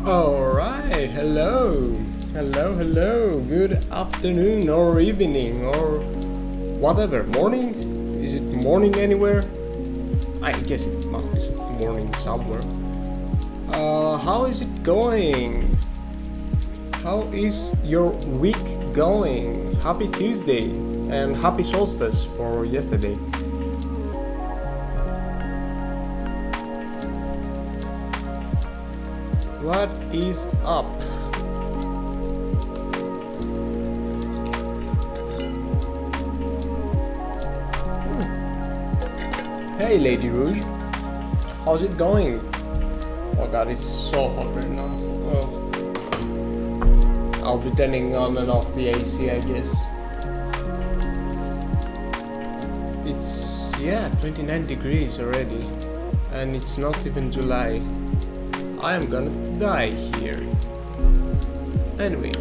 Alright, hello, good afternoon or evening or whatever, morning? Is it morning anywhere? I guess it must be morning somewhere. How is it going? How is your week going? Happy Tuesday and happy solstice for yesterday. What is up? Hey Lady Rouge, how's it going? Oh god, it's so hot right now. Well, I'll be turning on and off the AC, I guess. It's, 29 degrees already, and it's not even July. I am gonna die here. Anyway.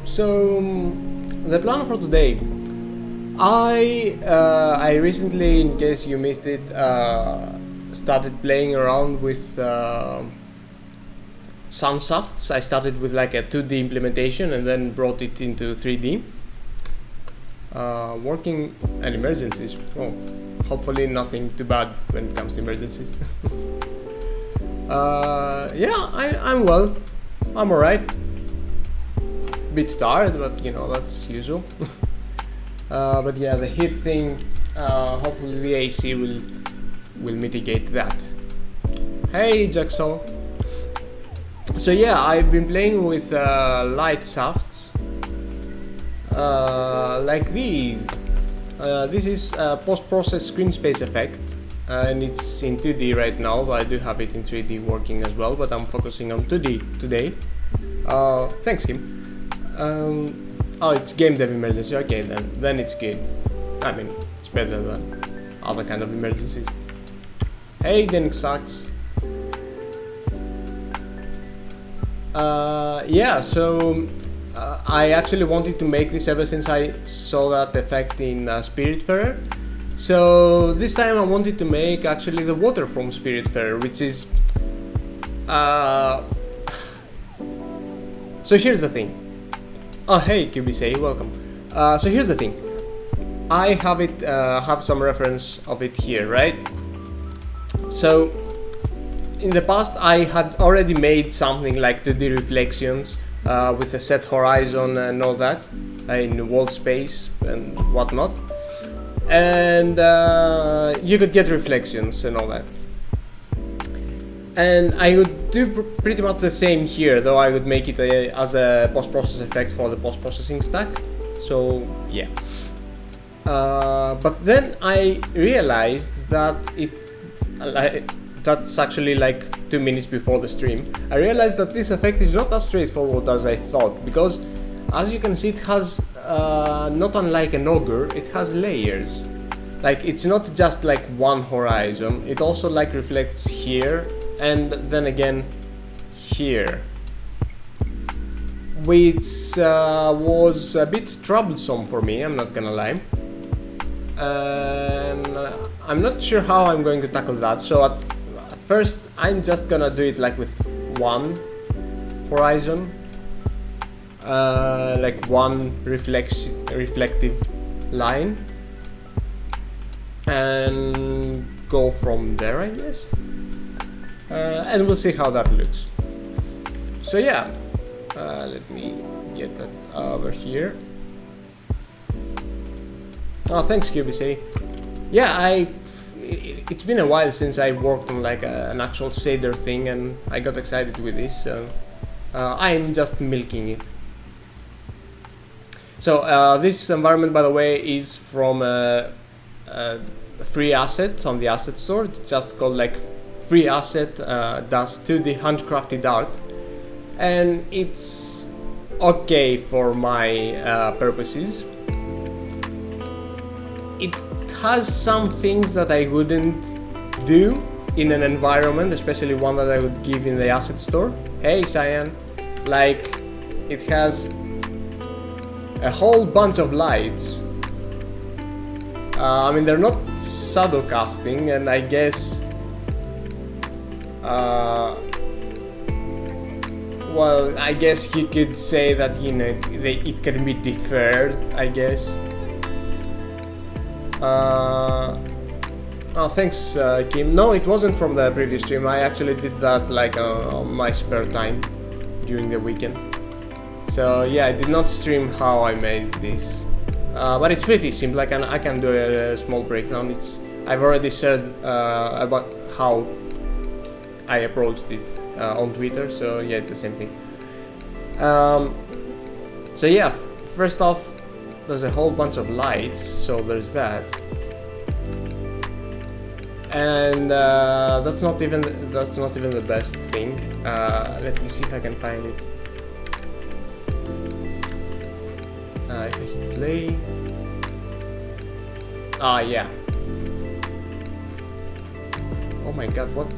So the plan for today. I recently, in case you missed it, started playing around with Sunsofts. I started with like a 2D implementation and then brought it into 3D. Working on emergencies. Oh, hopefully nothing too bad when it comes to emergencies. I'm well. I'm alright. Bit tired, but you know, that's usual. But yeah, the heat thing, hopefully the AC will mitigate that. Hey Jackson. So yeah, I've been playing with light softs like these. This is a post-process screen space effect, and it's in 2D right now, but I do have it in 3D working as well, but I'm focusing on 2D today. Thanks, Kim. Oh, it's game dev emergency. Okay, then it's good. I mean, it's better than other kind of emergencies. Hey, then sucks. Yeah, so I actually wanted to make this ever since I saw that effect in Spiritfarer. So this time I wanted to make actually the water from Spiritfarer, which is... So here's the thing. Oh hey QBC, welcome. So here's the thing. I have some reference of it here, right? So in the past I had already made something like 2D reflections with a set horizon and all that in wall space and whatnot, and you could get reflections and all that. And I would do pretty much the same here, though I would make it as a post-process effect for the post-processing stack. So yeah. But then I realized that that's actually like 2 minutes before the stream. I realized that this effect is not as straightforward as I thought, because as you can see it has, not unlike an auger, it has layers. Like it's not just like one horizon, it also like reflects here and then again here, which was a bit troublesome for me, I'm not gonna lie. And I'm not sure how I'm going to tackle that, so at first I'm just gonna do it like with one horizon, like one reflective line, and go from there, I guess. And we'll see how that looks. So yeah, let me get that over here. Oh, thanks QBC. Yeah, it's been a while since I worked on like an actual shader thing, and I got excited with this, so I'm just milking it. So this environment, by the way, is from a free asset on the asset store. It's just called like free asset does 2D handcrafted art, and it's okay for my purposes. It has some things that I wouldn't do in an environment, especially one that I would give in the asset store. Hey Cyan, like it has a whole bunch of lights. I mean, they're not shadow casting, and I guess well, I guess you could say that, you know, it can be deferred, I guess. Oh, thanks Kim. No, it wasn't from the previous stream. I actually did that like on my spare time during the weekend. So yeah, I did not stream how I made this, but it's pretty simple. I can do a small breakdown. I've already shared about how I approached it on Twitter, so yeah, it's the same thing. So yeah, first off, there's a whole bunch of lights, so there's that, and that's not even the best thing. Let me see if I can find it. If I hit play. Ah, yeah. Oh my god, what?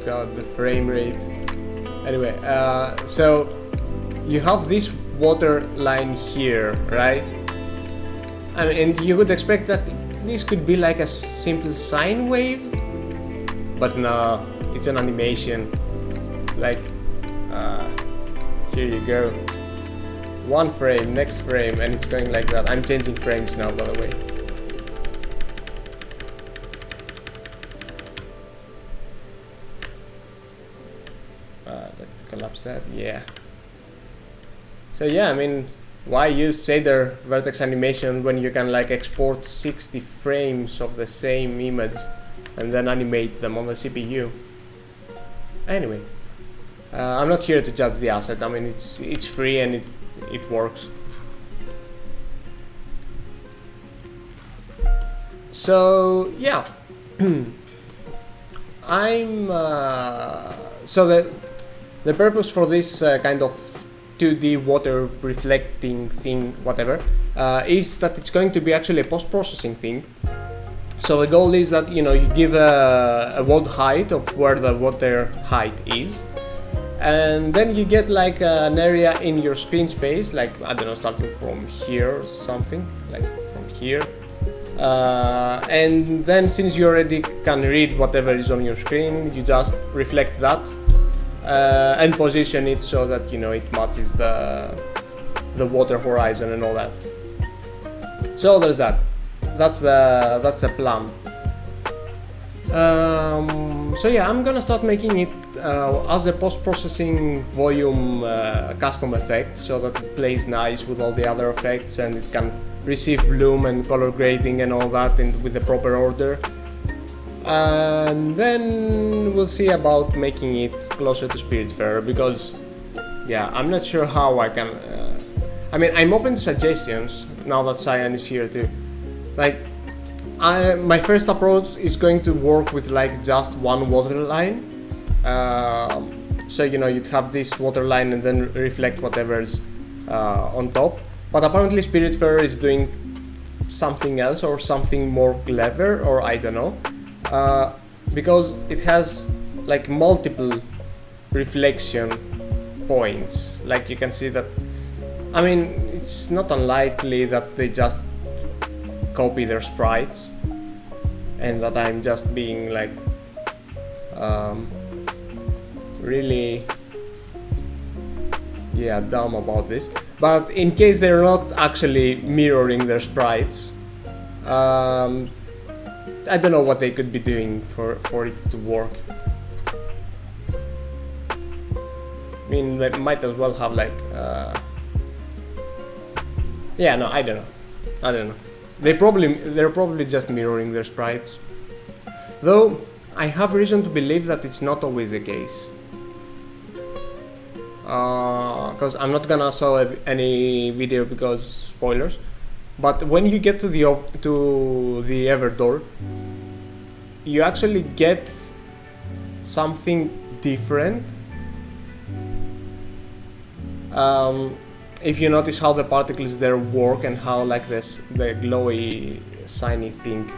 God, the frame rate. Anyway, so you have this water line here, right? I mean, and you would expect that this could be like a simple sine wave, but no, it's an animation. It's like, here you go. One frame, next frame, and it's going like that. I'm changing frames now, by the way. Let me collapse that, yeah. So yeah, I mean, why use shader vertex animation when you can like export 60 frames of the same image and then animate them on the CPU? Anyway, I'm not here to judge the asset. I mean, it's free and it works. So yeah, I'm so the purpose for this kind of 2D water reflecting thing, whatever, is that it's going to be actually a post-processing thing, So the goal is that you give a world height of where the water height is, and then you get like an area in your screen space, like I don't know, starting from here or something, like from here. And then since you already can read whatever is on your screen, you just reflect that and position it so that it matches the water horizon and all that. So there's that. That's the plan. So yeah, I'm gonna start making it as a post-processing volume custom effect, so that it plays nice with all the other effects and it can receive bloom and color grading and all that with the proper order. And then we'll see about making it closer to Spiritfarer, because yeah, I'm not sure how I can. I mean, I'm open to suggestions now that Cyan is here too. Like, my first approach is going to work with like just one water line. So you'd have this water line and then reflect whatever's on top. But apparently Spiritfarer is doing something else or something more clever, or I don't know, because it has like multiple reflection points. Like you can see that. I mean, it's not unlikely that they just copy their sprites and that I'm just being like really dumb about this. But in case they're not actually mirroring their sprites, I don't know what they could be doing for it to work. I mean, they might as well have like I don't know. They're probably just mirroring their sprites. Though I have reason to believe that it's not always the case. Because I'm not gonna show any video because spoilers. But when you get to the Everdoor, you actually get something different. If you notice how the particles there work and how like the glowy shiny thing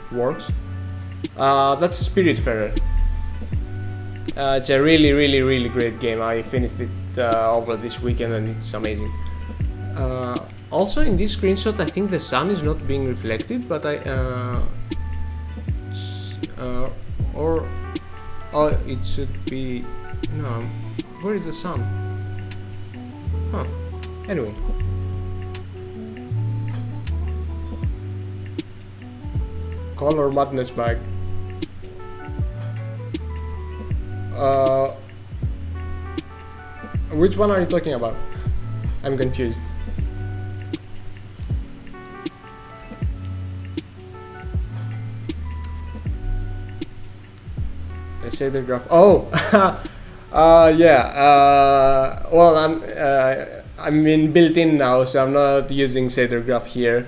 works, that's Spiritfarer. It's a really great game. I finished it over this weekend and it's amazing. Also in this screenshot I think the sun is not being reflected, but it should be, no, where is the sun? Huh. Anyway, color madness bag. Which one are you talking about? I'm confused. I say the graph. Oh, yeah. Well, I'm in built-in now, so I'm not using shader graph here.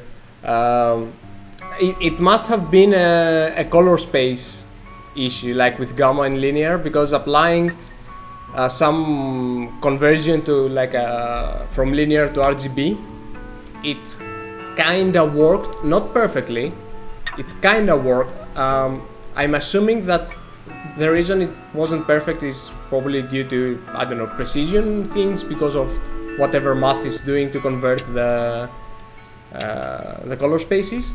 It must have been a color space issue, like with gamma and linear, because applying some conversion to like from linear to RGB, it kinda worked, not perfectly. It kinda worked. I'm assuming that the reason it wasn't perfect is probably due to, I don't know, precision things, because of whatever math is doing to convert the color spaces.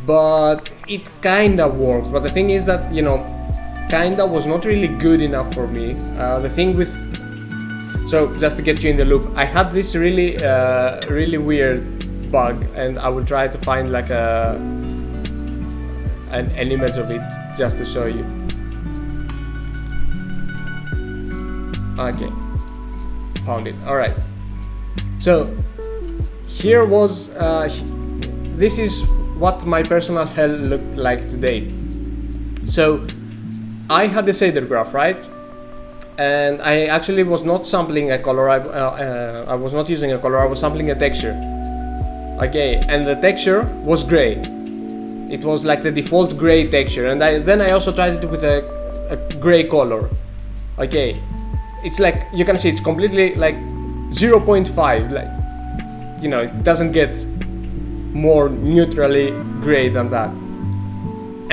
But it kinda worked. But the thing is that, kinda was not really good enough for me. The thing with, so just to get you in the loop, I had this really weird bug, and I will try to find like an image of it just to show you. Okay, found it. All right. So here was this is what my personal hell looked like today. So I had the shader graph, right? And I actually was not sampling a color. I was not using a color. I was sampling a texture. Okay, and the texture was gray. It was like the default gray texture, and then I also tried it with a gray color. Okay, it's like you can see it's completely like 0.5. Like, it doesn't get more neutrally gray than that.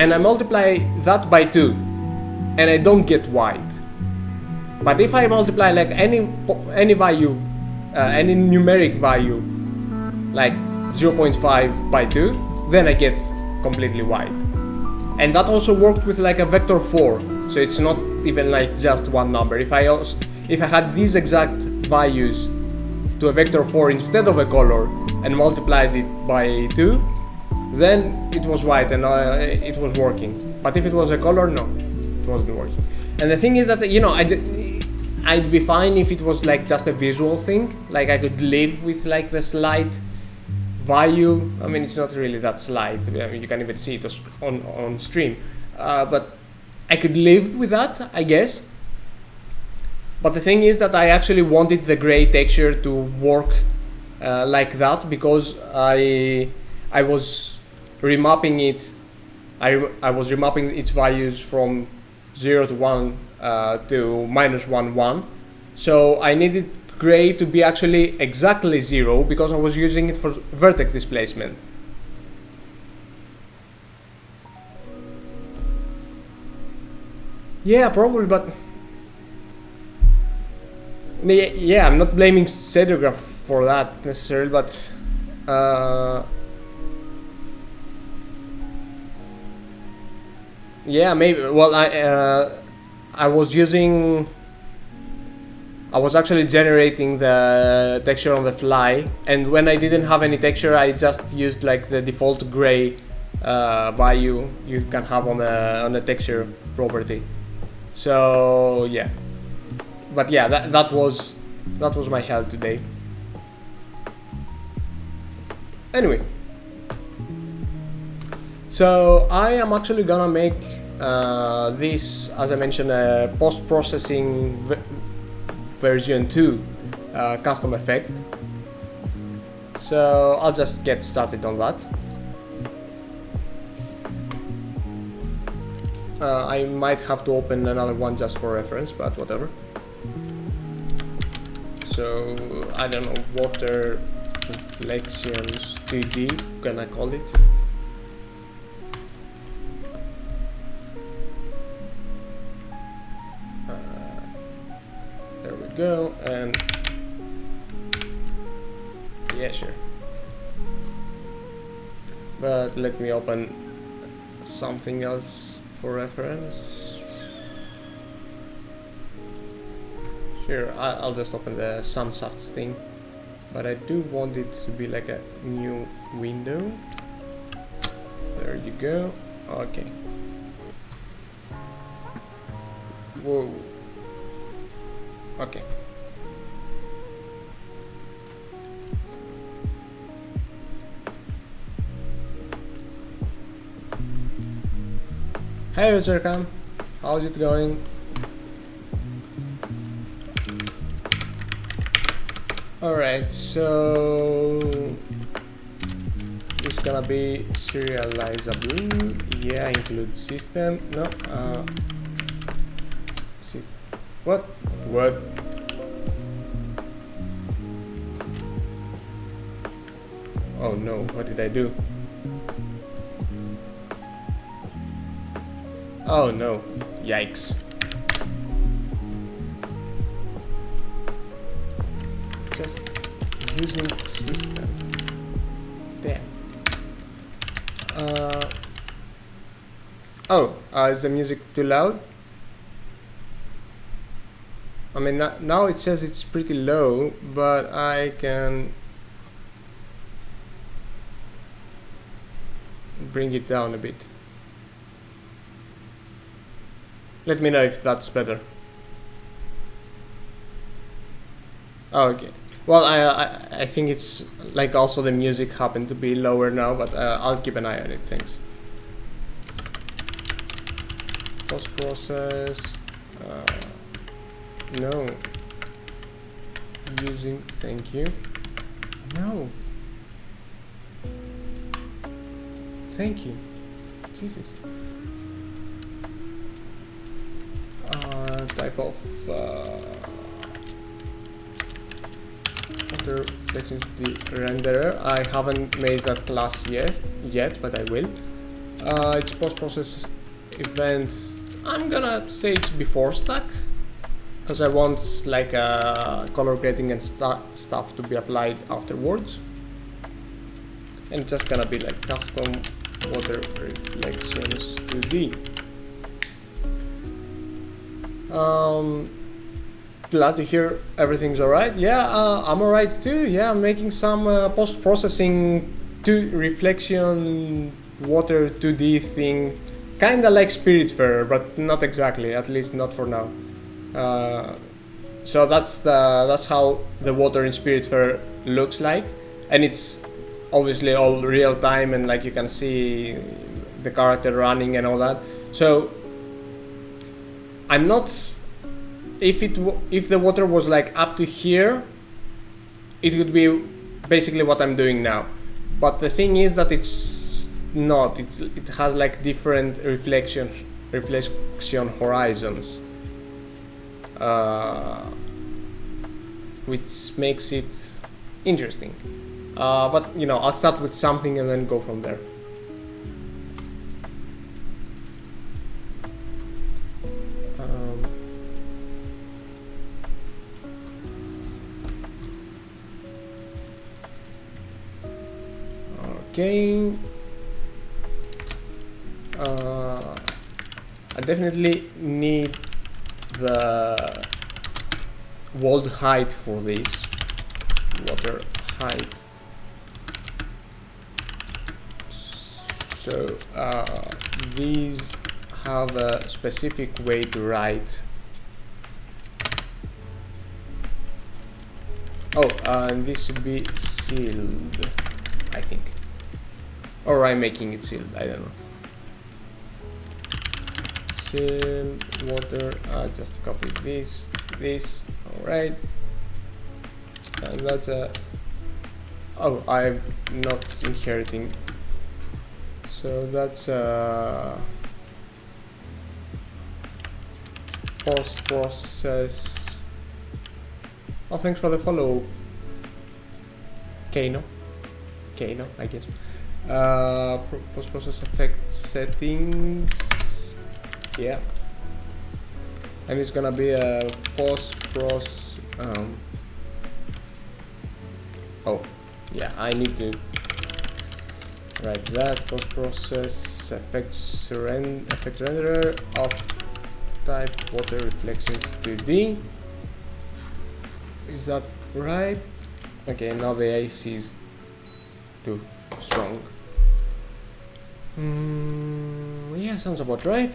and I multiply that by 2, and I don't get white. But if I multiply like any value, any numeric value, like 0.5 by 2, then I get completely white. And that also worked with like a vector 4, so it's not even like just one number. If I had these exact values to a vector 4 instead of a color and multiplied it by 2, then it was white and it was working. But if it was a color, no, it wasn't working. And the thing is that, you know, I'd be fine if it was like just a visual thing, like I could live with like the slight value. I mean, it's not really that slight. I mean, you can even see it on stream, but I could live with that, I guess. But the thing is that I actually wanted the gray texture to work like that, because I was remapping it. I was remapping its values from 0 to 1 to -1, 1. So I needed gray to be actually exactly 0, because I was using it for vertex displacement. Yeah, probably, but yeah, I'm not blaming Seriograph for that necessarily, but yeah, maybe. Well, I was actually generating the texture on the fly, and when I didn't have any texture, I just used like the default gray value you can have on the texture property. So yeah, but yeah, that was my hell today. Anyway, so I am actually gonna make this, as I mentioned, a post-processing version 2 custom effect. So I'll just get started on that. I might have to open another one just for reference, but whatever. So I don't know, water reflections 2D, gonna call it. There we go, and yeah, sure. But let me open something else for reference. Sure, I'll just open the sunsets thing, but I do want it to be like a new window. There you go. Okay. Whoa. Okay. Hey Usercam, how's it going? Alright, so it's gonna be serializable. Yeah, include system. No, what? Oh no, what did I do? Oh no, yikes. Just using system. Damn. Is the music too loud? I mean, now it says it's pretty low, but I can bring it down a bit. Let me know if that's better. Oh, okay. Well, I think it's like also the music happened to be lower now, but I'll keep an eye on it. Thanks. Post process. No. Using. Thank you. No. Thank you. Jesus. Type of water reflections the renderer. I haven't made that class yet, but I will. It's post-process event. I'm gonna say it's before stack, because I want like color grading and stuff to be applied afterwards. And it's just gonna be like custom water reflections 2D. Glad to hear everything's alright. Yeah, I'm alright too. Yeah, I'm making some post-processing reflection water 2D thing, kinda like Spiritfarer, but not exactly. At least not for now. So that's how the water in Spiritfarer looks like, and it's obviously all real time, and like you can see the character running and all that. So I'm not. If the water was like up to here, it would be basically what I'm doing now. But the thing is that it's not. It has like different reflection horizons, which makes it interesting. But you know, I'll start with something and then go from there. Okay. I definitely need the world height for this. Water height. So these have a specific way to write. Oh, and this should be sealed, I think. Or I'm making it sealed, I don't know. Sealed water, just copy this, alright. And that's a... Oh, I'm not inheriting. So that's post-process. Oh, thanks for the follow, Kano, I guess. Post-process effect settings, yeah, and it's gonna be a post-process. Oh, yeah, I need to write that. Post-process effect renderer of type water reflections 2D. Is that right? Okay, now the AC is too strong. Yeah, sounds about right.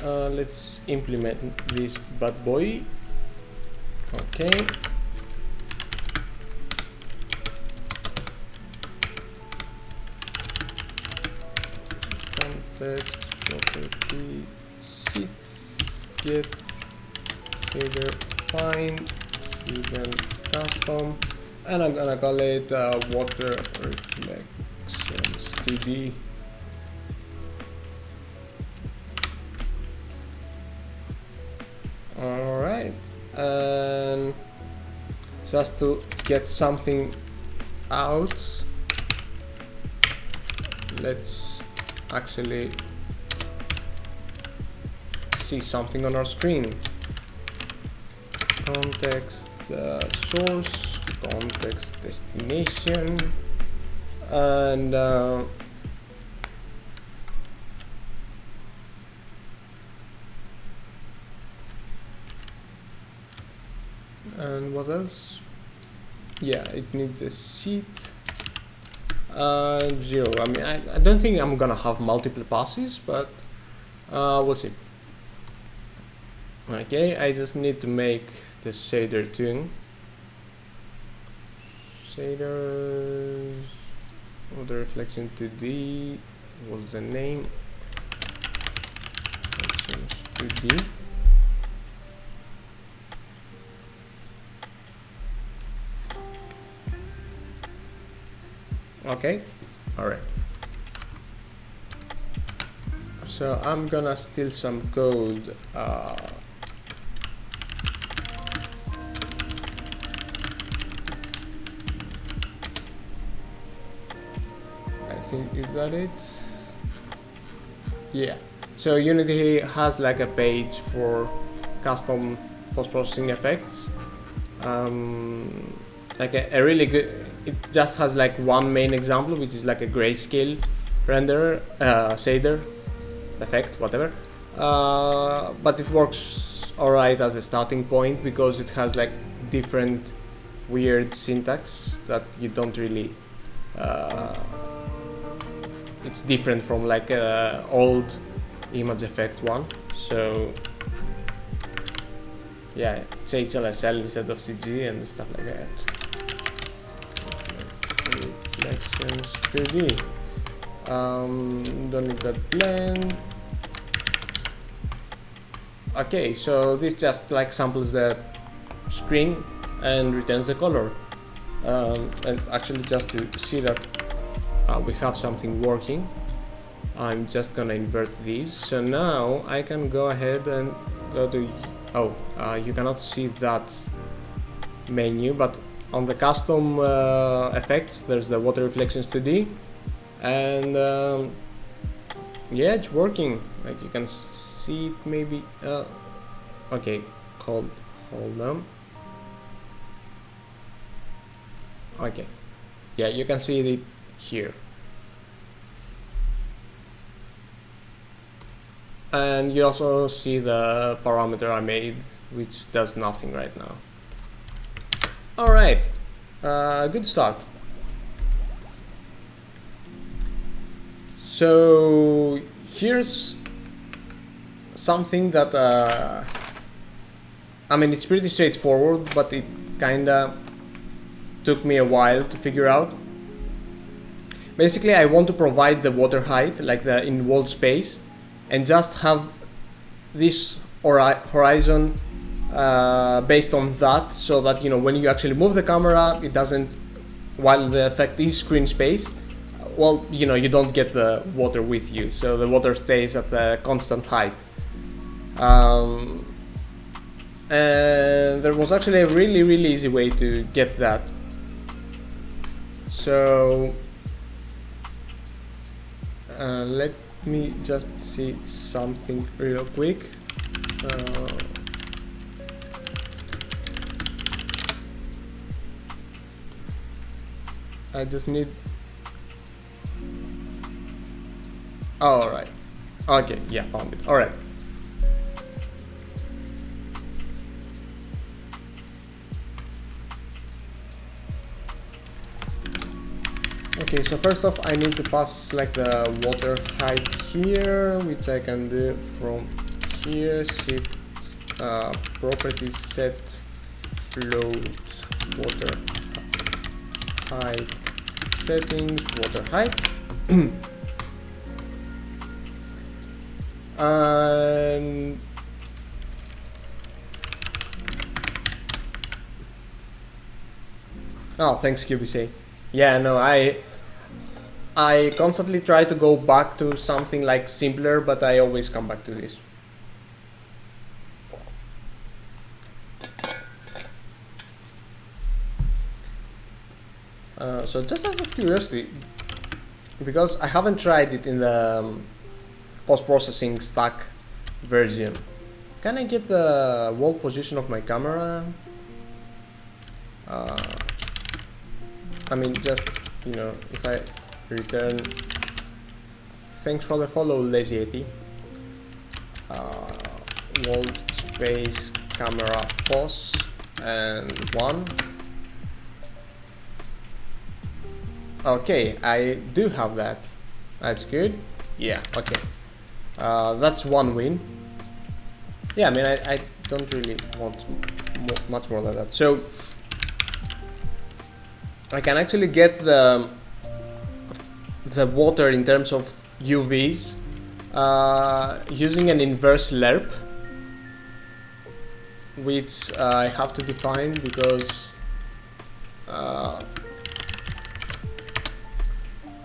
Let's implement this bad boy. Okay. Context property sheets get shader find hidden custom, and I'm gonna call it water reflections 2D. Alright, and just to get something out, let's actually see something on our screen. Context source, context destination, and what else? Yeah, it needs a sheet. 0. I mean, I don't think I'm gonna have multiple passes, but we'll see. Okay, I just need to make the shader tune. Shaders, water reflection 2D was the name. Reflections 2D. Okay, alright. So I'm gonna steal some code. I think, is that it? Yeah, so Unity has like a page for custom post-processing effects. Like a really good, it just has like one main example, which is like a grayscale render, shader effect, whatever. But it works alright as a starting point because it has like different weird syntax that you don't really it's different from like old image effect one. So yeah, it's HLSL instead of CG and stuff like that. Reflections 3D. Don't need that blend. Okay, so this just like samples the screen and returns the color. And actually, just to see that we have something working, I'm just gonna invert these. So now I can go ahead and go to, you cannot see that menu, but on the custom effects there's the water reflections 2D, and yeah, it's working. Like you can see it maybe. Okay, hold on. Okay, yeah, you can see it here. And you also see the parameter I made, which does nothing right now. Alright, good start. So here's something that, I mean, it's pretty straightforward, but it kinda took me a while to figure out. Basically, I want to provide the water height, like the in-wall space, and just have this horizon based on that, so that, you know, when you actually move the camera, it doesn't, while the effect is screen space, well, you know, you don't get the water with you, so the water stays at the constant height. And there was actually a really easy way to get that. So let me just see something real quick. I just need. All right. Okay. Yeah, found it. All right. Okay, so first off, I need to pass like the water height here, which I can do from here. Shift properties set float water height settings, water height. And oh, thanks QBC. Yeah, no, I constantly try to go back to something like simpler, but I always come back to this. So just out of curiosity, because I haven't tried it in the post-processing stack version, can I get the wall position of my camera? I mean, just, you know, if I return, thanks for the follow, Lazy AT, wall space camera pose and 1. Okay, I do have that. That's good. Yeah, okay. That's one win. Yeah, I mean, I don't really want much more than that. So I can actually get the water in terms of UVs using an inverse Larp, which I have to define because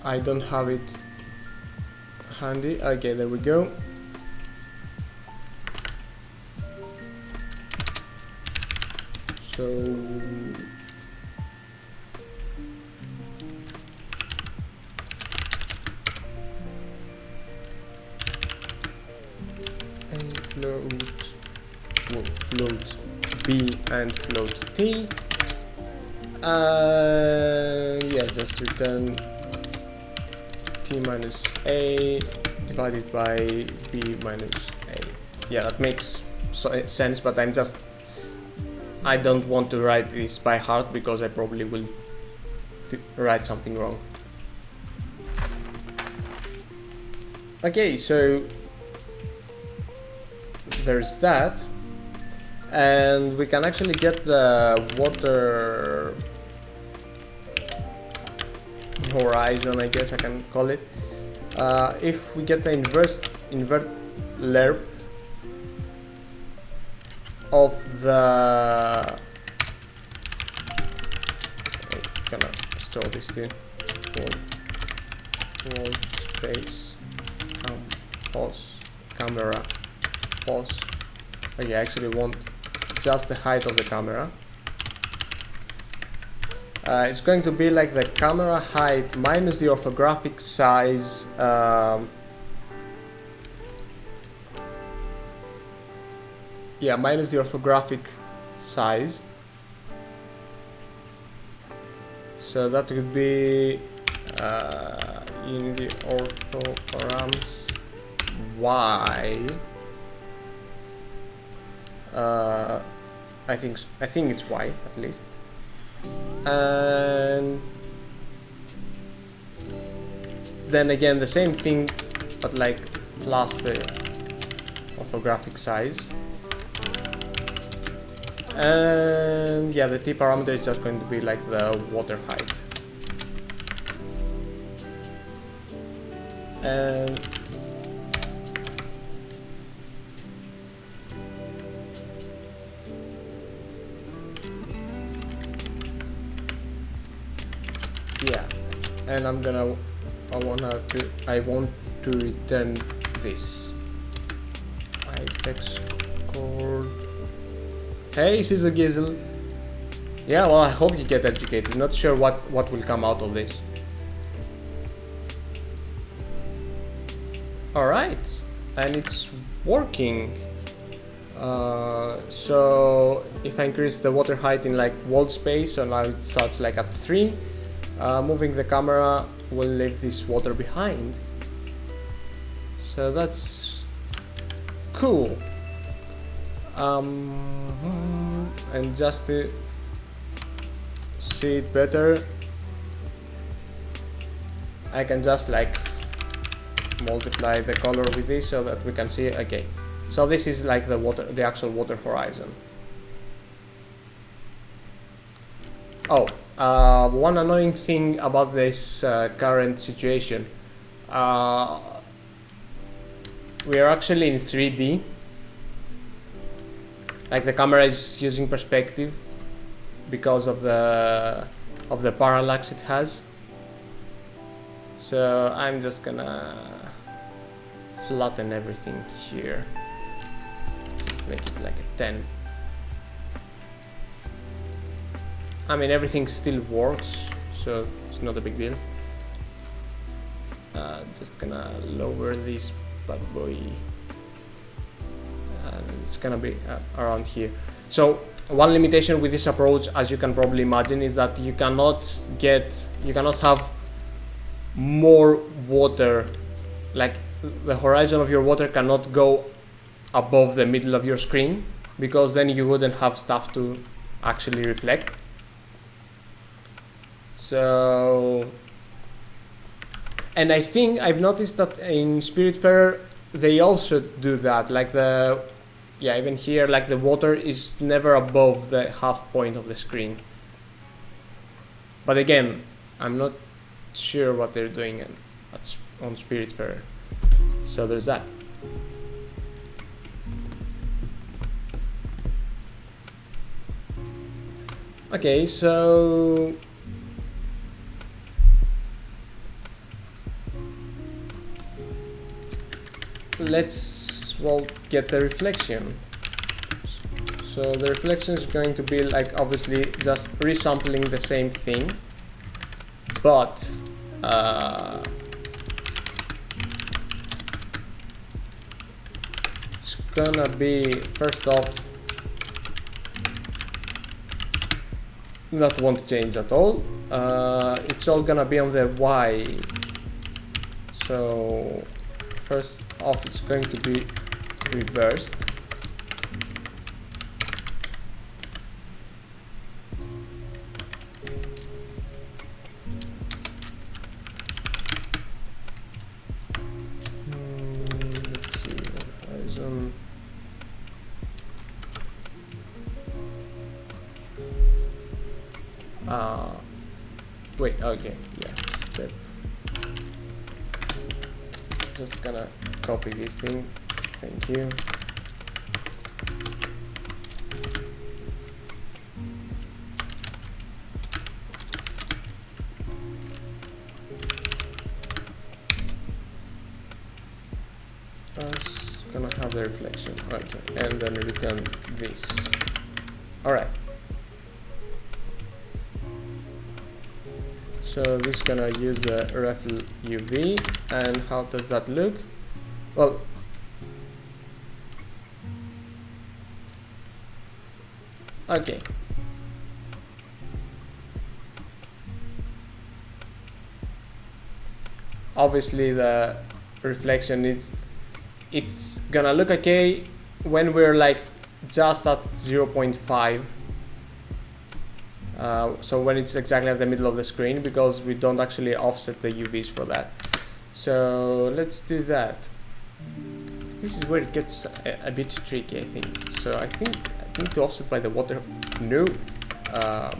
I don't have it handy. Okay, there we go. So float B and float T. Yeah, just return T minus A divided by B minus A. Yeah, that makes sense, but I don't want to write this by heart because I probably will write something wrong. Okay, so there's that, and we can actually get the water horizon, I guess I can call it, if we get the invert Larp of the, I'm gonna store this to wall space pause camera pause. Okay, I actually want just the height of the camera. It's going to be like the camera height minus the orthographic size, yeah, minus the orthographic size. So that would be in the ortho params y. I think it's y at least, and then again the same thing, but like plus the orthographic size. And yeah, the T parameter is just going to be like the water height. And yeah, and I want to return this. text code. Hey, Caesar Gizzle. Yeah, well, I hope you get educated. Not sure what will come out of this. Alright, and it's working. So if I increase the water height in like wall space, so now it starts like at 3, moving the camera will leave this water behind. So that's cool. And just to see it better, I can just like multiply the color with this so that we can see. Okay, so this is like the actual water horizon. Oh, one annoying thing about this current situation, we are actually in 3D. Like the camera is using perspective because of the parallax it has. So I'm just gonna flatten everything here. Just make it like a 10. I mean, everything still works, so it's not a big deal. Just gonna lower this bad boy. It's gonna be around here. So one limitation with this approach, as you can probably imagine, is that you cannot have more water, like the horizon of your water cannot go above the middle of your screen, because then you wouldn't have stuff to actually reflect. So, and I think I've noticed that in Spiritfarer they also do that, like even here, like the water is never above the half point of the screen. But again, I'm not sure what they're doing on Spiritfarer. So there's that. Okay, so let's get the reflection. So the reflection is going to be like obviously just resampling the same thing, but gonna be, first off, not won't change at all. It's all gonna be on the Y. So first off, it's going to be reversed. Let's see, horizon. Wait, okay, yeah, step. Just gonna copy this thing, thank you. That's gonna have the reflection, okay, and then return this. Alright. So this is gonna use the Raffle UV, and how does that look? Well, okay. Obviously the reflection it's gonna look okay when we're like just at 0.5. So when it's exactly at the middle of the screen, because we don't actually offset the UVs for that. So let's do that. This is where it gets a bit tricky, I think. So I think I need to offset by the water, no,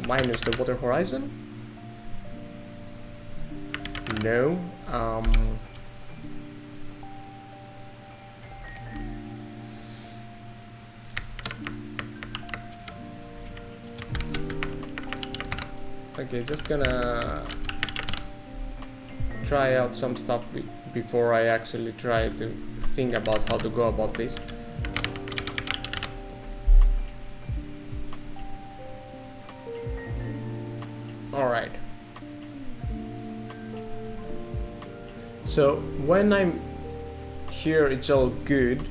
minus the water horizon. No. Okay, just gonna try out some stuff before I actually try to think about how to go about this. Alright. So when I'm here, it's all good.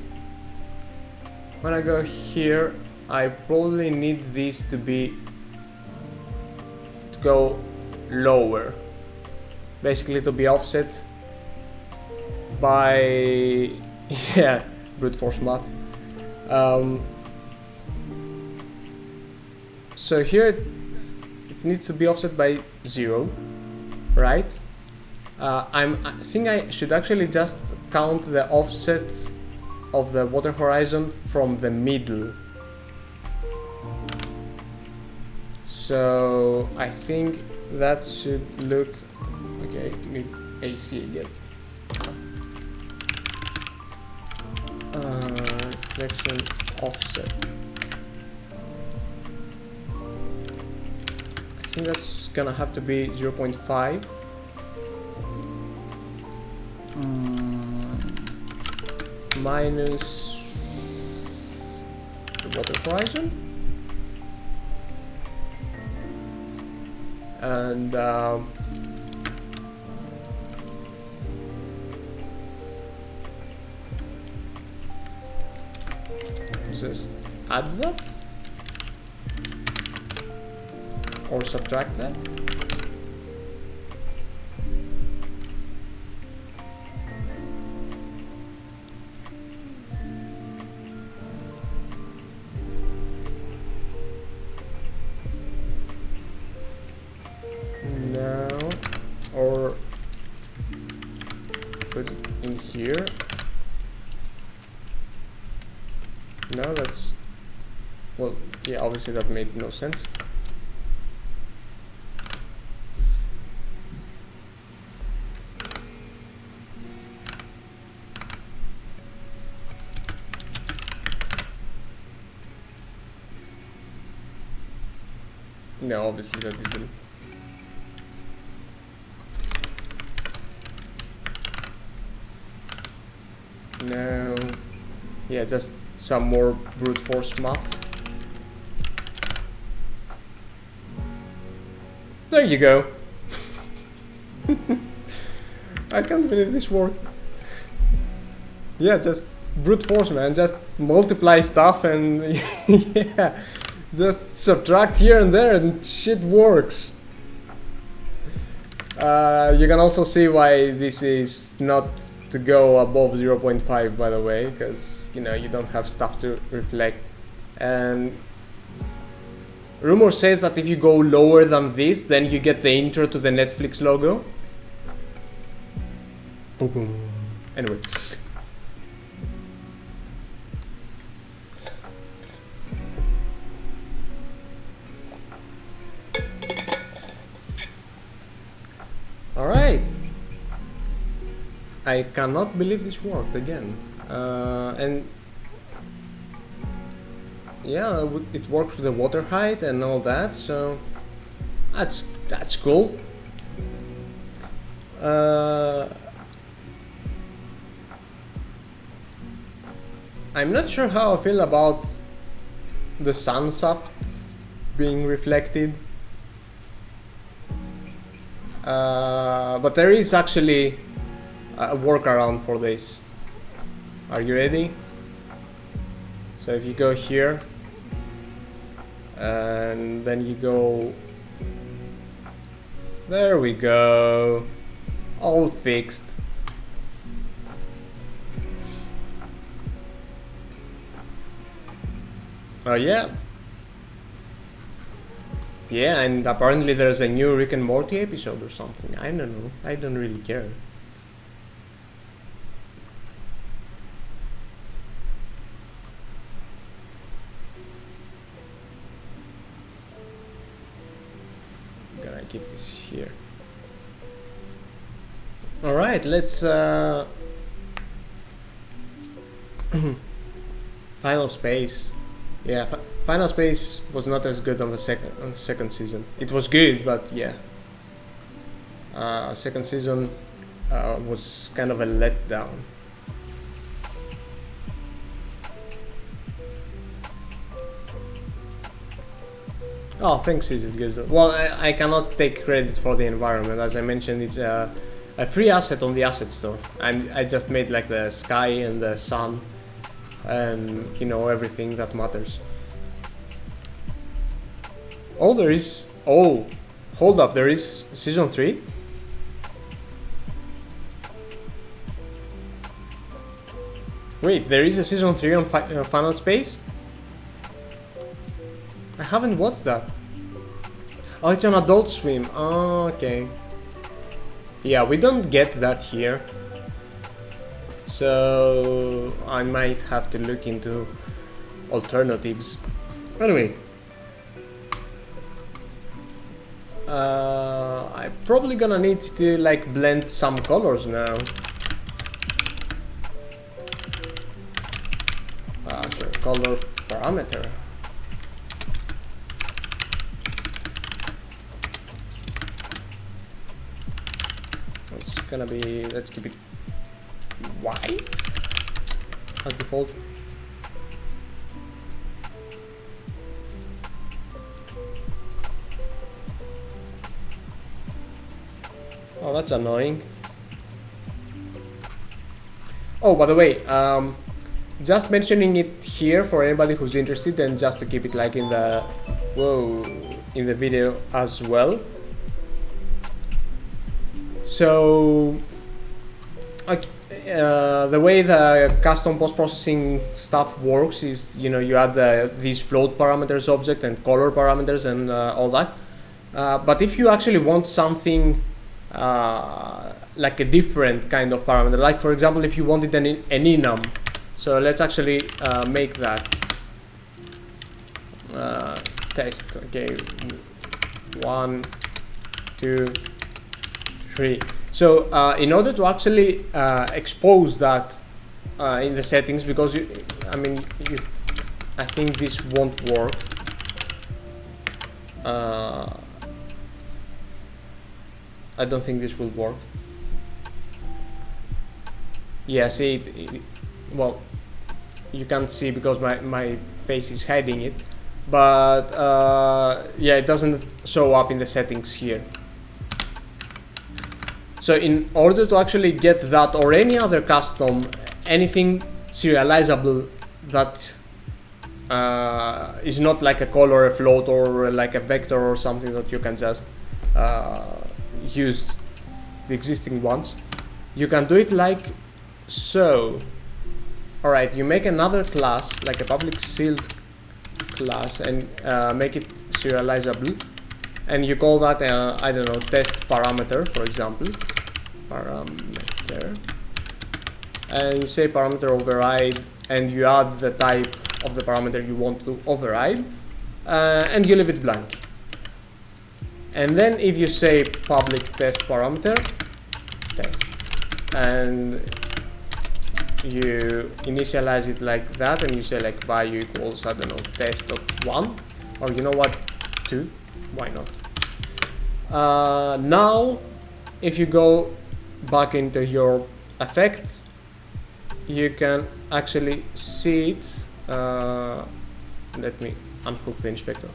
When I go here, I probably need this to go lower, basically to be offset by yeah, brute force math. So here it needs to be offset by 0, right? I think I should actually just count the offset of the water horizon from the middle. So I think that should look okay. Need AC again. Reflection offset. I think that's gonna have to be 0.5. Minus the water horizon. And just add that or subtract that. Or put it in here. No, that's, well, yeah, obviously that made no sense. No, obviously that didn't. No. Yeah, just some more brute force math. There you go. I can't believe this worked. Yeah, just brute force, man. Just multiply stuff and yeah, just subtract here and there and shit works. You can also see why this is not to go above 0.5, by the way, because you know you don't have stuff to reflect. And rumor says that if you go lower than this, then you get the intro to the Netflix logo. Boom, boom. Anyway. Alright. I cannot believe this worked again. And yeah, it works with the water height and all that, so that's cool. I'm not sure how I feel about the sunsoft being reflected, but there is actually a workaround for this. Are you ready? So if you go here and then you go, there we go, all fixed. Oh yeah. Yeah, and apparently there's a new Rick and Morty episode or something. I don't know. I don't really care. I'm gonna keep this here. Alright, let's Final Space. Yeah, Final Space was not as good on the second season. It was good, but yeah. Second season was kind of a letdown. Oh, thanks, Season Gizzle. Well, I cannot take credit for the environment. As I mentioned, it's a free asset on the asset store. I just made like the sky and the sun and, you know, everything that matters. Oh, there is... Oh, hold up, there is Season 3? Wait, there is a Season 3 on Final Space? I haven't watched that. Oh, it's on Adult Swim. Oh, okay. Yeah, we don't get that here. So I might have to look into alternatives. Anyway. I'm probably gonna need to like blend some colors now. Sure, color parameter. It's gonna be, let's keep it white as default. Oh, that's annoying. Oh, by the way, just mentioning it here for anybody who's interested, and just to keep it like in the in the video as well. So the way the custom post-processing stuff works is, you know, you add these float parameters object and color parameters and all that. But if you actually want something like a different kind of parameter, like for example if you wanted an enum, so let's actually make that test. Okay, 1, 2, 3. So in order to actually expose that in the settings, because I think this won't work. I don't think this will work. Yeah, see, well, you can't see because my face is hiding it, but yeah, it doesn't show up in the settings here. So in order to actually get that or any other custom, anything serializable that is not like a color, a float, or like a vector or something that you can just use the existing ones. You can do it like so. Alright, you make another class, like a public sealed class, and make it serializable, and you call that I don't know, test parameter, for example, parameter, and you say parameter override, and you add the type of the parameter you want to override, and you leave it blank. And then if you say public test parameter test, and you initialize it like that, and you say like value equals, I don't know, test.1, or you know what, 2, why not. Now if you go back into your effects, you can actually see it. Let me unhook the inspector.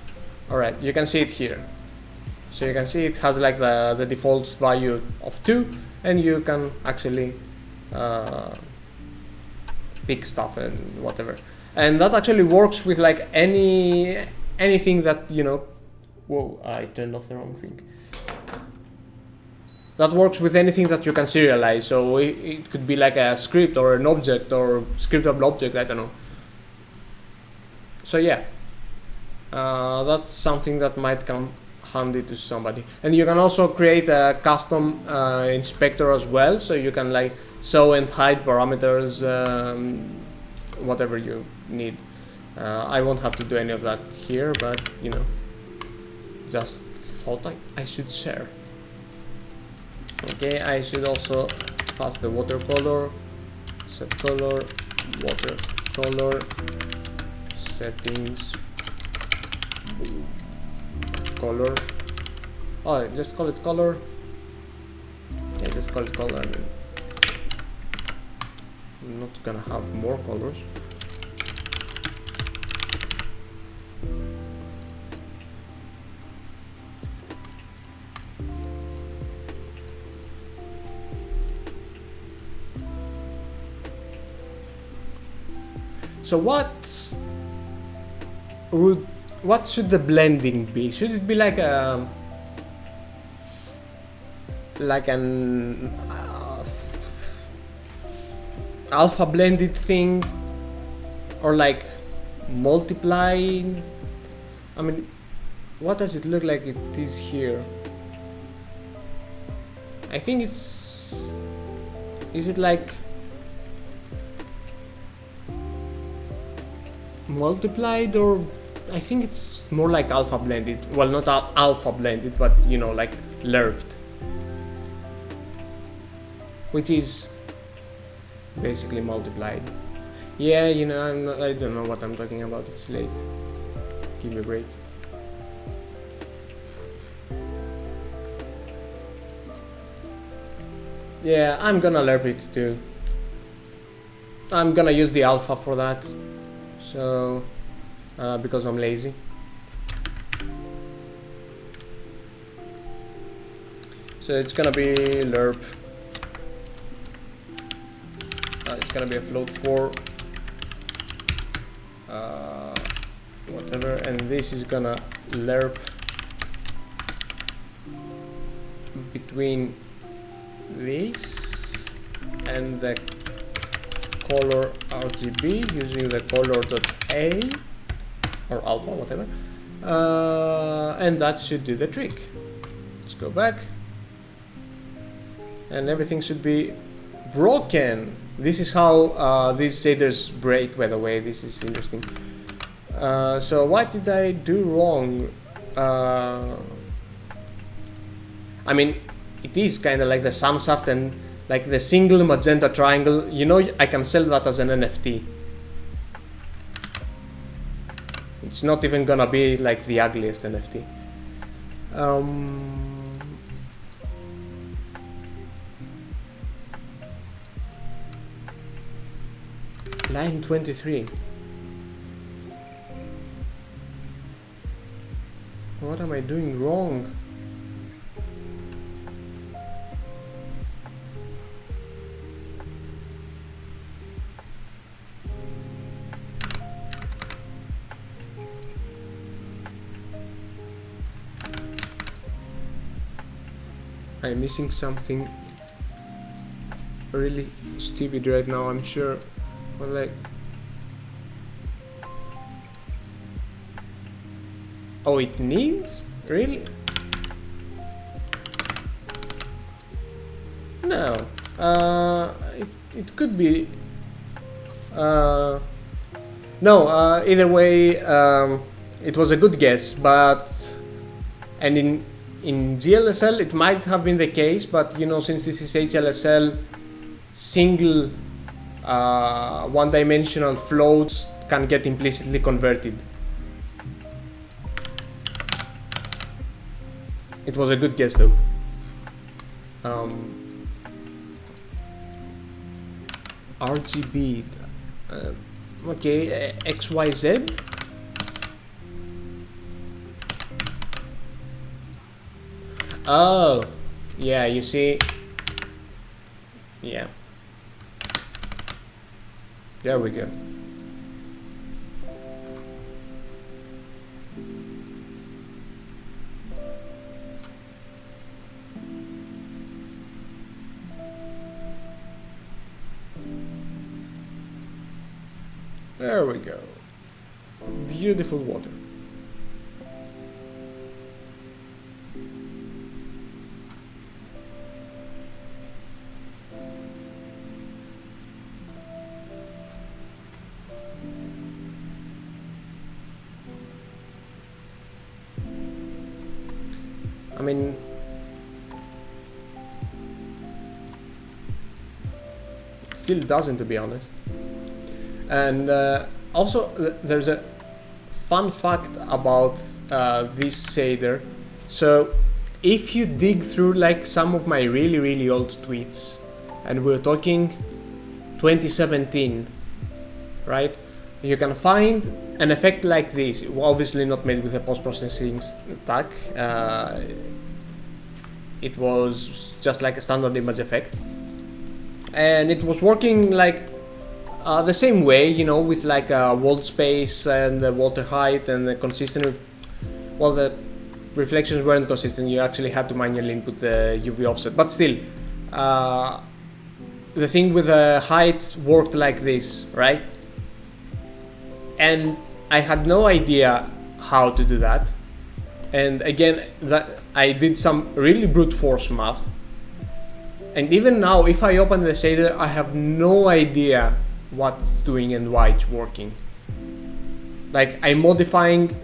Alright, you can see it here. So you can see it has like the default value of 2, and you can actually pick stuff and whatever. And that actually works with like anything that, you know, whoa, I turned off the wrong thing. That works with anything that you can serialize. So it could be like a script or an object or scriptable object, I don't know. So yeah, that's something that might come handy to somebody. And you can also create a custom inspector as well, so you can like show and hide parameters, whatever you need. I won't have to do any of that here, but you know, just thought I should share. Okay, I should also pass the watercolor, set color, watercolor, settings, color. Oh, just call it color. Yeah, just call it color. I mean, I'm not gonna have more colors. So what should the blending be? Should it be like an alpha blended thing, or like multiplying? I mean, what does it look like it is here? I think it's, is it like multiplied, or I think it's more like alpha blended. Well, not alpha blended, but you know, like Larped, which is basically multiplied. Yeah, you know, I don't know what I'm talking about. It's late. Give me a break. Yeah, I'm gonna Larp it too. I'm gonna use the alpha for that. So, because I'm lazy. So it's gonna be Larp. It's gonna be a float 4. Whatever, and this is gonna Larp between this and the color RGB using the color.a or alpha, whatever, and that should do the trick. Let's go back, and everything should be broken. This is how these shaders break, by the way. This is interesting. So what did I do wrong? I mean, it is kind of like the sunshaft and like the single magenta triangle. You know, I can sell that as an NFT. It's not even gonna be like the ugliest NFT. Line 23. What am I doing wrong? I'm missing something really stupid right now, I'm sure. But like, oh, it needs? Really? No. It could be. No. Either way, it was a good guess, but and in GLSL it might have been the case, but you know, since this is HLSL, single one-dimensional floats can get implicitly converted. It was a good guess though. RGB, okay, XYZ. Oh, yeah, you see, yeah, there we go. There we go. Beautiful water. I mean, it still doesn't, to be honest. And also, there's a fun fact about this shader. So, if you dig through like some of my really old tweets, and we're talking 2017, right? You can find an effect like this. Obviously not made with a post-processing stack. It was just like a standard image effect, and it was working like the same way, you know, with like a wall space and the water height and the consistent with, well, the reflections weren't consistent. You actually had to manually input the UV offset, but still, the thing with the height worked like this, right? And I had no idea how to do that. And again, that I did some really brute force math. And even now, if I open the shader, I have no idea what it's doing and why it's working. Like, I'm modifying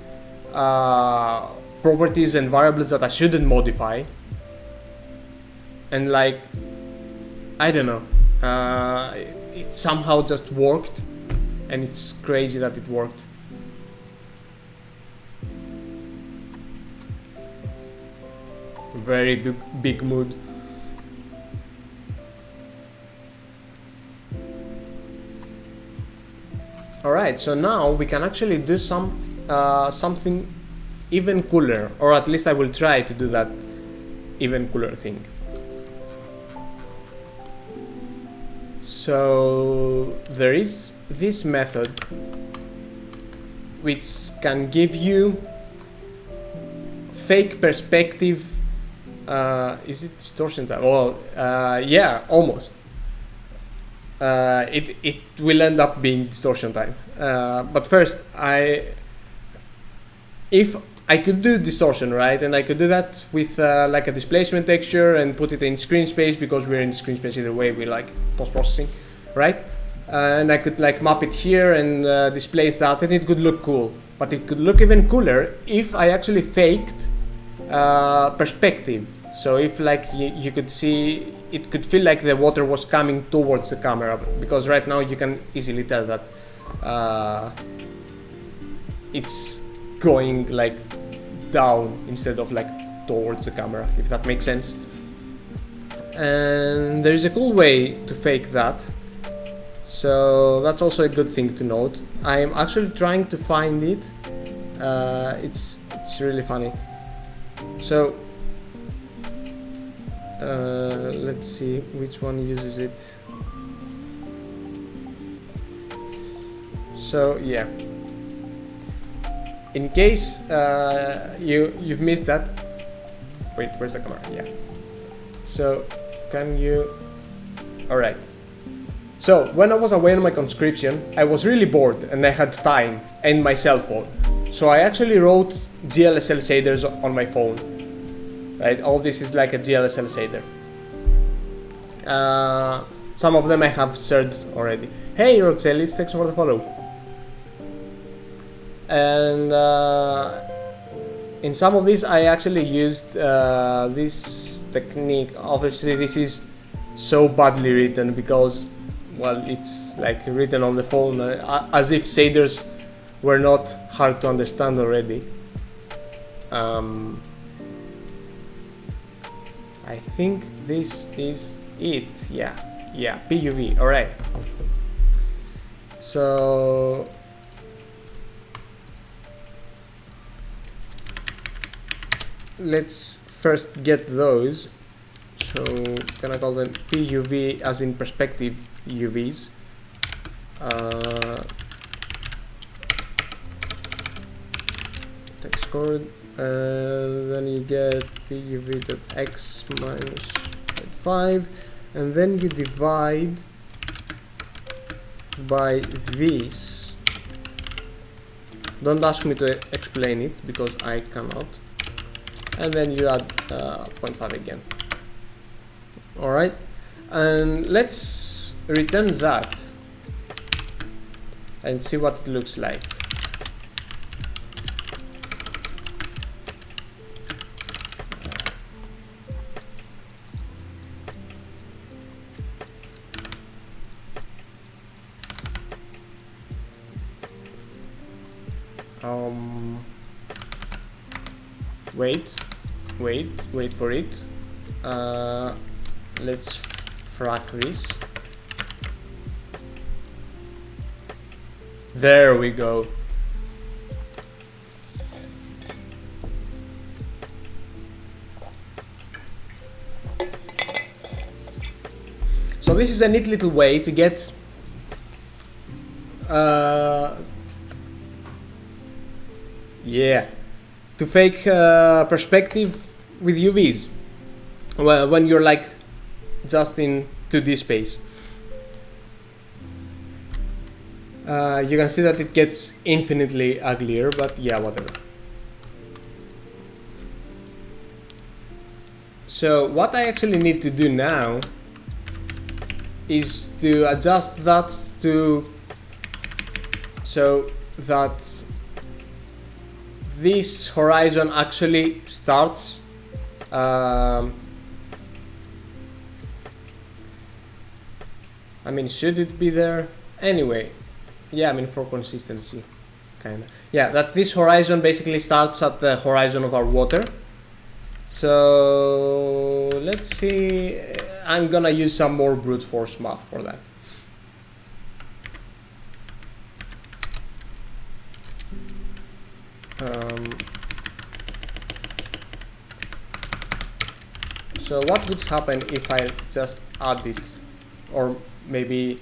properties and variables that I shouldn't modify. And like, I don't know, it somehow just worked. And it's crazy that it worked. Very big mood. Alright, so now we can actually do something even cooler, or at least I will try to do that even cooler thing. So there is this method which can give you fake perspective. Is it distortion time? Well, yeah, almost. It will end up being distortion time. But first, if I could do distortion, right, and I could do that with like a displacement texture and put it in screen space, because we're in screen space either way, we like post-processing, right? And I could like map it here and displace that, and it could look cool. But it could look even cooler if I actually faked perspective. So if like you could see, it could feel like the water was coming towards the camera, because right now you can easily tell that it's going like down instead of like towards the camera, if that makes sense. And there is a cool way to fake that, so that's also a good thing to note. I'm actually trying to find it. It's really funny. So let's see which one uses it. So yeah, in case you've missed that. Wait, where's the camera? Yeah. So can you... Alright. So when I was away on my conscription, I was really bored and I had time and my cell phone. So I actually wrote GLSL shaders on my phone. Right, all this is like a GLSL shader. Some of them I have shared already. Hey Roxelis, thanks for the follow. And in some of these I actually used this technique. Obviously this is so badly written because, well, it's like written on the phone as if shaders were not hard to understand already. I think this is it. Yeah, PUV. All right. So let's first get those. So can I call them PUV as in perspective UVs? Text code. Then you get PUV.x minus 0.5, and then you divide by this. Don't ask me to explain it because I cannot. And then you add 0.5 again. Alright, and let's return that and see what it looks like. Wait for it. Let's frack this. There we go. So this is a neat little way to get to fake perspective with UVs. Well, when you're like just in 2D space. You can see that it gets infinitely uglier, but yeah, whatever. So what I actually need to do now is to adjust that to so that this horizon actually starts I mean, should it be there? Anyway, yeah, I mean, for consistency, kinda. Yeah, that this horizon basically starts at the horizon of our water. So let's see, I'm gonna use some more brute force math for that. So what would happen if I just add it, or maybe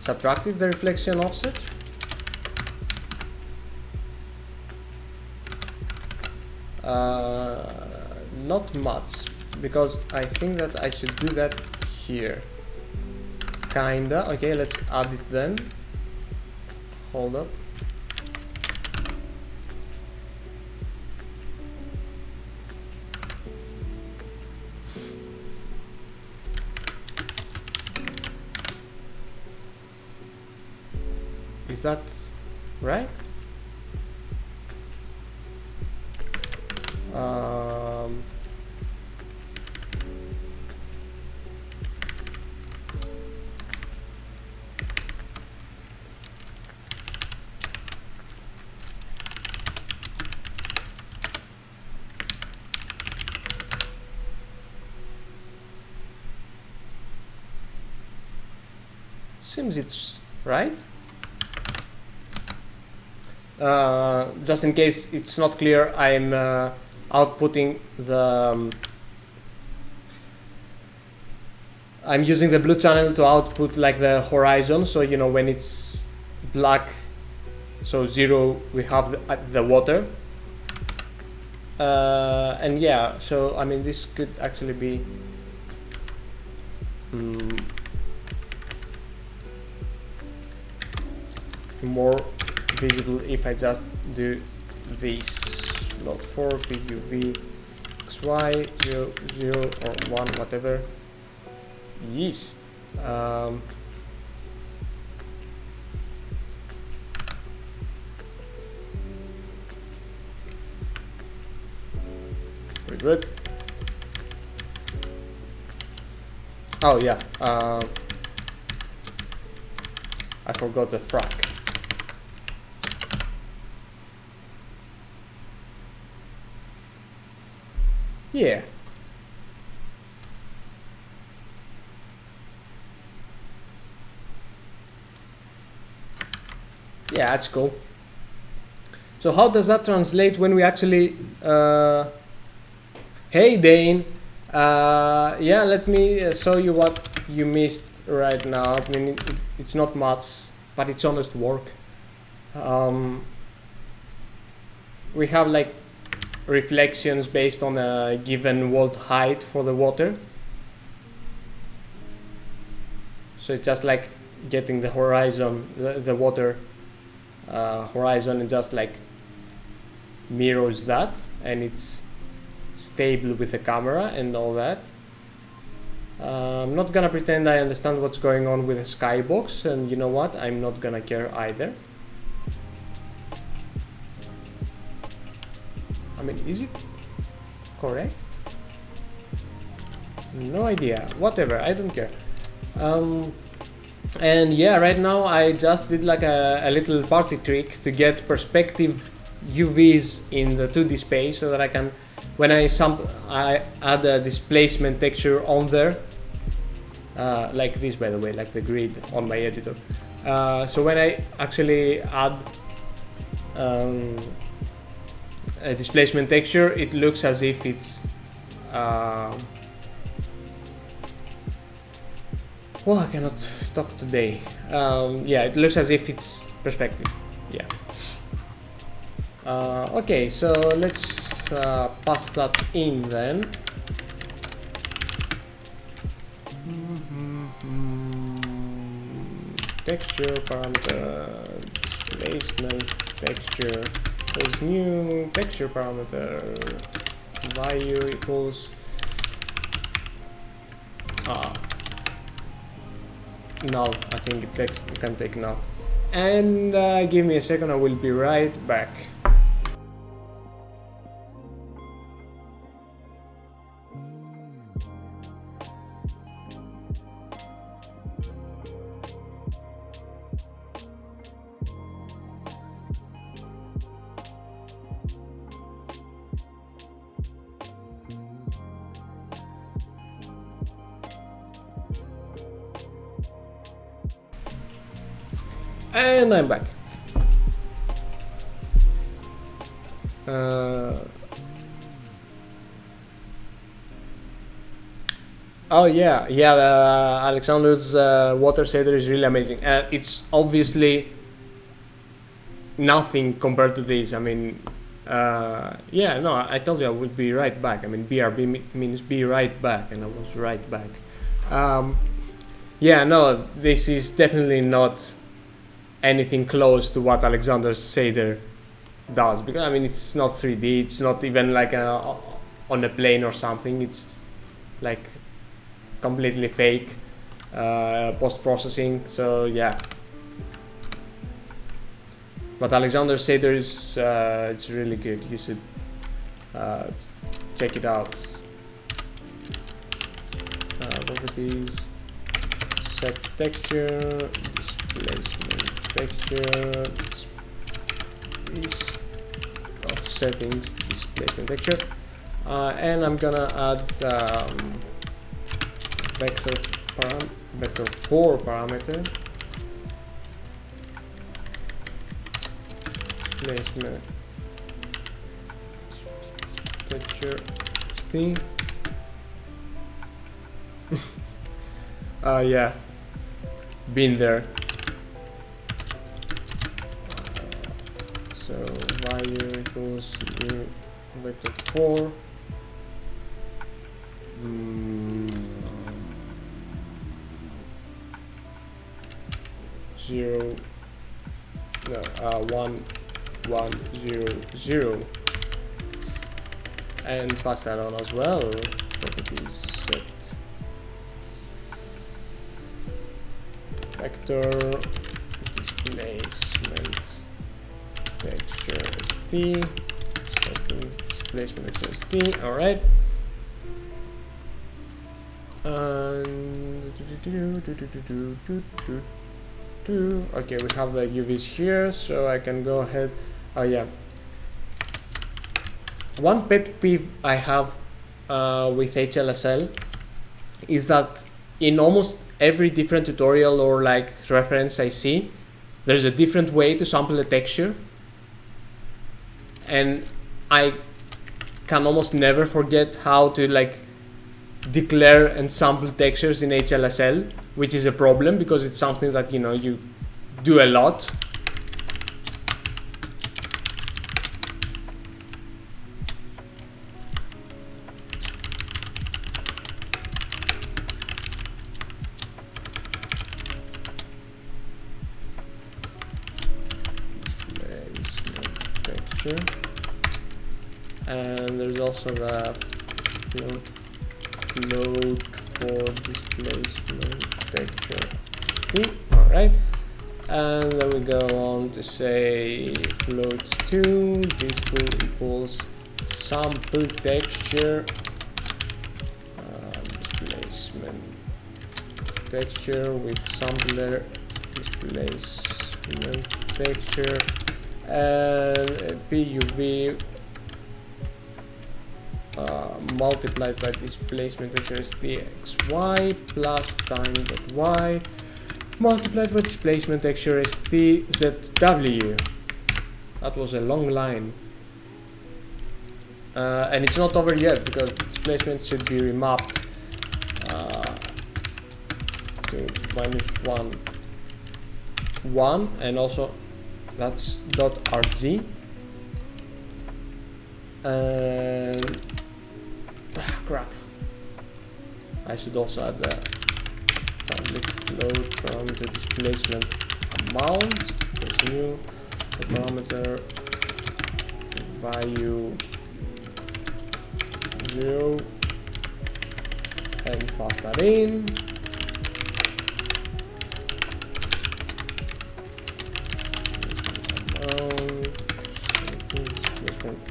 subtracted the reflection offset? Not much, because I think that I should do that here. Kinda. Okay, let's add it then. Hold up. Is that right? Seems it's right. Just in case it's not clear, I'm outputting the I'm using the blue channel to output like the horizon, so you know when it's black, so 0, we have the water, and yeah, so I mean this could actually be more visible if I just do this. Load 4 PUV XY 0 0 or 1 whatever. Yes. Pretty good. Oh yeah. I forgot the frac. Yeah. Yeah, that's cool. So how does that translate when we actually... Hey Dane, yeah, let me show you what you missed right now. I mean, it's not much, but it's honest work. We have like reflections based on a given world height for the water. So it's just like getting the horizon, the water horizon, and just like mirrors that, and it's stable with the camera and all that. I'm not gonna pretend I understand what's going on with the skybox, and you know what, I'm not gonna care either. I mean, is it correct? No idea. Whatever, I don't care. And yeah, right now I just did like a little party trick to get perspective UVs in the 2D space, so that I can, when I add a displacement texture on there, like this, by the way, like the grid on my editor. So when I actually add a displacement texture, it looks as if it's well, I cannot talk today. Yeah, it looks as if it's perspective. Yeah. Okay, so let's pass that in then. Texture parameter, displacement texture. There's new texture parameter. Value equals null. I think it can take null. And give me a second, I will be right back. And I'm back. Oh yeah, Alexander's water shader is really amazing. It's obviously nothing compared to this. I mean, yeah, no, I told you I would be right back. I mean, BRB means be right back, and I was right back. Yeah, no, this is definitely not anything close to what Alexander's shader does, because I mean, it's not 3D, it's not even like on a plane or something. It's like completely fake post-processing. So yeah, but Alexander's shader is it's really good. You should check it out. Properties, set texture, displacement texture, settings, displacement texture, and I'm gonna add vector 4 parameter, displacement texture Steam. Yeah, been there. So value equals new vector 4. 0, no, 1 1 0 0, and pass that on as well. Properties set vector displacement texture st, displacement texture st. All right. And okay, we have the UVs here, so I can go ahead. Oh yeah. One pet peeve I have with HLSL is that in almost every different tutorial or like reference I see, there's a different way to sample a texture, and I can almost never forget how to like declare and sample textures in HLSL, which is a problem because it's something that, you know, you do a lot. Texture, and there's also the float for displacement texture st. All right, and then we go on to say float 2 display equals sample texture displacement texture with sampler displacement texture and PUV multiplied by displacement texture stxy plus time dot y multiplied by displacement texture stzw. That was a long line, and it's not over yet because displacement should be remapped to -1 1, and also that's .rg, and crap, I should also add the public float parameter displacement amount. There's new parameter value 0 and pass that in.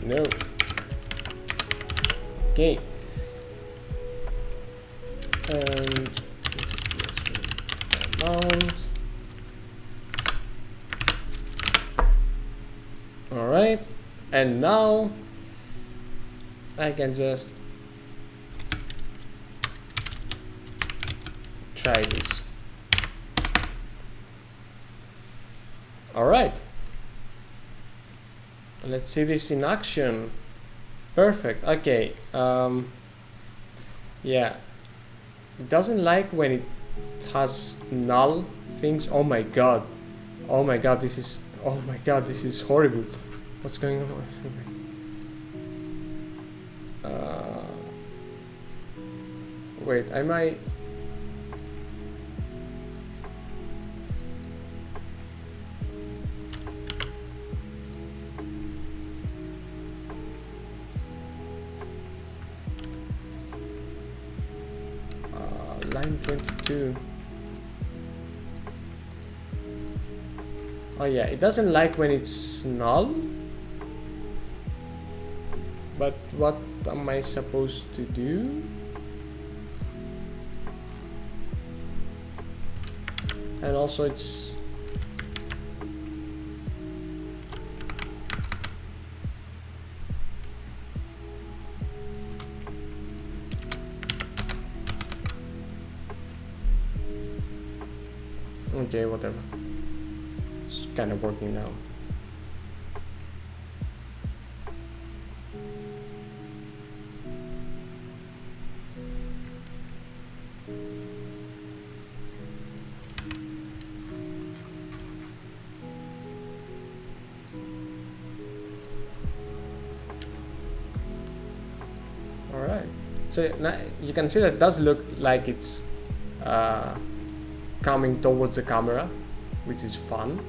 No. Okay. And amount. All right. And now I can just try this. All right. Let's see this in action. Perfect. Okay. Yeah. It doesn't like when it has null things. Oh my god. Oh my god. This is. Oh my god. This is horrible. What's going on? Wait. I might. Line 22. Oh yeah, it doesn't like when it's null. But what am I supposed to do? And also it's okay, whatever. It's kind of working now. All right. So now you can see that it does look like it's coming towards the camera, which is fun.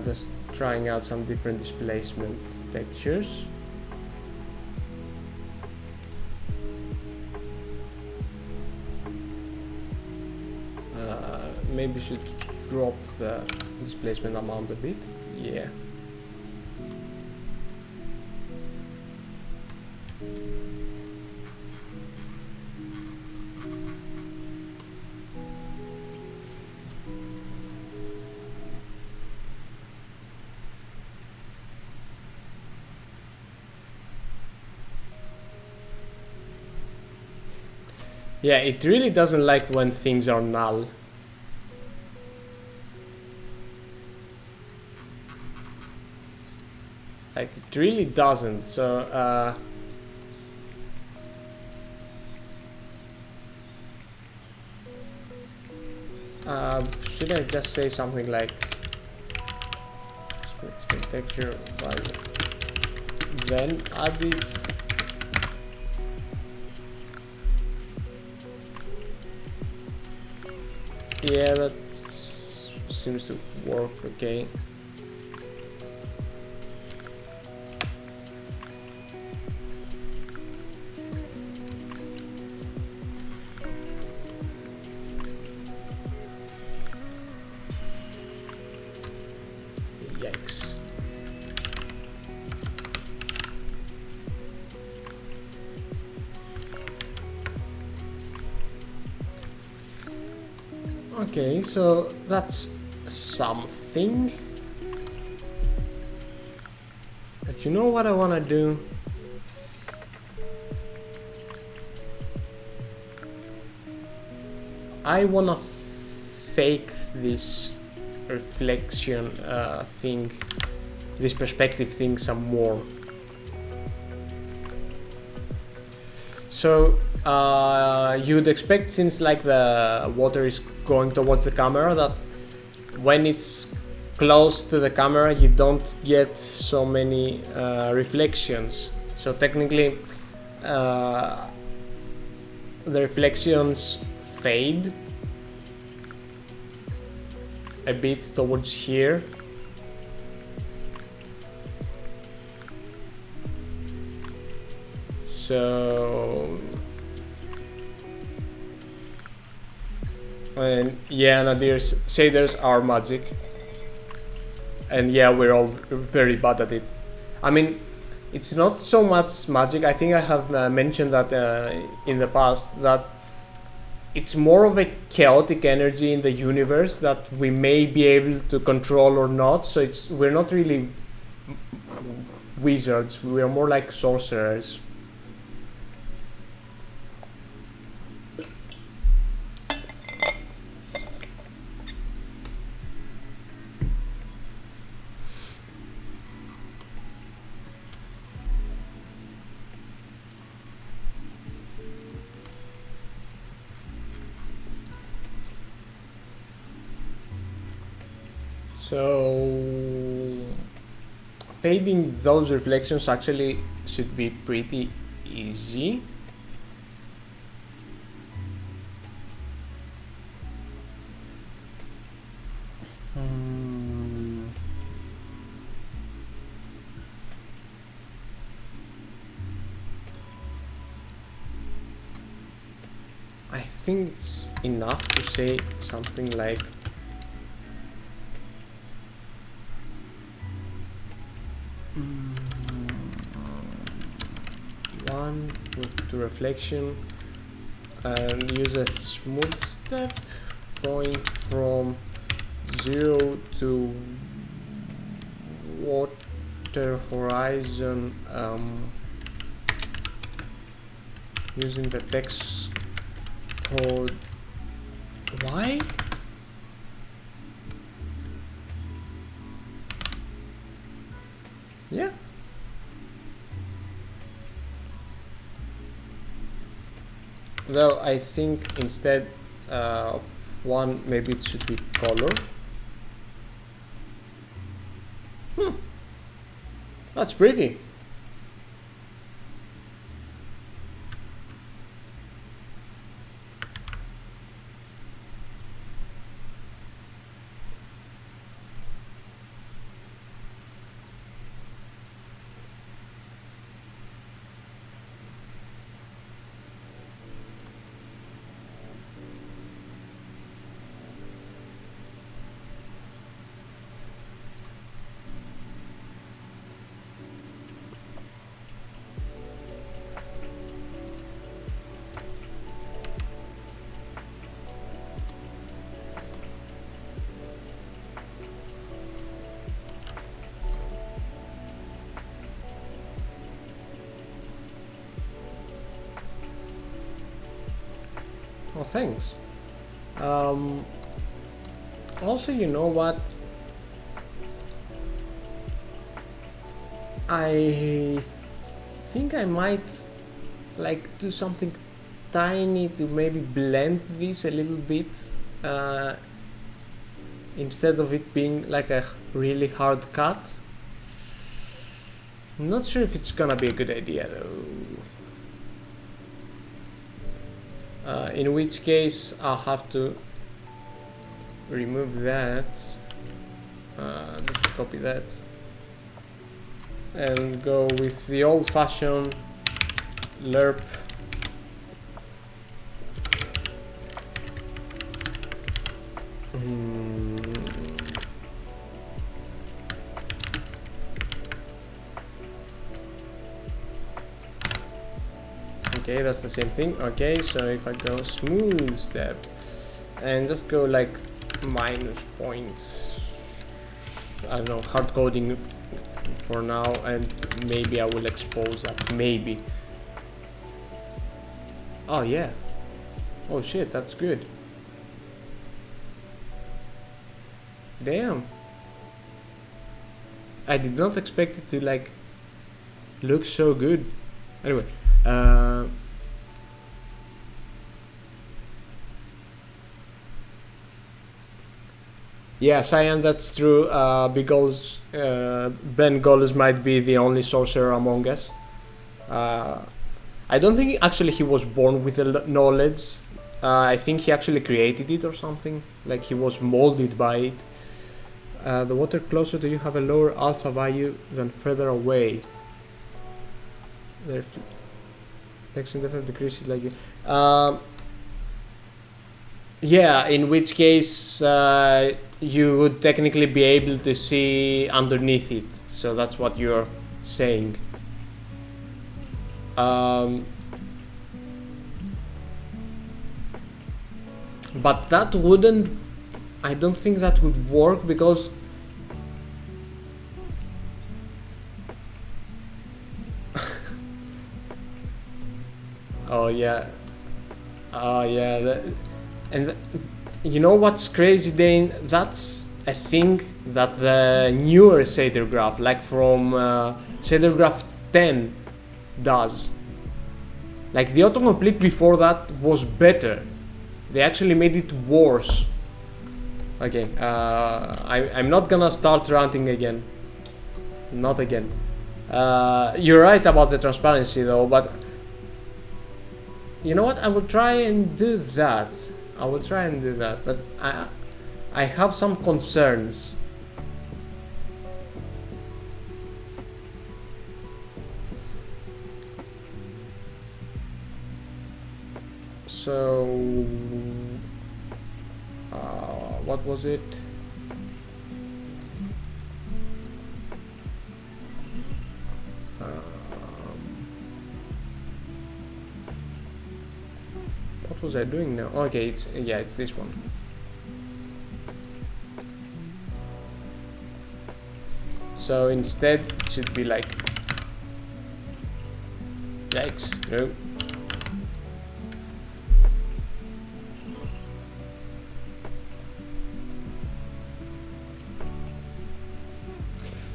Just trying out some different displacement textures. Maybe should drop the displacement amount a bit. Yeah. Yeah, it really doesn't like when things are null. Like, it really doesn't. So, should I just say something like expect texture value, then add it? Yeah, that seems to work okay. Yikes. Okay, so that's something. But you know what I want to do? I want to fake this reflection thing, this perspective thing some more. So you'd expect, since like the water is going towards the camera, that when it's close to the camera you don't get so many reflections. So technically the reflections fade a bit towards here. So, and yeah, Nadir's shaders are magic, and yeah, we're all very bad at it. I mean, it's not so much magic. I think I have mentioned that in the past, that it's more of a chaotic energy in the universe that we may be able to control or not. So we're not really wizards. We are more like sorcerers. So fading those reflections actually should be pretty easy. I think it's enough to say something like one with the reflection, and use a smooth step going from 0 to water horizon, using the text code Y. Yeah. Though I think instead of one, maybe it should be color. That's pretty. thanks. Also, you know what? I think I might like do something tiny to maybe blend this a little bit, instead of it being like a really hard cut. I'm not sure if it's gonna be a good idea though. In which case I'll have to remove that, just copy that, and go with the old-fashioned Larp. Okay, that's the same thing. Okay, so if I go smooth step and just go like minus points, I don't know, hard coding for now, and maybe I will expose that, maybe. Oh yeah, oh shit, that's good. Damn, I did not expect it to like look so good. Anyway, yeah, Cyan, that's true, because Ben Goles might be the only sorcerer among us. I don't think actually he was born with the knowledge. I think he actually created it or something, like he was molded by it. The water closer to you have a lower alpha value than further away. Their reflection definitely decreases like yeah, in which case you would technically be able to see underneath it, so that's what you're saying. But that wouldn't, I don't think that would work, because oh yeah, you know what's crazy, Dane? That's a thing that the newer shader graph, like from shader graph 10, does. Like the autocomplete before that was better. They actually made it worse. Okay, I'm not gonna start ranting again. Not again. You're right about the transparency though, but you know what? I will try and do that. But I have some concerns. So, what was it? What was I doing now? Okay, it's this one. So instead, it should be like, yikes, no.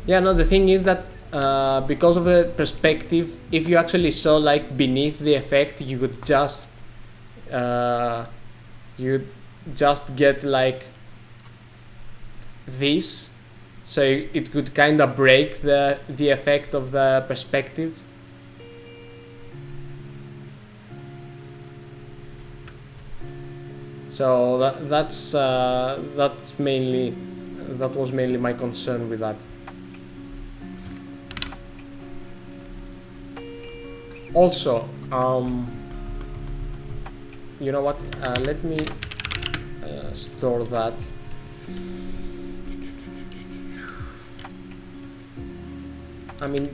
Yeah, no, the thing is that because of the perspective, if you actually saw like beneath the effect, you could just get like this, so it could kind of break the effect of the perspective. So that was mainly my concern with that. Also, you know what? Let me store that. I mean,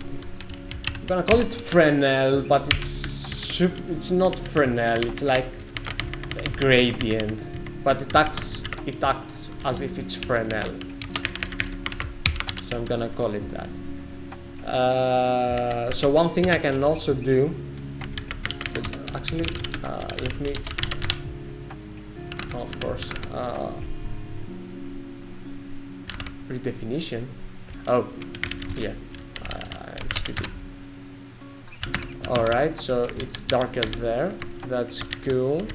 I'm gonna call it Fresnel, but it's not Fresnel. It's like a gradient, but it acts as if it's Fresnel. So I'm gonna call it that. So one thing I can also do, actually, let me of course, redefinition. Oh, yeah, I'm stupid. Alright, so it's darker there. That's cool.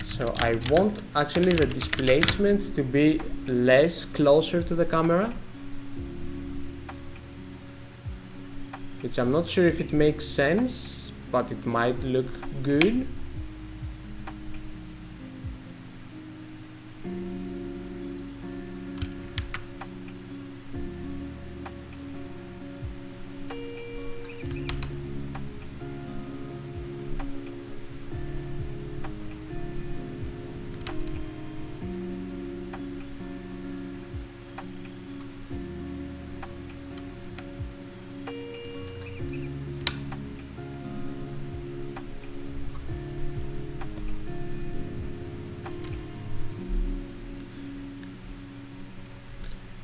So I want actually the displacement to be less closer to the camera, which I'm not sure if it makes sense, but it might look good.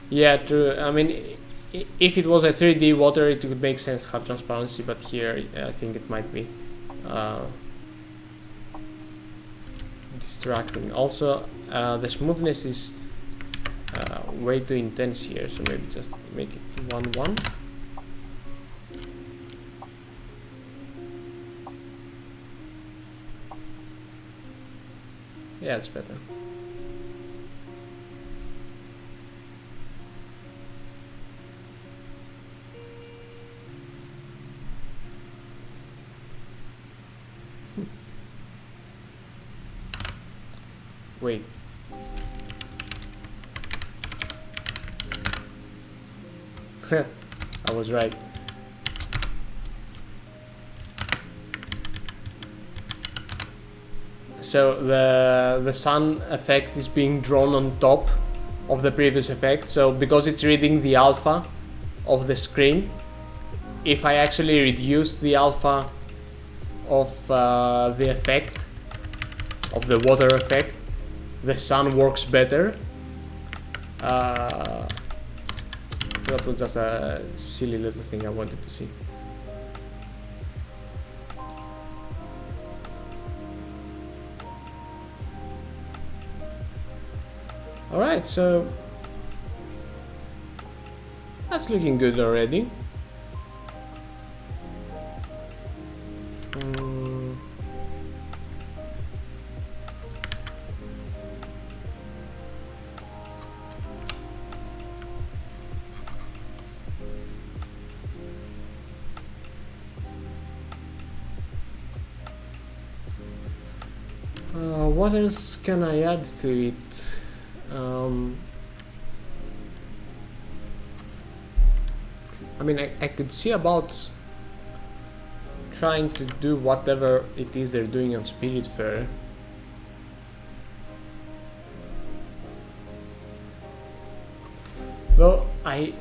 Yeah, true. I mean, if it was a 3D water, it would make sense to have transparency, but here I think it might be distracting. Also, the smoothness is way too intense here, so maybe just make it 1:1. Yeah, it's better. Wait. I was right. So the sun effect is being drawn on top of the previous effect. So because it's reading the alpha of the screen, if I actually reduce the alpha of the effect, of the water effect, the sun works better. That was just a silly little thing I wanted to see. Alright, so that's looking good already. What else can I add to it? I mean, I could see about trying to do whatever it is they're doing on Spirit Fair. Though I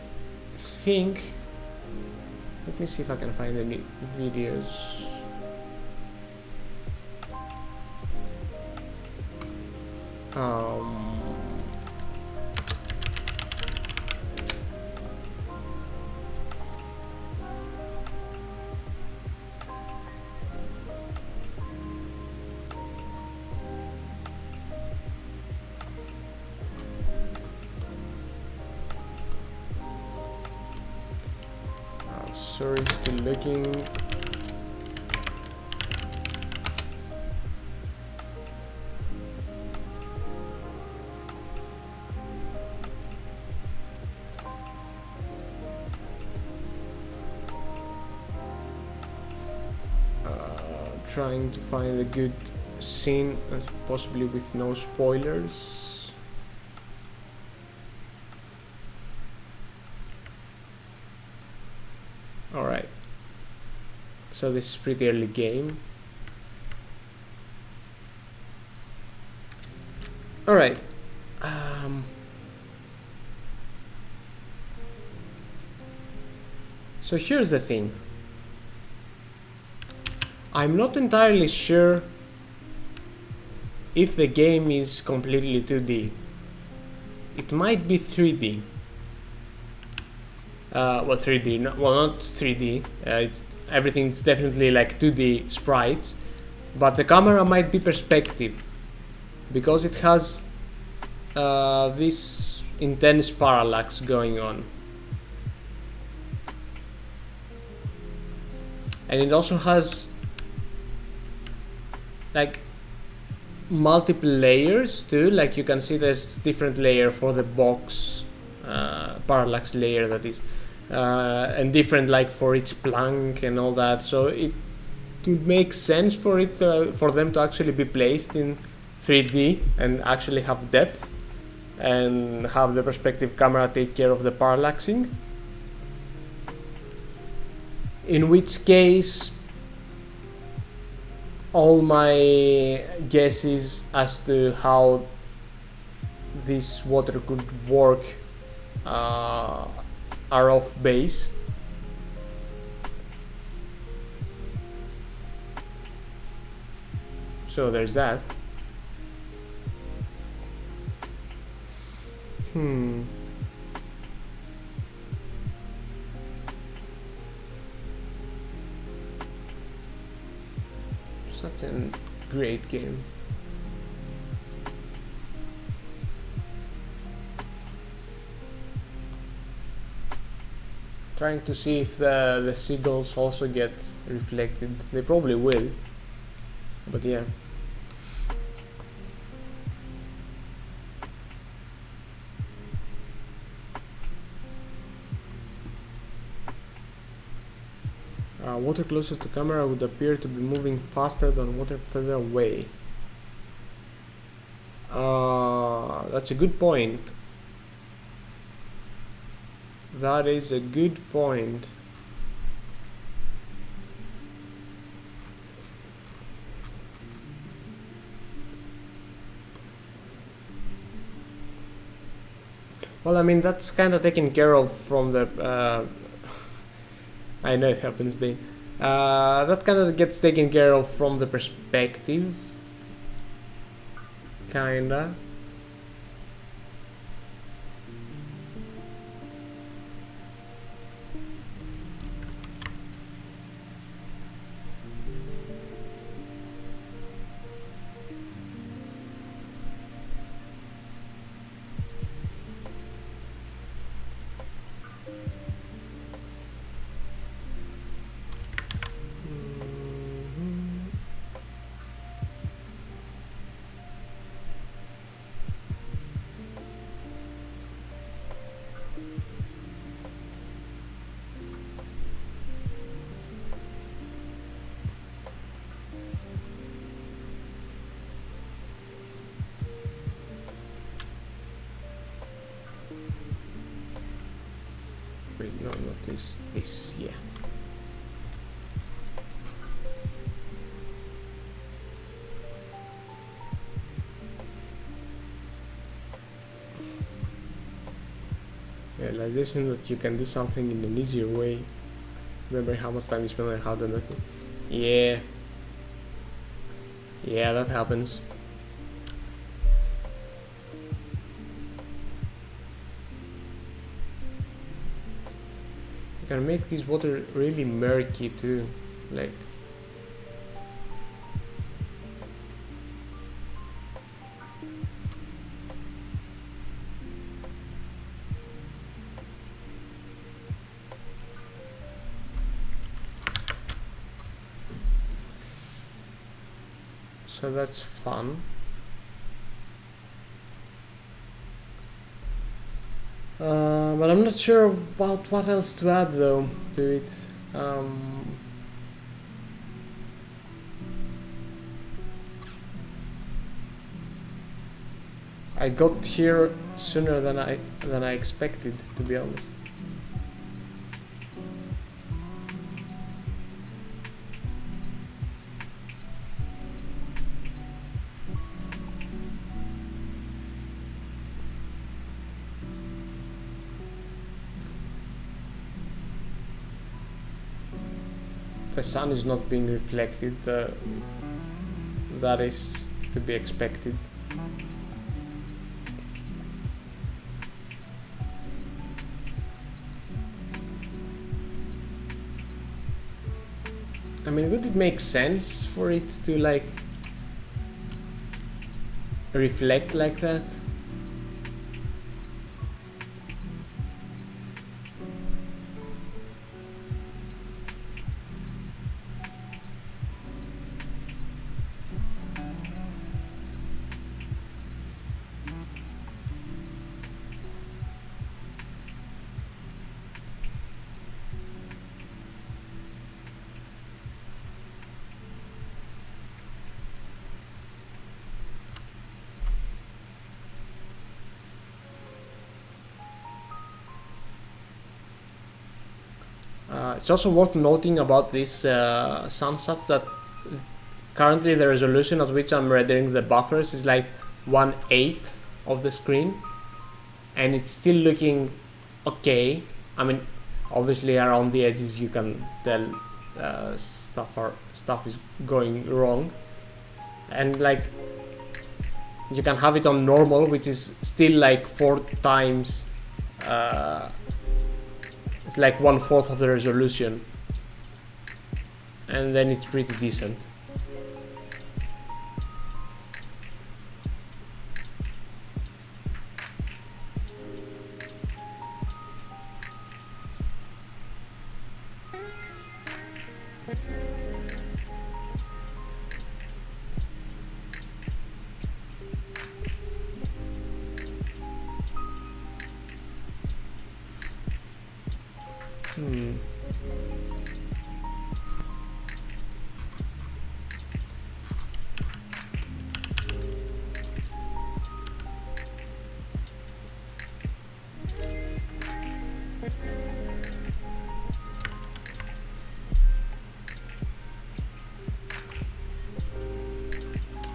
think, let me see if I can find any videos. Sorry, still looking. Trying to find a good scene, possibly with no spoilers. Alright, so this is pretty early game. Alright, so here's the thing. I'm not entirely sure if the game is completely 2D. It might be 3D. Well, 3D, not 3D. Everything's definitely like 2D sprites, but the camera might be perspective. because it has this intense parallax going on. And it also has like multiple layers too, like you can see there's different layer for the box parallax layer, that is, and different like for each plank and all that, so it would make sense for it for them to actually be placed in 3D and actually have depth and have the perspective camera take care of the parallaxing, in which case all my guesses as to how this water could work are off base. So there's that. Such a great game. Trying to see if the seagulls also get reflected. They probably will, but yeah. Water closer to camera would appear to be moving faster than water further away. That's a good point. That is a good point. Well, I mean, that's kind of taken care of from the I know it happens, Dane. That kind of gets taken care of from the perspective, kinda. Wait, no, not this. This, yeah. Realization that you can do something in an easier way. Remember how much time you spend on how to do nothing. Yeah. Yeah, that happens. You can make this water really murky too, like. So that's fun. But I'm not sure about what else to add though to it. I got here sooner than I expected, to be honest. The sun is not being reflected, that is to be expected. I mean, would it make sense for it to like reflect like that. It's also worth noting about these sunsets that currently the resolution at which I'm rendering the buffers is like 1/8 of the screen, and it's still looking okay. I mean, obviously around the edges you can tell stuff is going wrong, and like you can have it on normal, which is still like 4 times. It's like 1/4 of the resolution, and then it's pretty decent.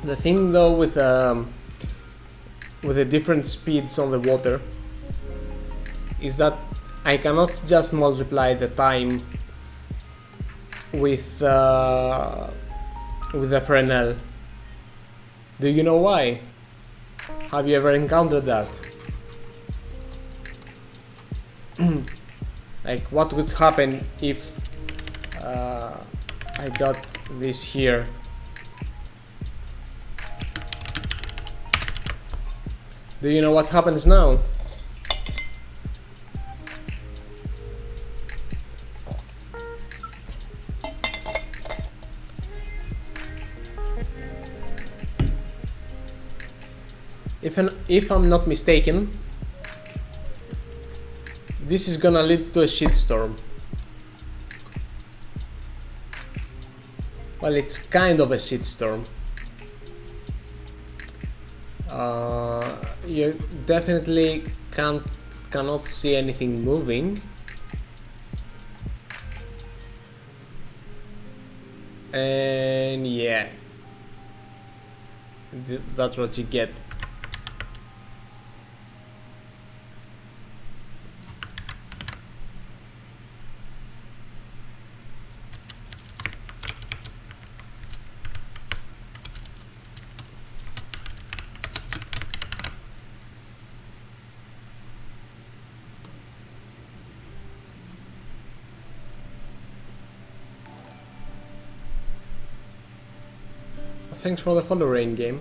The thing though with the different speeds on the water is that I cannot just multiply the time with the Fresnel. Do you know why? Have you ever encountered that? Like, what would happen if I got this here? Do you know what happens now? If I'm not mistaken, this is gonna lead to a shitstorm. Well, it's kind of a shitstorm. You definitely cannot see anything moving, and yeah, that's what you get. Thanks for the follow, Rain Game.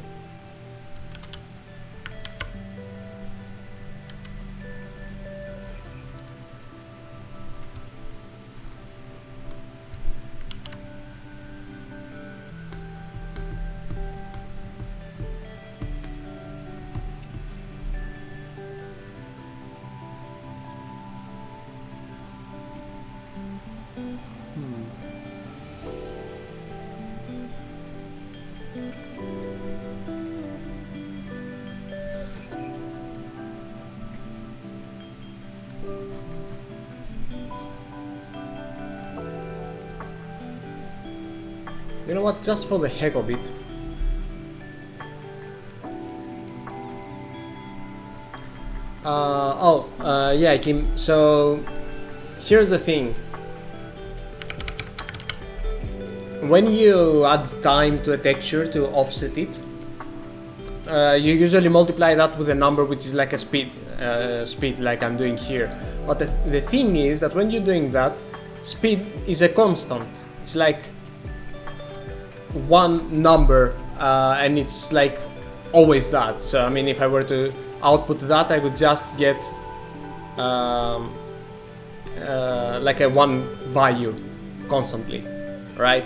You know what, just for the heck of it, yeah, Kim, so here's the thing. When you add time to a texture to offset it, you usually multiply that with a number which is like a speed like I'm doing here. But the thing is that when you're doing that, speed is a constant. It's like one number, and it's like always that. So I mean, if I were to output that, I would just get like a one value constantly, right?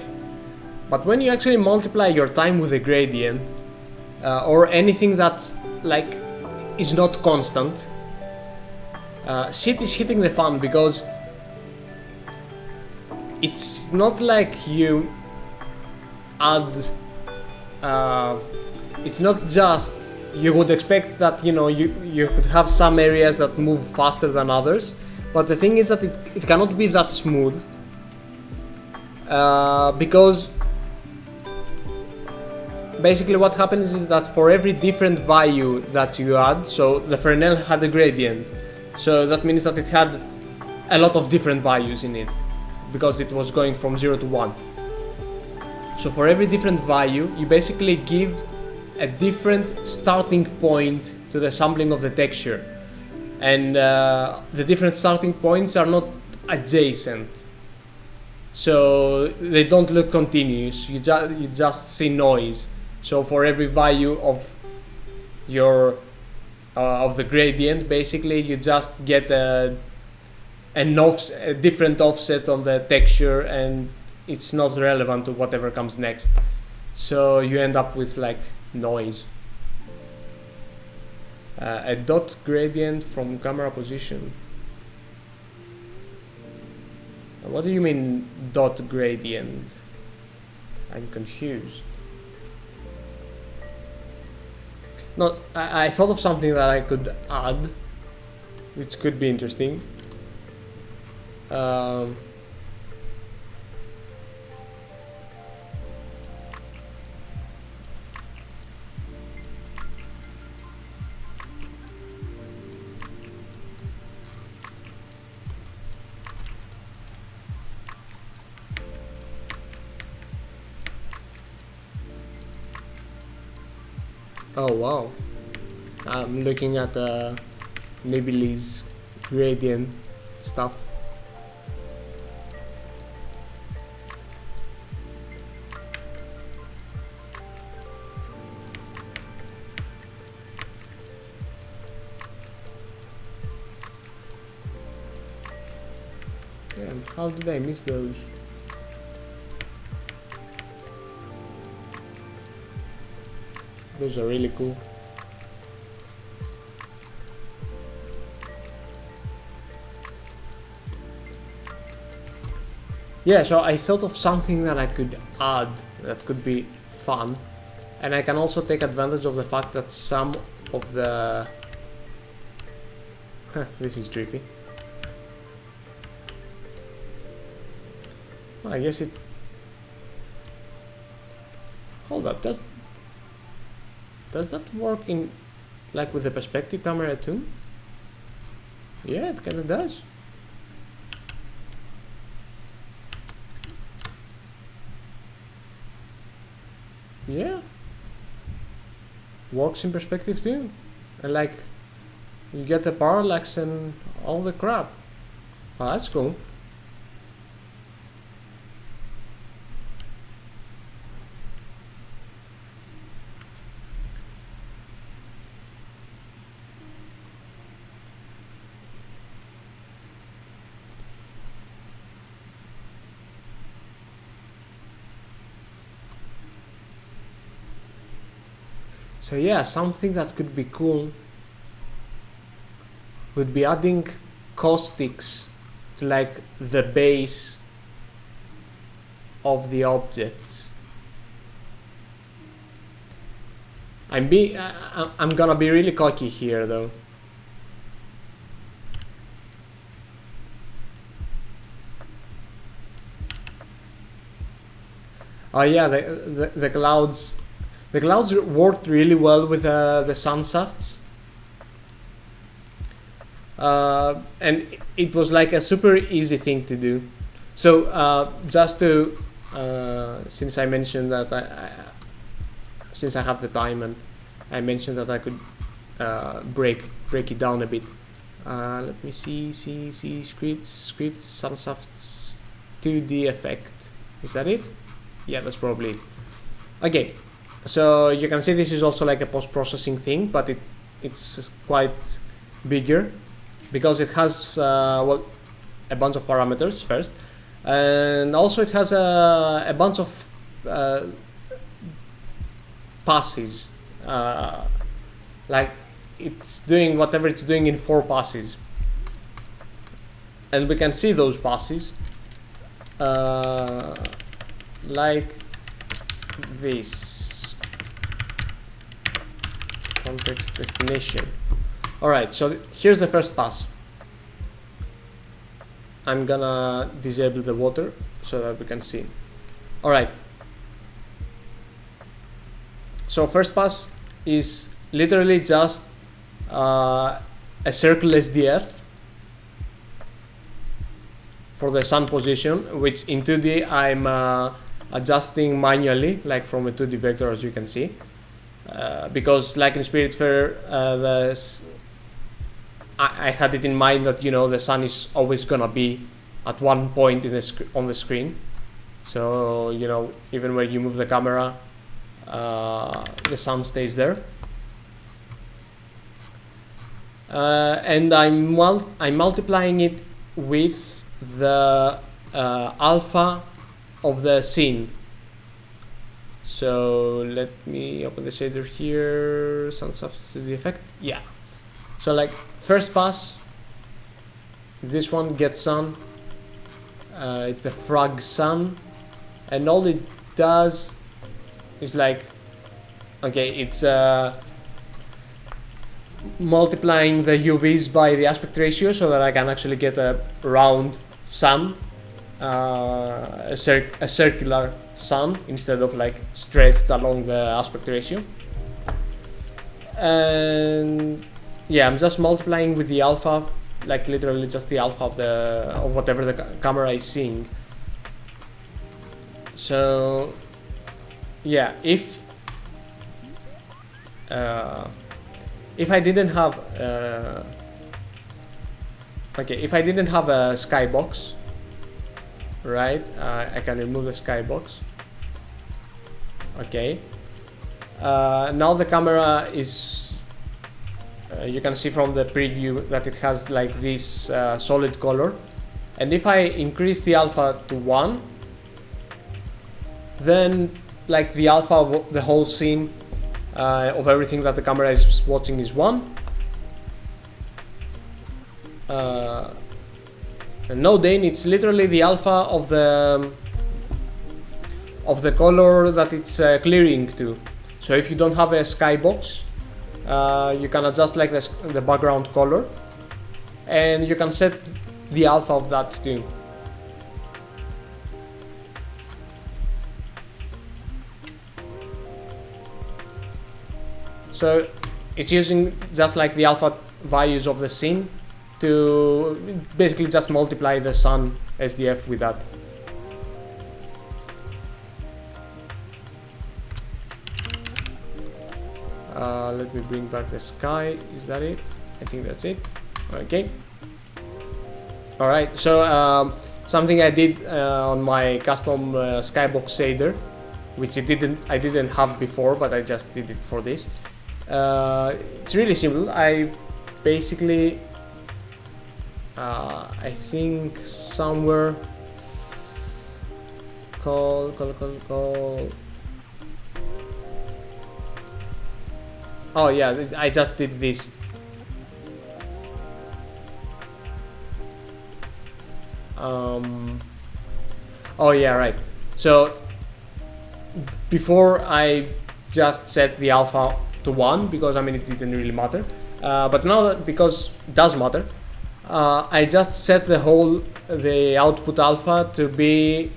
But when you actually multiply your time with a gradient, or anything that like is not constant, shit is hitting the fan, because it's not like you add, it's not just, you would expect that, you know, you could have some areas that move faster than others, but the thing is that it cannot be that smooth, because basically what happens is that for every different value that you add, so the Fresnel had a gradient, so that means that it had a lot of different values in it, because it was going from 0 to 1. So for every different value, you basically give a different starting point to the sampling of the texture, and the different starting points are not adjacent, so they don't look continuous. You just see noise. So for every value of your of the gradient, basically you just get a different offset on the texture, and it's not relevant to whatever comes next. So you end up with like noise. A dot gradient from camera position. What do you mean dot gradient? I'm confused. No, I thought of something that I could add, which could be interesting. Oh wow, I'm looking at Nebula's gradient stuff. Damn, how did I miss those? Those are really cool. Yeah, so I thought of something that I could add that could be fun, and I can also take advantage of the fact that some of the... this is trippy. Well, I guess it... Hold up, does that work in, like, with the perspective camera too? Yeah, it kinda does. Yeah. Works in perspective too. And like, you get the parallax and all the crap. Oh, that's cool. So yeah, something that could be cool would be adding caustics to like the base of the objects. I'm gonna be really cocky here though. Oh yeah, the clouds. The clouds worked really well with the sunshafts, and it was like a super easy thing to do. So just to, since I mentioned that since I have the time, and I mentioned that I could break it down a bit. Let me see scripts, sunshafts, 2D effect. Is that it? Yeah, that's probably it. Okay. So you can see this is also like a post-processing thing, but it's quite bigger because it has well, a bunch of parameters first, and also it has a bunch of passes, like it's doing whatever it's doing in 4 passes, and we can see those passes like this: context, destination. Alright, so here's the first pass. I'm gonna disable the water so that we can see. Alright, so first pass is literally just a circle SDF for the sun position, which in 2D I'm adjusting manually, like from a 2D vector, as you can see, because like in Spiritfarer, I had it in mind that, you know, the sun is always gonna be at one point in on the screen, so, you know, even when you move the camera, the sun stays there. And I'm multiplying it with the alpha of the scene. So let me open the shader here, sun substitute effect. Yeah. So like first pass, this one gets sun. It's the frag sun, and all it does is like, okay, it's multiplying the UVs by the aspect ratio so that I can actually get a round sun, a circular sun instead of like stretched along the aspect ratio. And yeah, I'm just multiplying with the alpha, like literally just the alpha of whatever the camera is seeing. So yeah, if I didn't have if I didn't have a skybox, right, I can remove the skybox. Okay, now the camera is you can see from the preview that it has like this solid color, and if I increase the alpha to 1, then like the alpha of the whole scene of everything that the camera is watching is 1. And no, then it's literally the alpha of the color that it's clearing to. So if you don't have a skybox, you can adjust like the background color, and you can set the alpha of that too. So it's using just like the alpha values of the scene to basically just multiply the sun SDF with that. Let me bring back the sky. Is that it? I think that's it. Okay. Alright, so something I did on my custom skybox shader, which I didn't have before, but I just did it for this. It's really simple. I basically I think somewhere call. Oh yeah, I just did this. Oh yeah, right. So before I just set the alpha to 1 because I mean it didn't really matter, but now that because it does matter, I just set the output alpha to be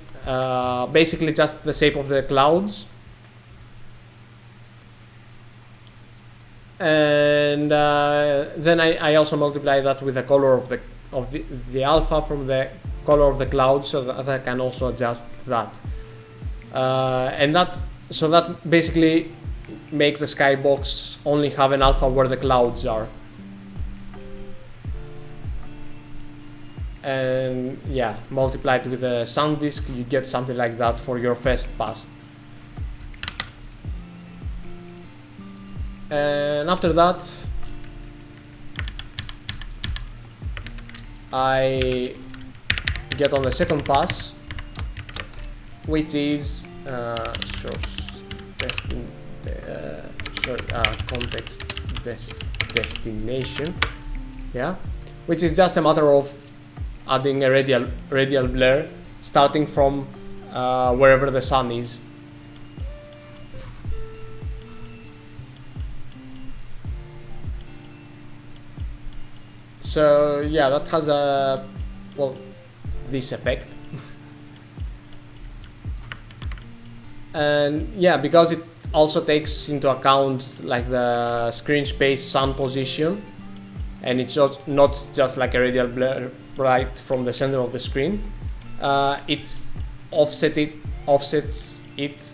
basically just the shape of the clouds, and then I also multiply that with the color of the alpha from the color of the clouds, so that I can also adjust that, and that basically makes the skybox only have an alpha where the clouds are. And yeah, multiplied with a sound disk, you get something like that for your first pass. And after that I get on the second pass, which is context destination, yeah, which is just a matter of adding a radial blur starting from wherever the sun is. So yeah, that has a, well, this effect. And yeah, because it also takes into account like the screen space, sun position, and it's not just like a radial blur right from the center of the screen. It offsets it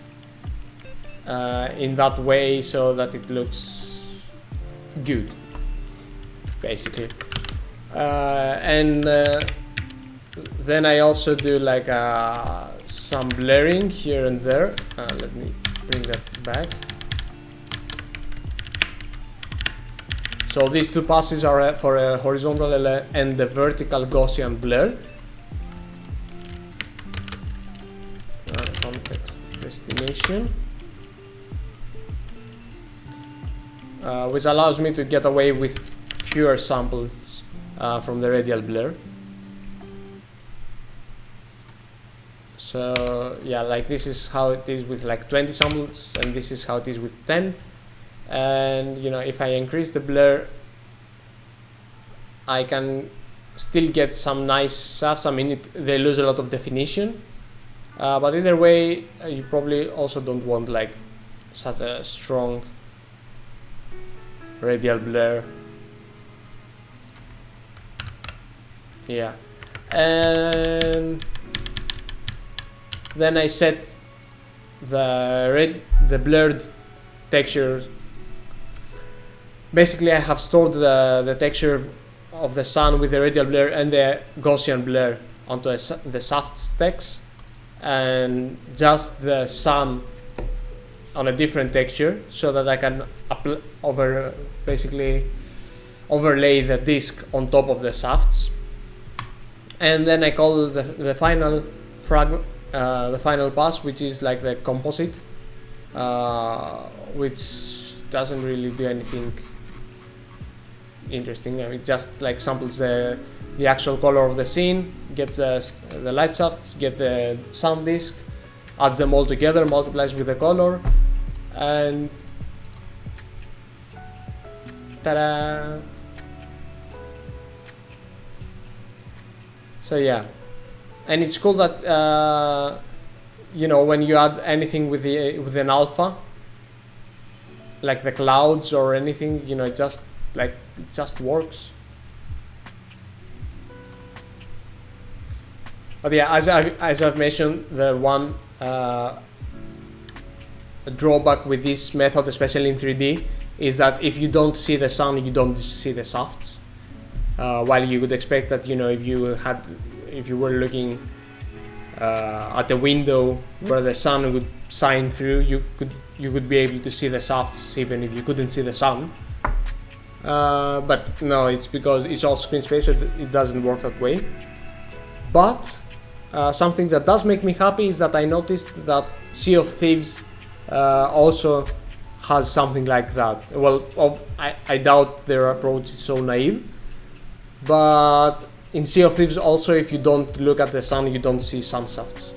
in that way so that it looks good, basically. And then I also do like some blurring here and there. Let me bring that back. So these two passes are for a horizontal and the vertical Gaussian blur. Context destination, which allows me to get away with fewer samples from the radial blur. So yeah, like this is how it is with like 20 samples, and this is how it is with 10. And you know, if I increase the blur, I can still get some nice stuff. I mean, they lose a lot of definition, but either way, you probably also don't want like such a strong radial blur. Yeah, and then I set the blurred texture. Basically, I have stored the texture of the sun with the radial blur and the Gaussian blur onto the soft text, and just the sun on a different texture, so that I can basically overlay the disk on top of the shafts. And then I call the final fragment, the final pass, which is like the composite, which doesn't really do anything interesting. I mean, it just like samples the actual color of the scene, gets the light shafts, get the sound disk, adds them all together, multiplies with the color, and ta-da! So yeah, and it's cool that you know, when you add anything with an alpha, like the clouds or anything, you know, it just works. But yeah, as I've mentioned, the one drawback with this method, especially in 3D, is that if you don't see the sun, you don't see the shafts. While you would expect that, you know, if you were looking at a window where the sun would shine through, you could be able to see the shafts even if you couldn't see the sun. But no, it's because it's all screen space, so it doesn't work that way. But something that does make me happy is that I noticed that Sea of Thieves also has something like that. Well, I doubt their approach is so naive, but in Sea of Thieves also, if you don't look at the sun, you don't see sun shafts.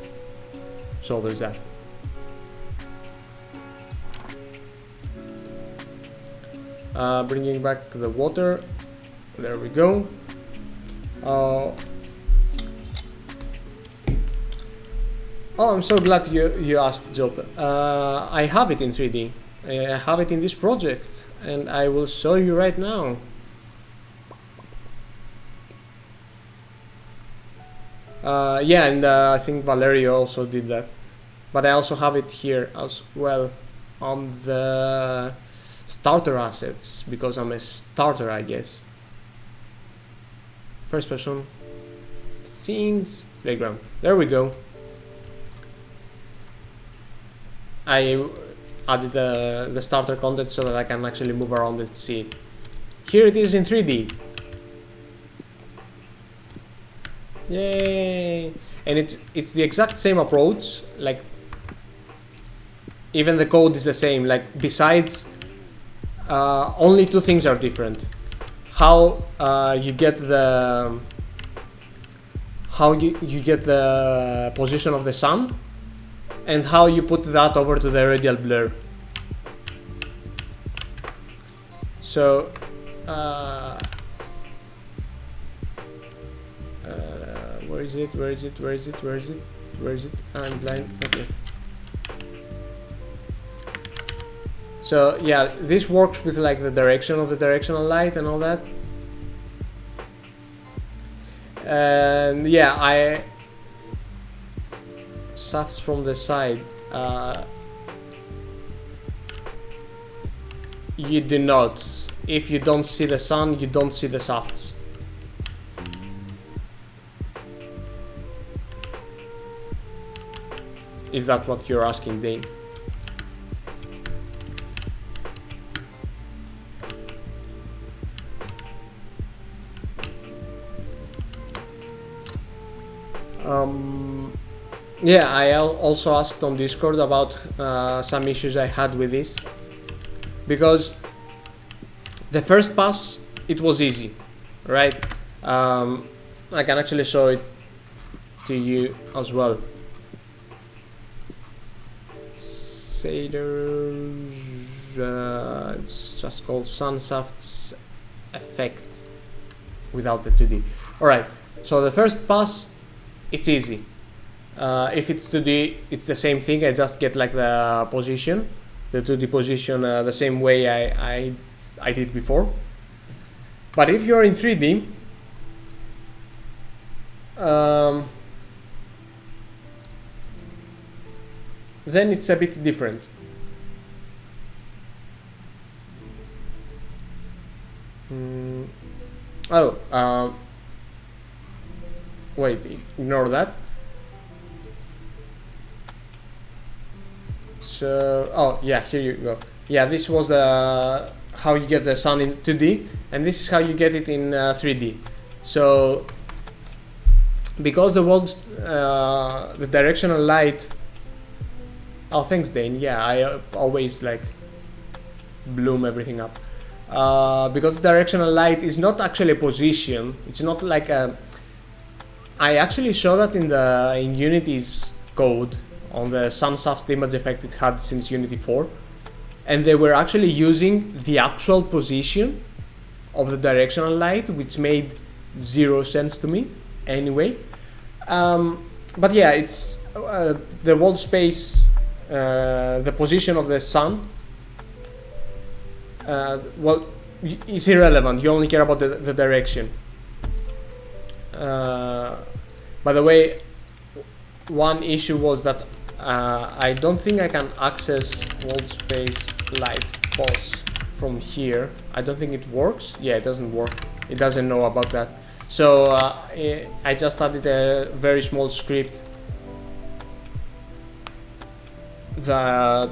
So there's that. Bringing back the water, there we go. Oh, I'm so glad you asked, Job. I have it in 3D. I have it in this project, and I will show you right now. Yeah, and I think Valerio also did that. But I also have it here as well on the starter assets, because I'm a starter, I guess. First person, scenes, playground. There we go. added the starter content so that I can actually move around and see it. Here it is in 3D. Yay! And it's the exact same approach, like even the code is the same, like besides only two things are different. How you get the position of the sun, and how you put that over to the radial blur. So where is it? I'm blind. Okay. So yeah, this works with like the direction of the directional light and all that. And yeah, I shafts from the side. You do not. If you don't see the sun, you don't see the shafts. If that's what you're asking, Dane. Yeah, I also asked on Discord about some issues I had with this, because the first pass it was easy, right? I can actually show it to you as well. It's just called Sun Shafts Effect without the 2D. Alright, so the first pass, it's easy. If it's 2D, it's the same thing. I just get like the position, the 2D position, the same way I did before. But if you're in 3D, then it's a bit different. Wait, ignore that. So, oh yeah, here you go. Yeah, this was how you get the sun in 2D, and this is how you get it in 3D. So, because the directional light. Oh, thanks, Dane. Yeah, I always like bloom everything up. Because directional light is not actually a position. It's not like a. I actually show that in Unity's code on the sunshaft image effect it had since Unity 4, and they were actually using the actual position of the directional light, which made zero sense to me anyway. But yeah, it's the world space, the position of the sun. Well, it's irrelevant. You only care about the direction. By the way, one issue was that I don't think I can access world space light pos from here. I don't think it works. Yeah, it doesn't work. It doesn't know about that. So I just added a very small script that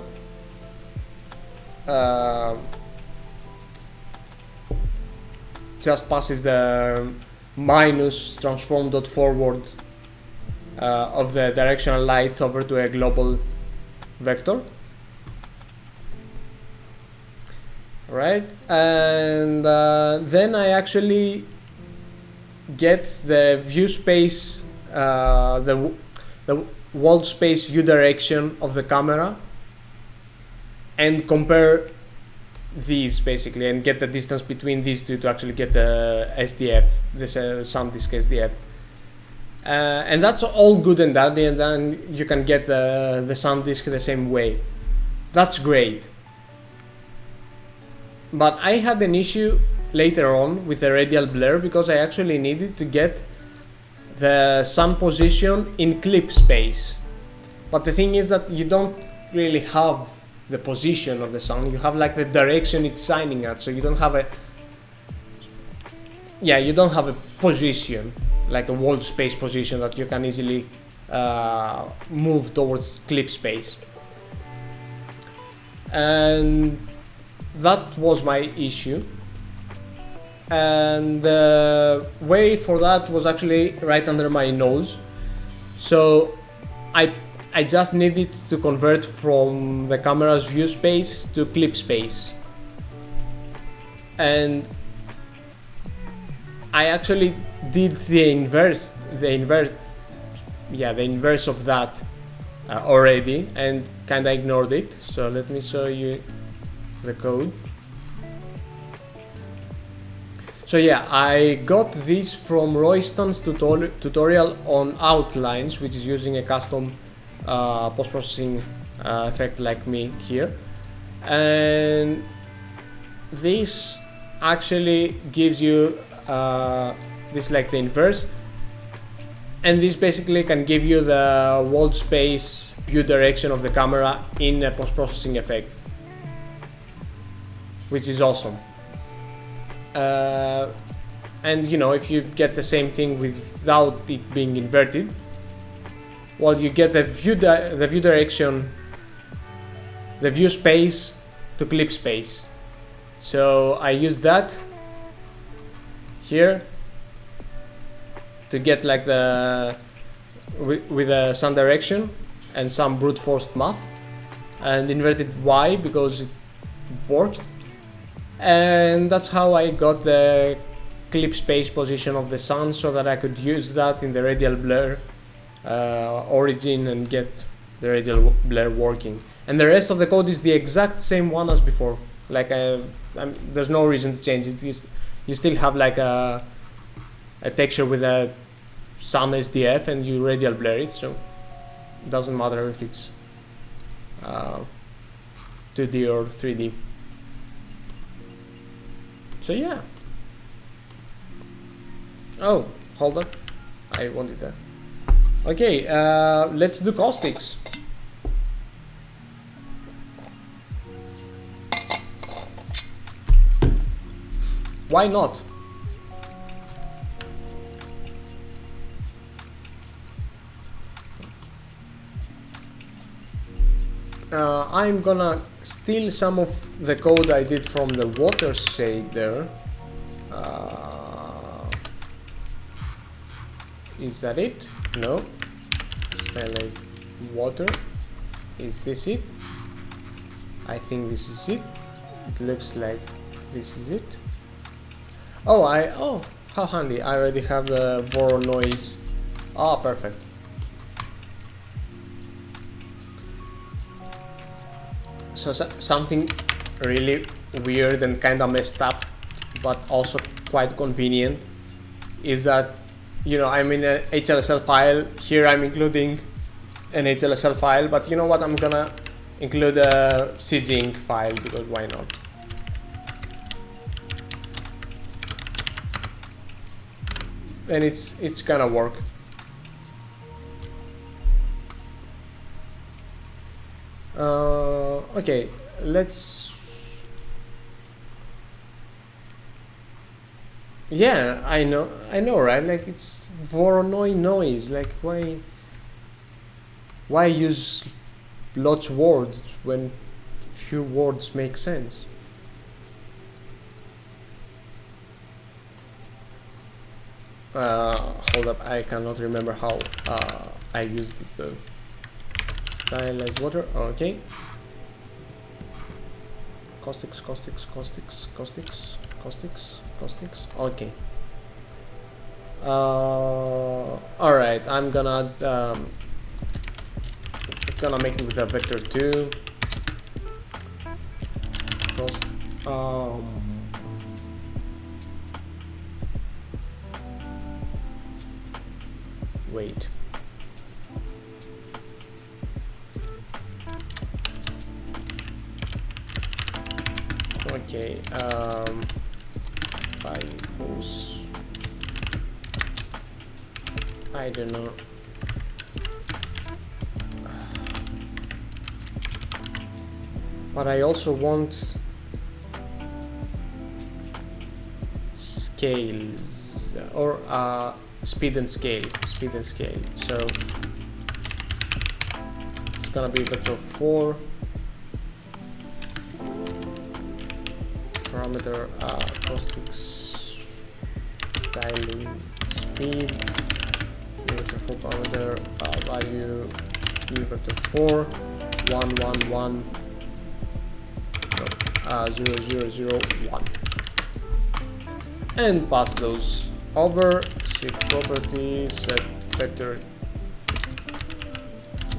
just passes the minus transform.forward of the directional light over to a global vector. Right, and then I actually get the view space, the world space view direction of the camera, and compare these basically, and get the distance between these two to actually get the SDF, this SunDisk SDF. And that's all good and dandy, and then you can get the SunDisk the same way. That's great. But I had an issue later on with the radial blur, because I actually needed to get the sun position in clip space. But the thing is that you don't really have the position of the sun, you have like the direction it's shining at, so you don't have a position, like a world space position that you can easily move towards clip space. and that was my issue. And the way for that was actually right under my nose, so I just needed to convert from the camera's view space to clip space, and I actually did the inverse of that already, and kinda ignored it. So let me show you the code. So yeah, I got this from Royston's tutorial on outlines, which is using a custom post-processing effect like me here, and this actually gives you this like the inverse, and this basically can give you the wall space view direction of the camera in a post-processing effect, which is awesome. And you know, if you get the same thing without it being inverted, well, you get the view direction, the view space to clip space. So I use that here to get like the with some direction and some brute forced math, and inverted Y because it worked. And that's how I got the clip space position of the sun, so that I could use that in the radial blur origin and get the radial blur working. And the rest of the code is the exact same one as before. Like there's no reason to change it. You still have like a texture with a sun SDF, and you radial blur it, so it doesn't matter if it's 2D or 3D. So yeah. Oh, hold on. I wanted that. Okay, let's do caustics. Why not? I'm gonna steal some of the code I did from the water shader. Is that it? No. Like water. Is this it? I think this is it. It looks like this is it. Oh, how handy. I already have the Voronoi. Ah, perfect. So something really weird and kind of messed up, but also quite convenient, is that, you know, I'm in an HLSL file. Here I'm including an HLSL file, but you know what? I'm gonna include a CGINK file, because why not? And it's gonna work. Okay, let's. Yeah, I know, right? Like, it's Voronoi noise. Like, why use lots of words when few words make sense? Hold up, I cannot remember how I used it though. Stylized water, okay. Caustics, okay. Alright, I'm gonna add, gonna make it with a vector 2. Wait. Okay, I don't know. But I also want scales, or speed and scale. So it's gonna be vector 4. parameter caustic styling speed, inverter 4 parameter value inverter 4 111 0001, and pass those over. Set properties, set vector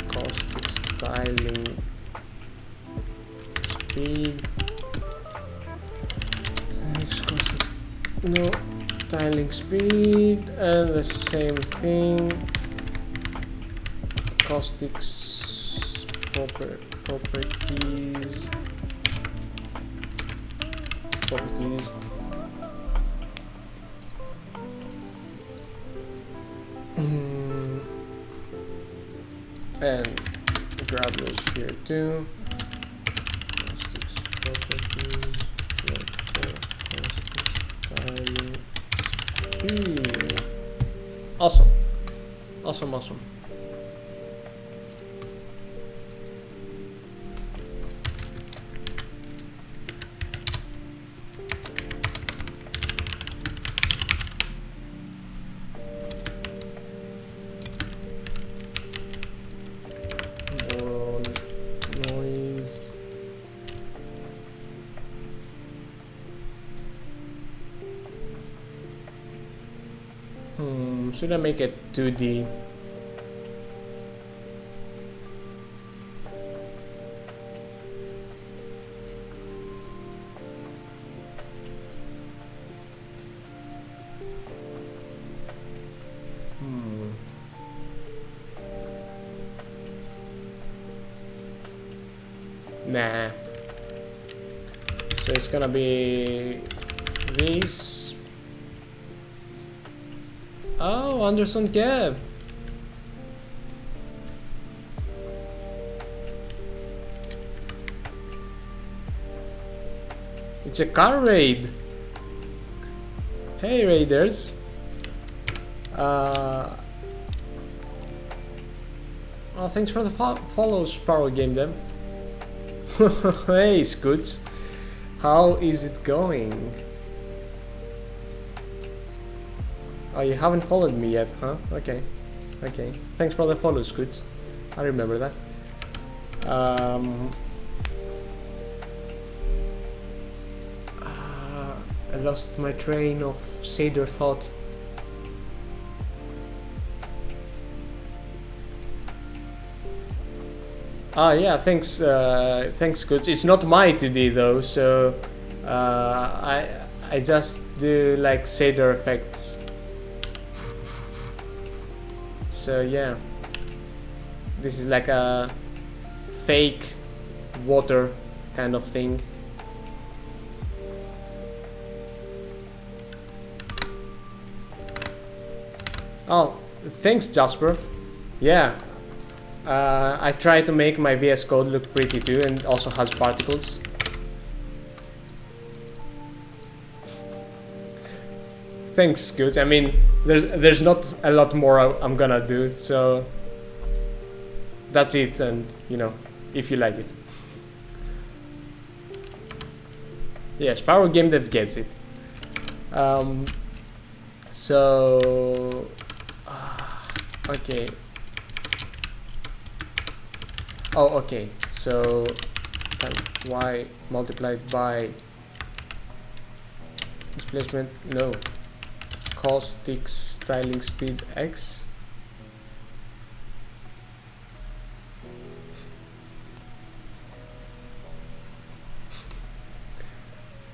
caustic styling speed, no styling speed, and the same thing, caustics properties. And grab those here too. Caustics properties. Styling speed. Awesome. Awesome. Should I make it 2D? Nah. So it's gonna be this. Oh, Anderson Kev. It's a car raid. Hey, raiders. Oh, thanks for the follow, Sparrow Game Dev. Hey, Scoots. How is it going? Oh, you haven't followed me yet, huh? Okay. Thanks for the follow, Scoots. I remember that. I lost my train of Seder thought. Yeah, thanks, Scoots. It's not my 2D though, so I just do like shader effects. So yeah, this is like a fake water kind of thing. Oh, thanks, Jasper. Yeah, I try to make my VS Code look pretty too, and also has particles. Thanks, Scoots. I mean, there's not a lot more I'm gonna do, so that's it. And you know, if you like it, yeah, Sparrow Game Dev gets it. So okay. Oh, okay. So y multiplied by displacement, no, caustic styling speed x.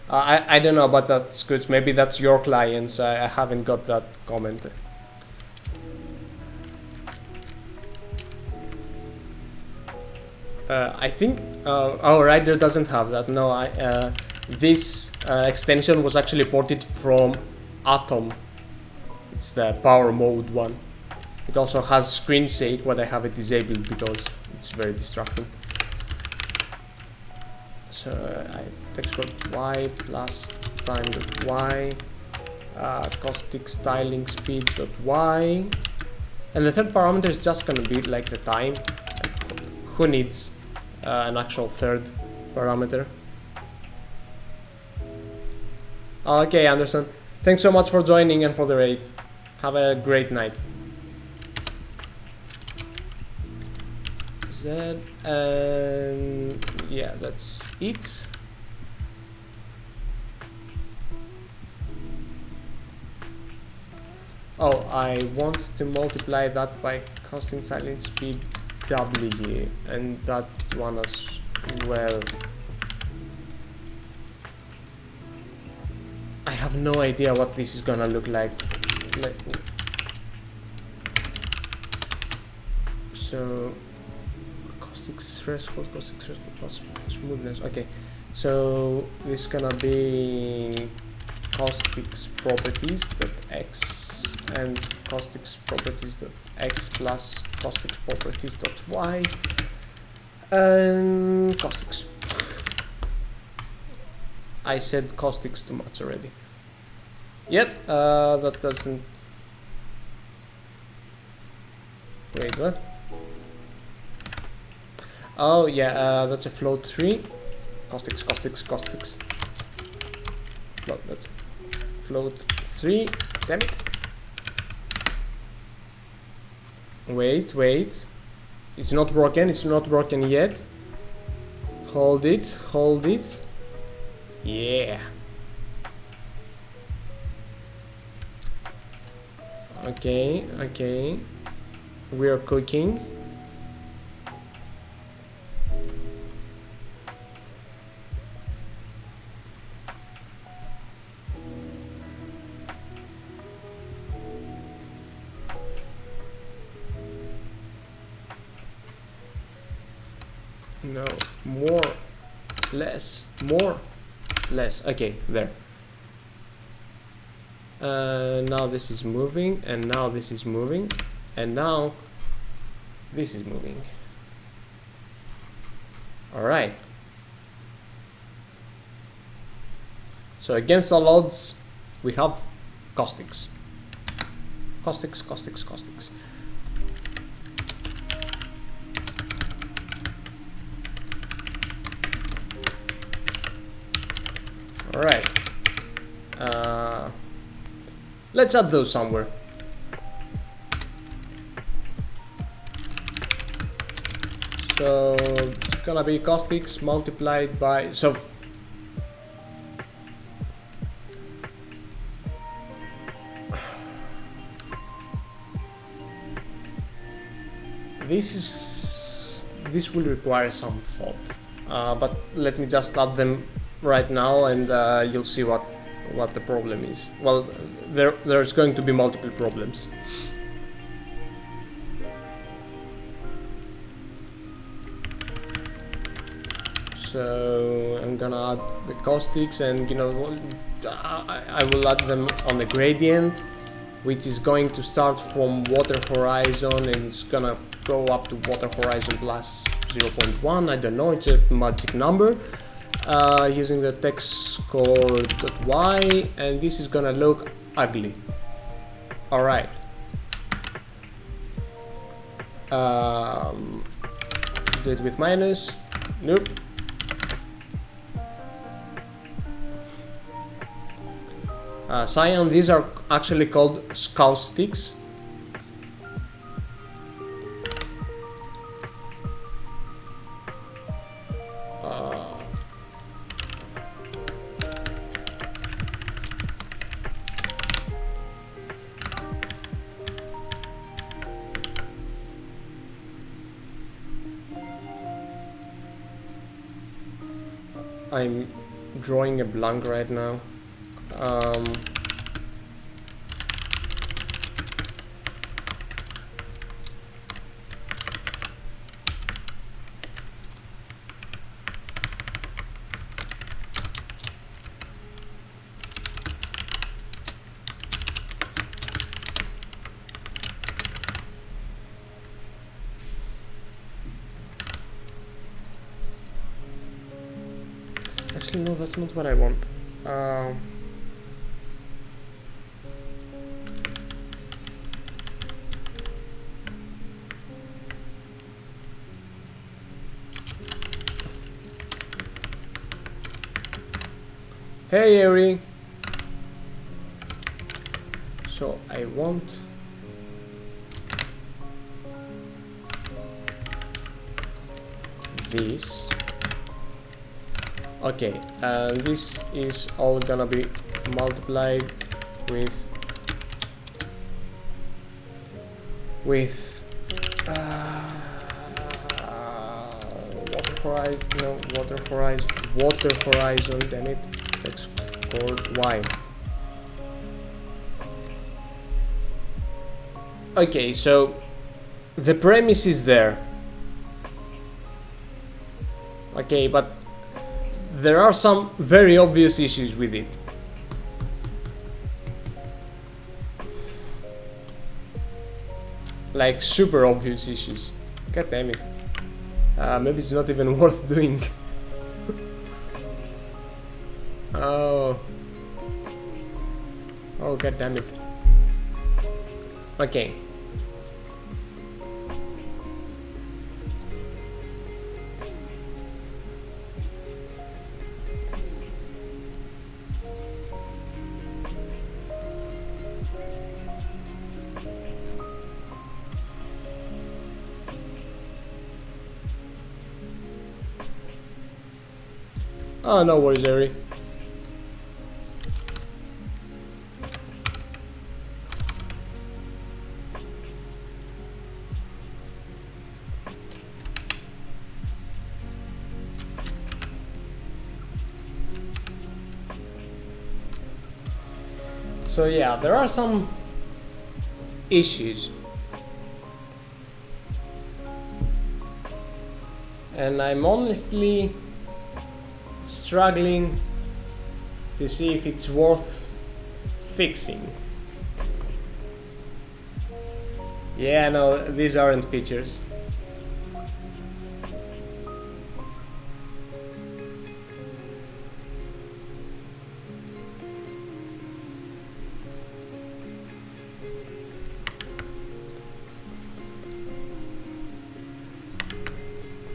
I don't know about that, Scoots. Maybe that's your clients. I haven't got that comment. I think Rider doesn't have that. No, this extension was actually ported from Atom. It's the power mode one. It also has screen shake, but I have it disabled because it's very distracting. So I export y plus time dot y, caustic styling speed dot y, and the third parameter is just gonna be like the time. Who needs an actual third parameter? Okay, Anderson. Thanks so much for joining and for the raid. Have a great night. That, and yeah, that's it. Oh, I want to multiply that by casting silent speed W, and that one as well. I have no idea what this is gonna look like. So caustic threshold plus smoothness. Okay, so this is gonna be caustic's properties dot x and caustic's properties dot x plus caustic's properties dot y and caustics. I said caustics too much already. Yep, that doesn't. Wait, what? Oh yeah, that's a float 3. Caustics. Float 3. Damn it. Wait. It's not broken yet. Hold it. Yeah. Okay. We are cooking. No, more, less. Okay, there. Now this is moving, and now this is moving, and now this is moving. All right. So against all odds, we have caustics. Caustics. All right. Let's add those somewhere. So it's gonna be caustics multiplied by this will require some thought, but let me just add them right now, and you'll see what the problem is. Well, there's going to be multiple problems. So I'm gonna add the caustics, and I will add them on the gradient, which is going to start from water horizon, and it's gonna go up to water horizon plus 0.1. I don't know, it's a magic number. Using the textScore.y, and this is gonna look ugly. All right. Do it with minus. Nope. Cyan, these are actually called caustics. I'm drawing a blank right now. Actually, no, that's not what I want. Hey, Eri. I want this. Okay, this is all gonna be multiplied with water horizon, damn it, let's code y. Okay, so the premise is there. Okay, but there are some very obvious issues with it. Like super obvious issues. God damn it. Maybe it's not even worth doing. Oh, god damn it. Okay. Oh, no worries, Ari. So yeah, there are some issues. And I'm honestly struggling to see if it's worth fixing. Yeah, no, these aren't features.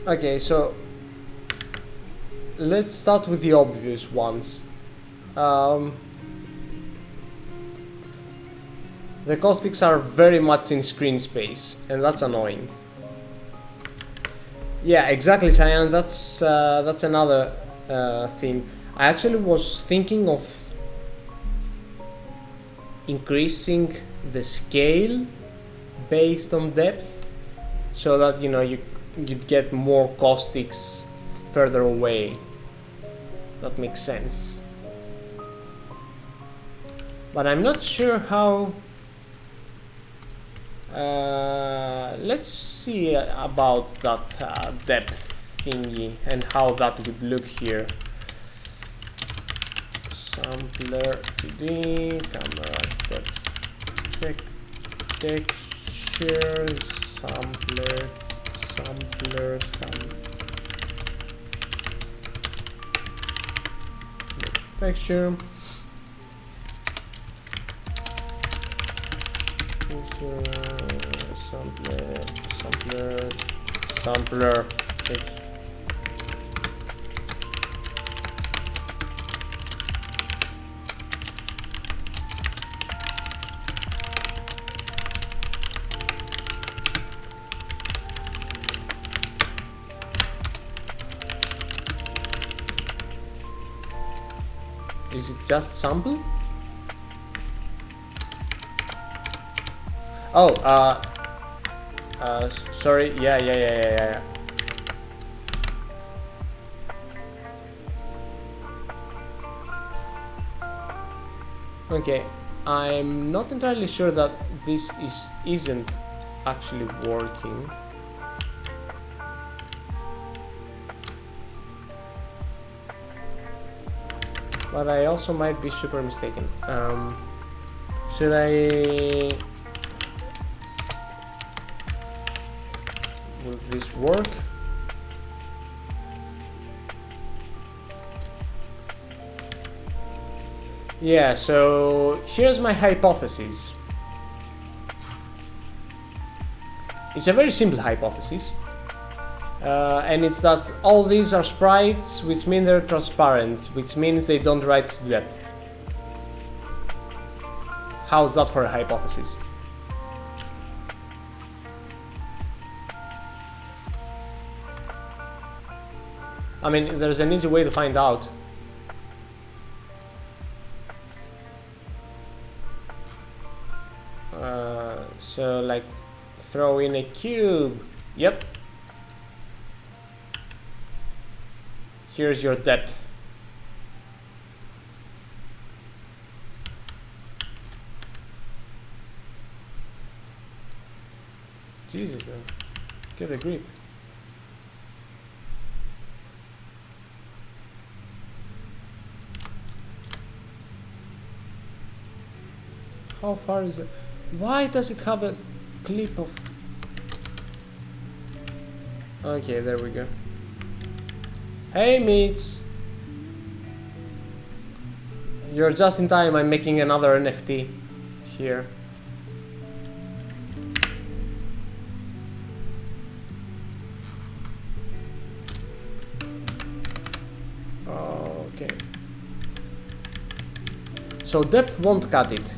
Okay, so let's start with the obvious ones. The caustics are very much in screen space, and that's annoying. Yeah, exactly, Cyan. That's another thing. I actually was thinking of increasing the scale based on depth, so that you'd get more caustics further away. That makes sense. But I'm not sure how. Let's see about that depth thingy and how that would look here. Sampler 2D, camera depth, texture, sampler, texture. Sampler. Is it just sample? Oh, sorry. Yeah. Okay, I'm not entirely sure that this isn't actually working. But I also might be super mistaken. Should I... Will this work? Yeah, so here's my hypothesis. It's a very simple hypothesis. And it's that all these are sprites, which mean they're transparent, which means they don't write to depth. How's that for a hypothesis? I mean, there's an easy way to find out. So like throw in a cube. Yep. Here's your depth. Jesus, man. Get a grip. How far is it? Why does it have a clip of... Okay, there we go. Hey, mates! You're just in time, I'm making another NFT here. Okay. So depth won't cut it.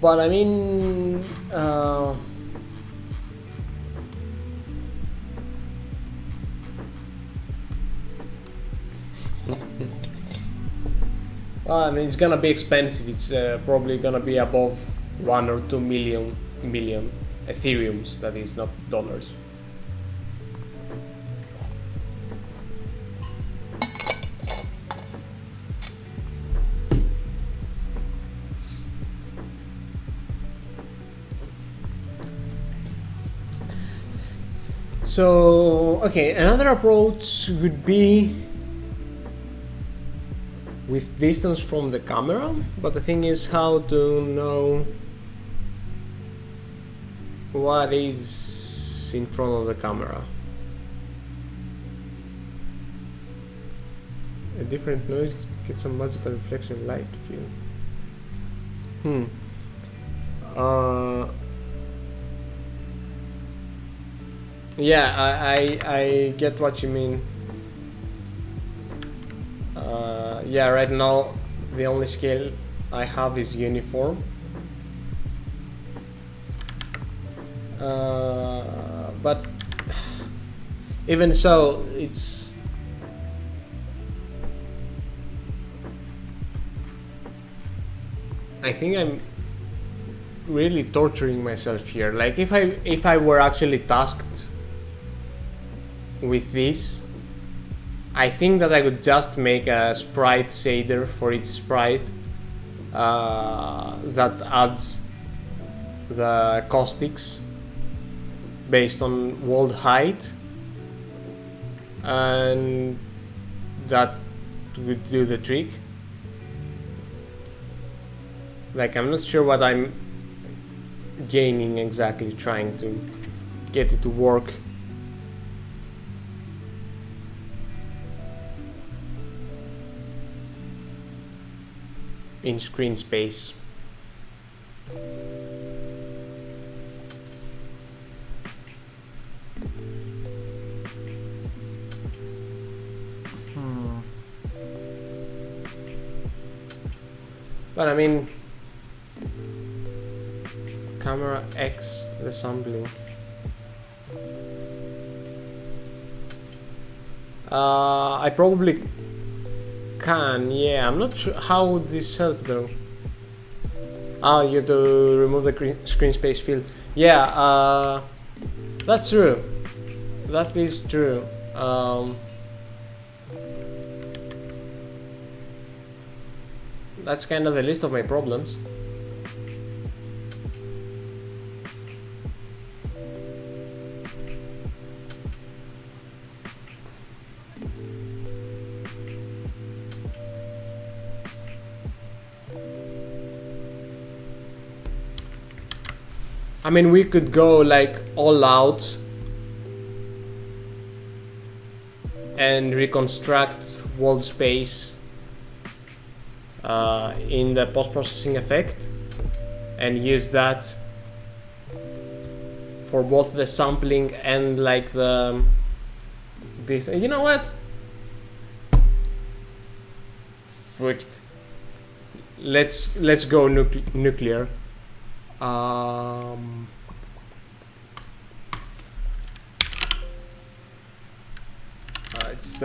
But I mean, well, I mean, it's gonna be expensive. It's probably gonna be above 1 or 2 million Ethereums. That is, not dollars. So, okay, another approach would be with distance from the camera, but the thing is how to know what is in front of the camera. A different noise gets some magical reflection light feel. Yeah, I get what you mean. Yeah, right now the only scale I have is uniform. But even so, it's... I think I'm really torturing myself here. Like if I were actually tasked with this, I think that I would just make a sprite shader for each sprite that adds the caustics based on world height, and that would do the trick. Like, I'm not sure what I'm gaining exactly trying to get it to work. In screen space. But I mean, camera X the sampling. I probably can, yeah. I'm not sure how would this help though. Ah, you have to remove the screen space field. Yeah, that's true. That is true. That's kind of the list of my problems. I mean, we could go like all out and reconstruct world space in the post-processing effect and use that for both the sampling and like the this. You know what? Fricked. Let's go nuclear. It's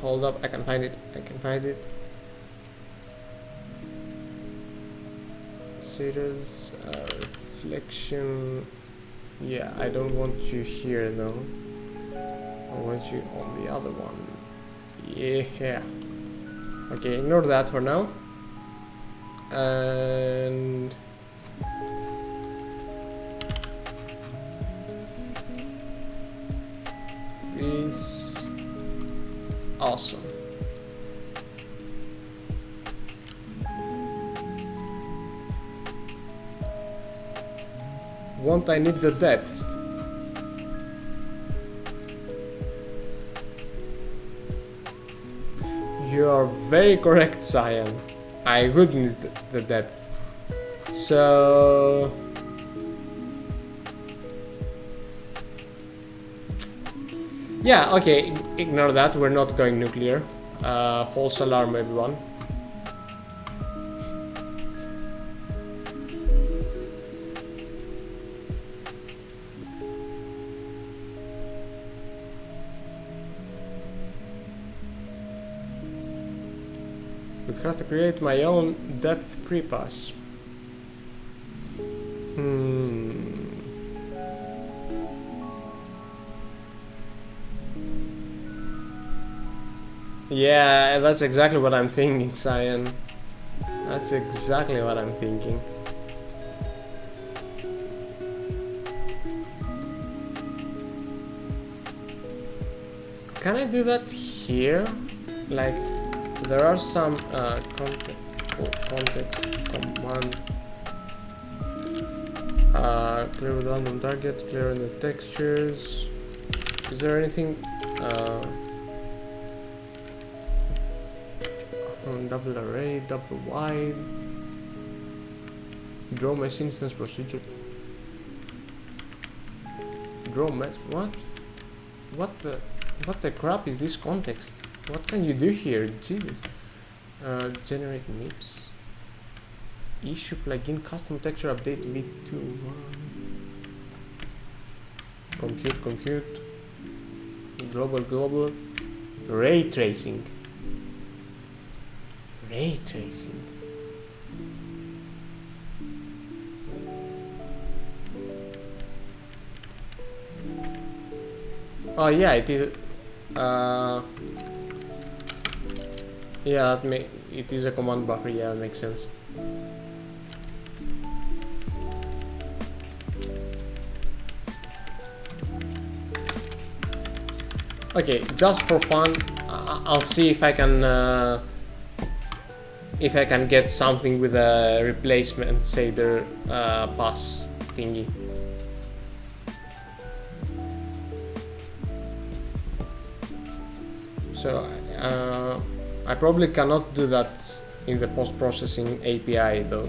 hold up, I can find it. Serious reflection. Yeah, I don't want you here though. I want you on the other one. Yeah. Okay, ignore that for now. And is awesome. Won't I need the depth? You are very correct, Cyan. I would need the depth. So yeah, okay, ignore that. We're not going nuclear. False alarm, everyone. Would have to create my own depth prepass. Yeah, that's exactly what I'm thinking, Cyan. That's exactly what I'm thinking. Can I do that here? Like, there are some context command. Clear with random target, clear in the textures. Is there anything? Double array, double wide. Draw mesh instance procedure. Draw mesh. What the crap is this context? What can you do here? Jesus. Generate MIPS. Issue plugin custom texture update v2. Compute. Global. Ray tracing. Oh yeah, it is. Yeah, it is a command buffer. Yeah, that makes sense. Okay, just for fun, I'll see if I can get something with a replacement shader pass thingy. So I probably cannot do that in the post-processing API though.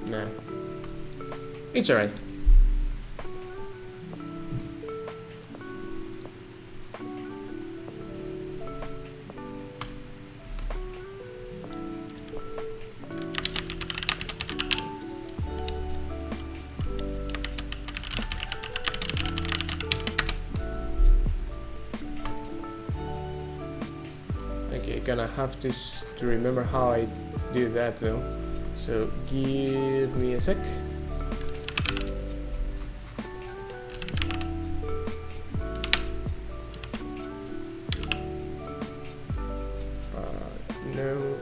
No, it's alright. Okay, gonna have to remember how I do that though. So give me a sec. No.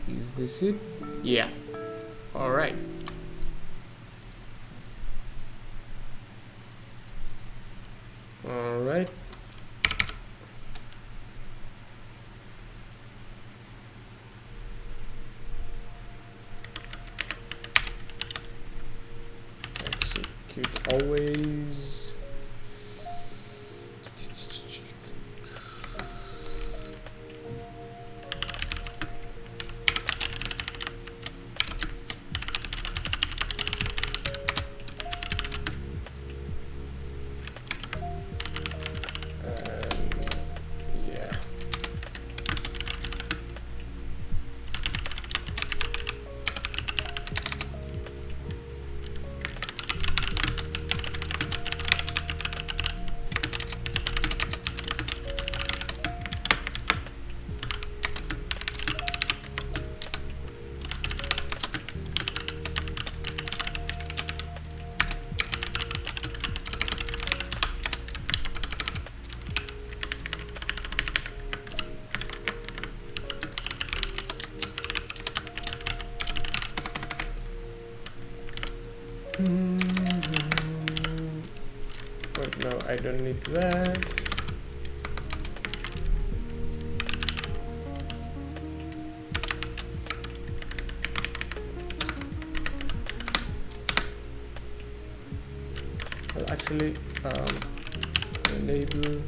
Is this it? Yeah. All right. always. Yeah. Wait, no, I don't need that. I'll actually enable.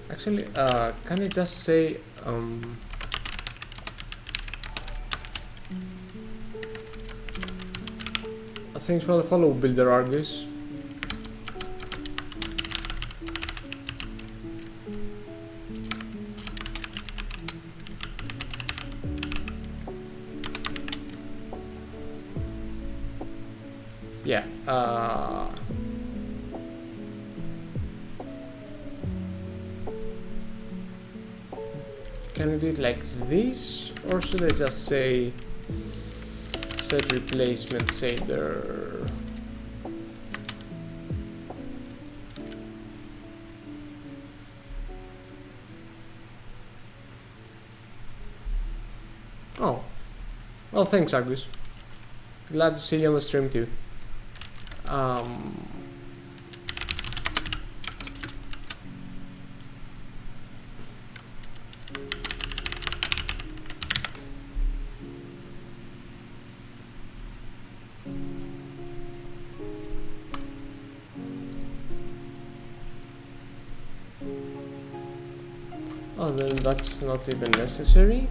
Actually, can I just say thanks for the follow, Builder Argus. Yeah. Can I do it like this, or should I just say set replacement shader? Oh, well, thanks, Argus. Glad to see you on the stream too. Oh, then that's not even necessary.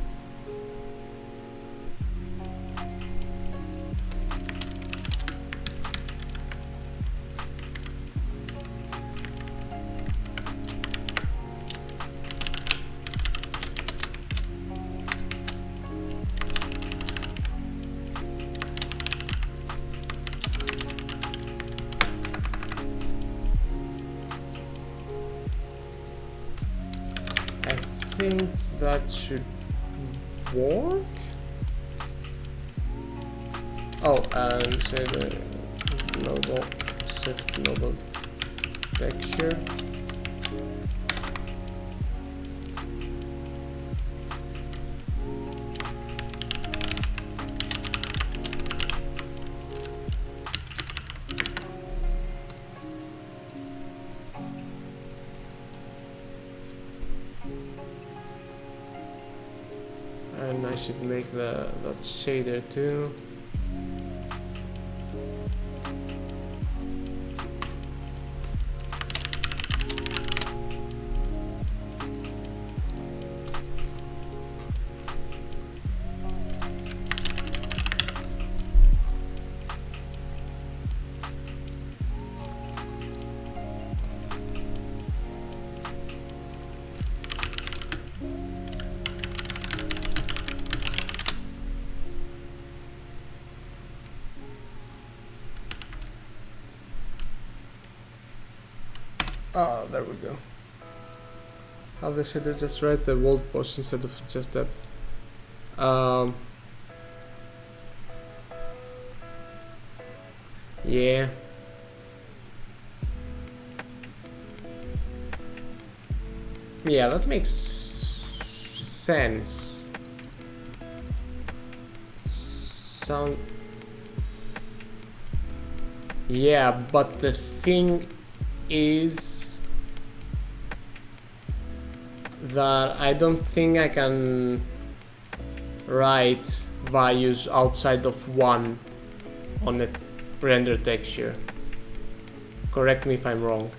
I think that should work. Oh, and say the global set global texture. And I should make that shader too. Ah, there we go. How they should have just read the world post instead of just that. Yeah. Yeah, that makes sense. Sound. Yeah, but the thing is that I don't think I can write values outside of 1 on the render texture. Correct me if I'm wrong.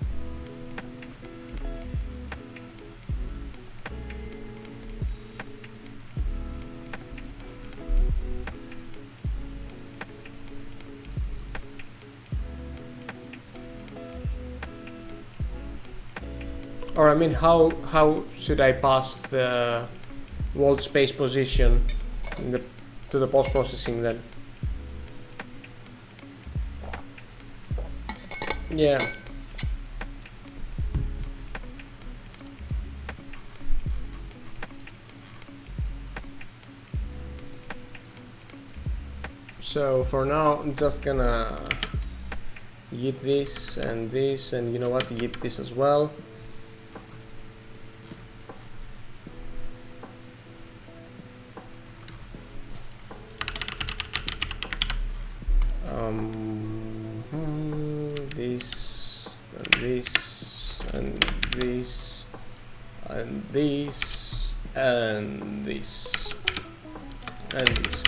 Or I mean, how should I pass the world space position to the post-processing then? Yeah. So for now, I'm just gonna git this, and you know what, git this as well. This, and this, and this, and this, and this, and this.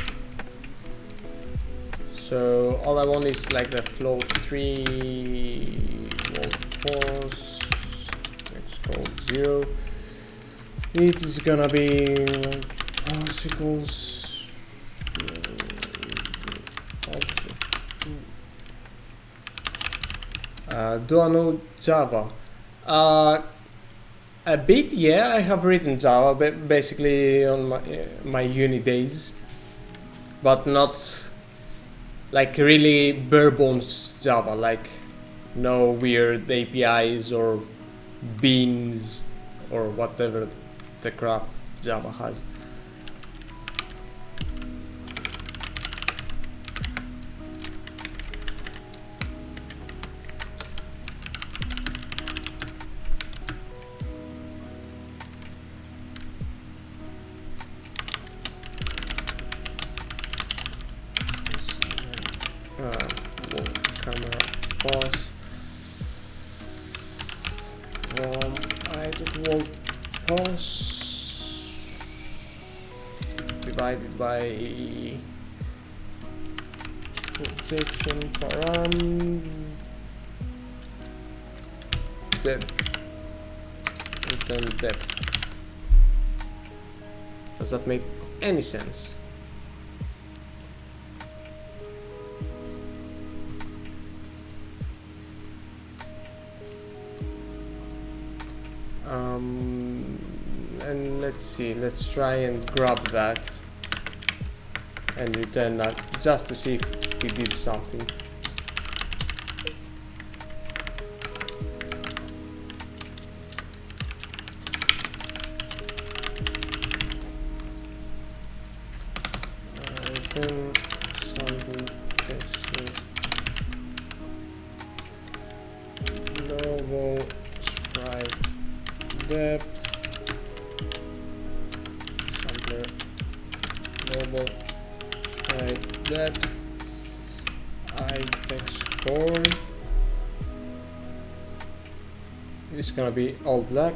So all I want is like the float 3 volt pause. Let's call 0. It is gonna be particles. Do I know Java? A bit, yeah. I have written Java basically on my uni days, but not like really bare bones Java, like no weird APIs or beans or whatever the crap Java has. Camera pause from I.wall pause divided by projection params z and then depth. Does that make any sense? And let's see, let's try and grab that and return that just to see if we did something. Then something texture global sprite depth sampler global sprite depth text score. It's gonna be all black.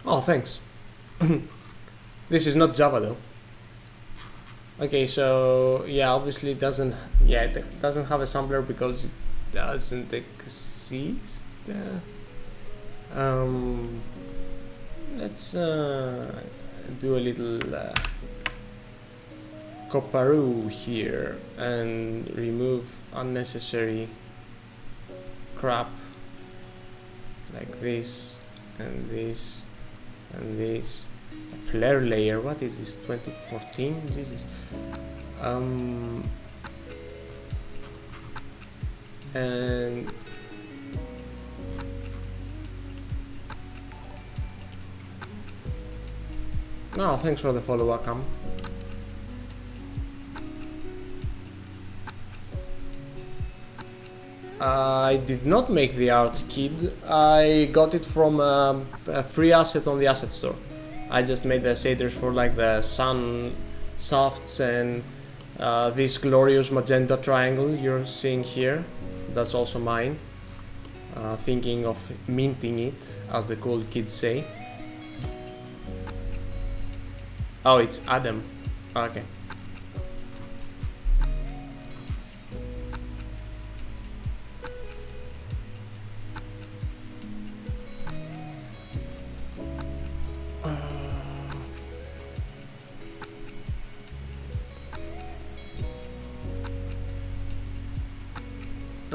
Oh, thanks. This is not Java though. Okay, so yeah, obviously it doesn't. Yeah, it doesn't have a sampler because it doesn't exist. Let's do a little coparoo here and remove unnecessary crap like this and this and this. A flare layer, what is this, 2014? Jesus. And no, thanks for the follow, Akam. I did not make the art kit. I got it from a free asset on the asset store. I just made the shaders for like the sun shafts and this glorious magenta triangle you're seeing here. That's also mine. Thinking of minting it, as the cool kids say. Oh, it's Adam. Okay.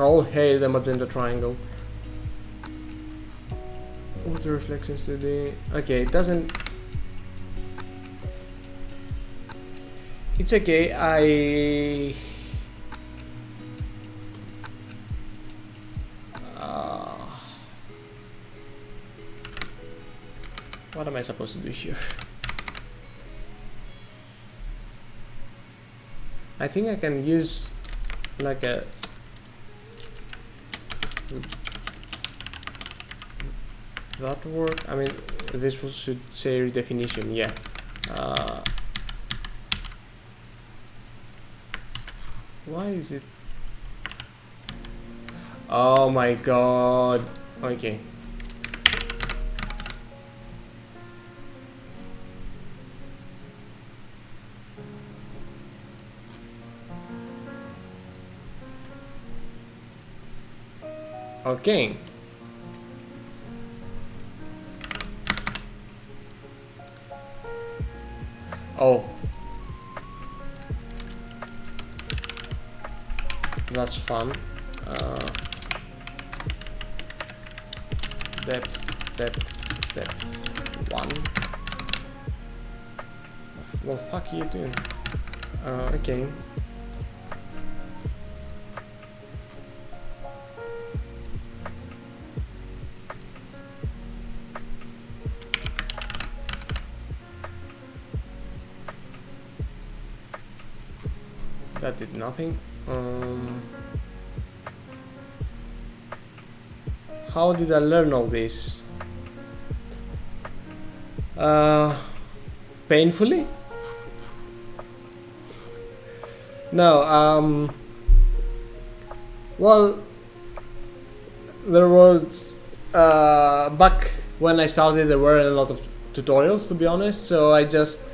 Oh, hey, the magenta triangle. Water reflections today. Okay, it doesn't. It's okay. What am I supposed to do here? I think I can use like a. That work? I mean, this should say redefinition, yeah. Why is it? Oh my god. Okay. Okay. Oh. That's fun. Depth 1. What the fuck are you doing? Okay. That did nothing. How did I learn all this? Painfully? No, well, there was, back when I started there were a lot of tutorials, to be honest, so I just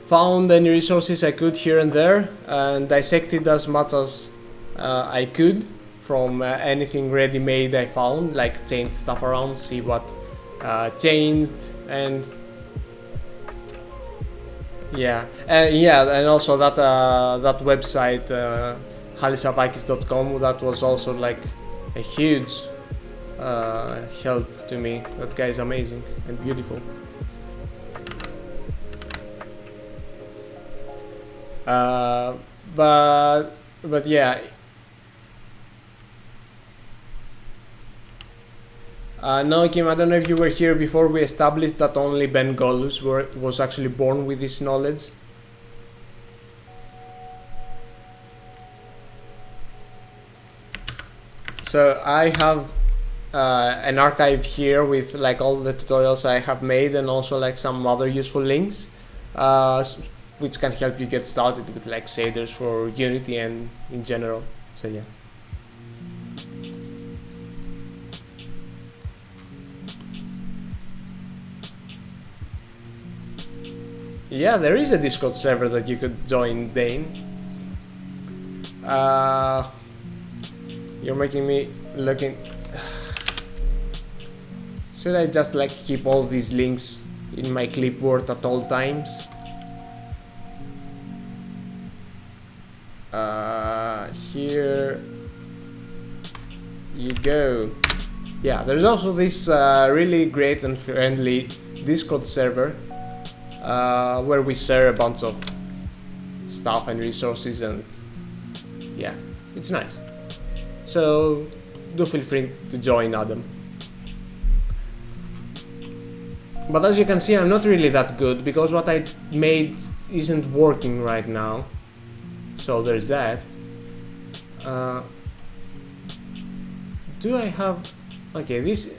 found any resources I could here and there and dissected as much as I could from anything ready-made I found, like changed stuff around, see what changed, and yeah, and also that that website halisavakis.com, that was also like a huge help to me. That guy is amazing and beautiful. But yeah. No, Kim, I don't know if you were here before we established that only Ben Gollus was actually born with this knowledge. So I have an archive here with like all the tutorials I have made and also like some other useful links, which can help you get started with like shaders for Unity and in general. So yeah. Yeah, there is a Discord server that you could join, Dane. You're making me looking. Should I just like keep all these links in my clipboard at all times? Here. you go. Yeah, there's also this really great and friendly Discord server where we share a bunch of stuff and resources, and yeah, it's nice. So do feel free to join, Adam. But as you can see, I'm not really that good because what I made isn't working right now. So there's that. Do I have... Okay, this...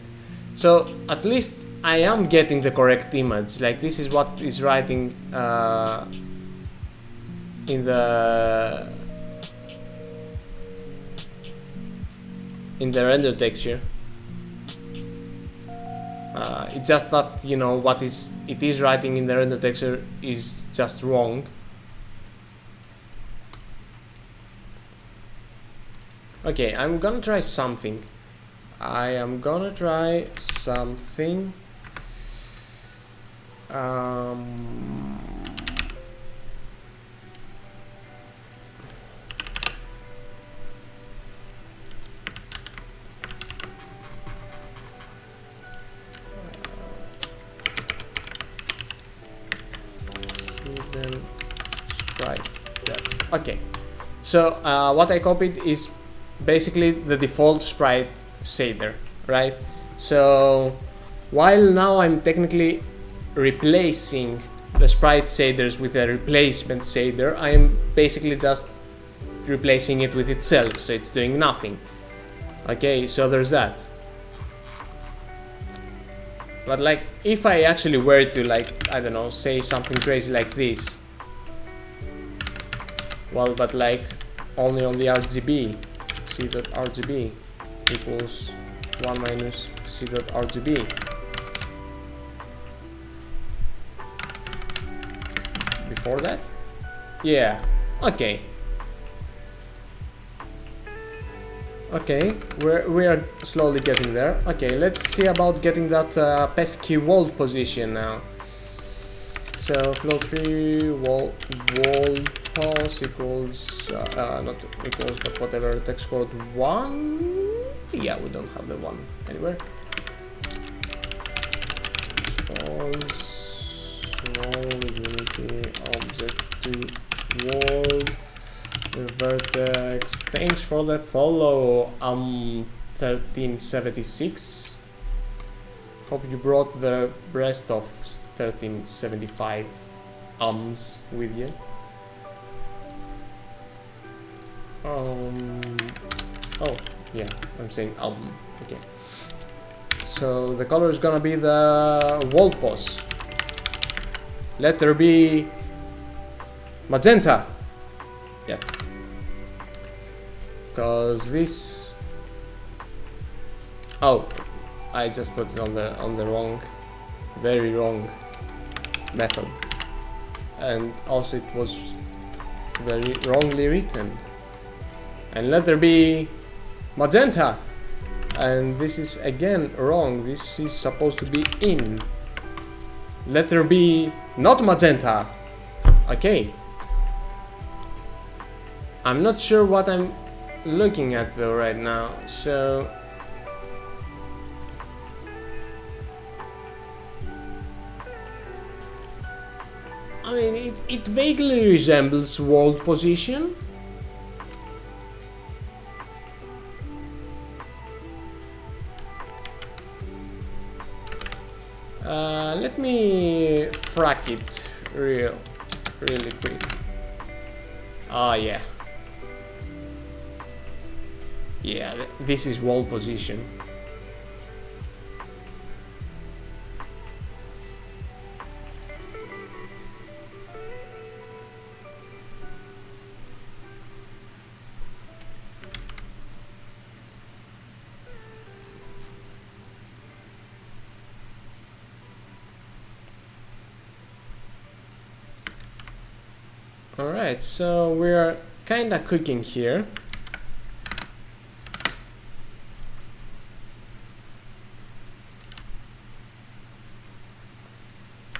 So at least I am getting the correct image. Like, this is what is writing in the render texture. It's just that, you know, what it is writing in the render texture is just wrong. Okay, I'm gonna try something. I am gonna try something. Sprite depth. Okay, so what I copied is basically the default sprite shader, right? So while now I'm technically replacing the sprite shaders with a replacement shader, I'm basically just replacing it with itself, so it's doing nothing. Okay, so there's that. But like, if I actually were to, like, I don't know, say something crazy like this, well, but like only on the RGB, c.rgb equals 1 minus c.rgb. Before that? Yeah, okay. Okay, we are slowly getting there. Okay, let's see about getting that pesky wall position now. So flow3 wall pulse equals not equals, but whatever, text code 1. Yeah, we don't have the 1 anywhere. Pulse roll unity object to wall. Vertex, thanks for the follow, 1376. Hope you brought the rest of 1375 with you. Oh, yeah, I'm saying okay. So the color is gonna be the wall pose. Let there be magenta. Yeah. Because this... Oh, I just put it on the wrong, very wrong method, and also it was very wrongly written. And let there be magenta, and this is again wrong. This is supposed to be in. Let there be not magenta. Okay. I'm not sure what I'm looking at though right now, so I mean, it vaguely resembles world position. Let me frack it really quick. Oh yeah. Yeah, this is wall position. Alright, so we're kinda cooking here.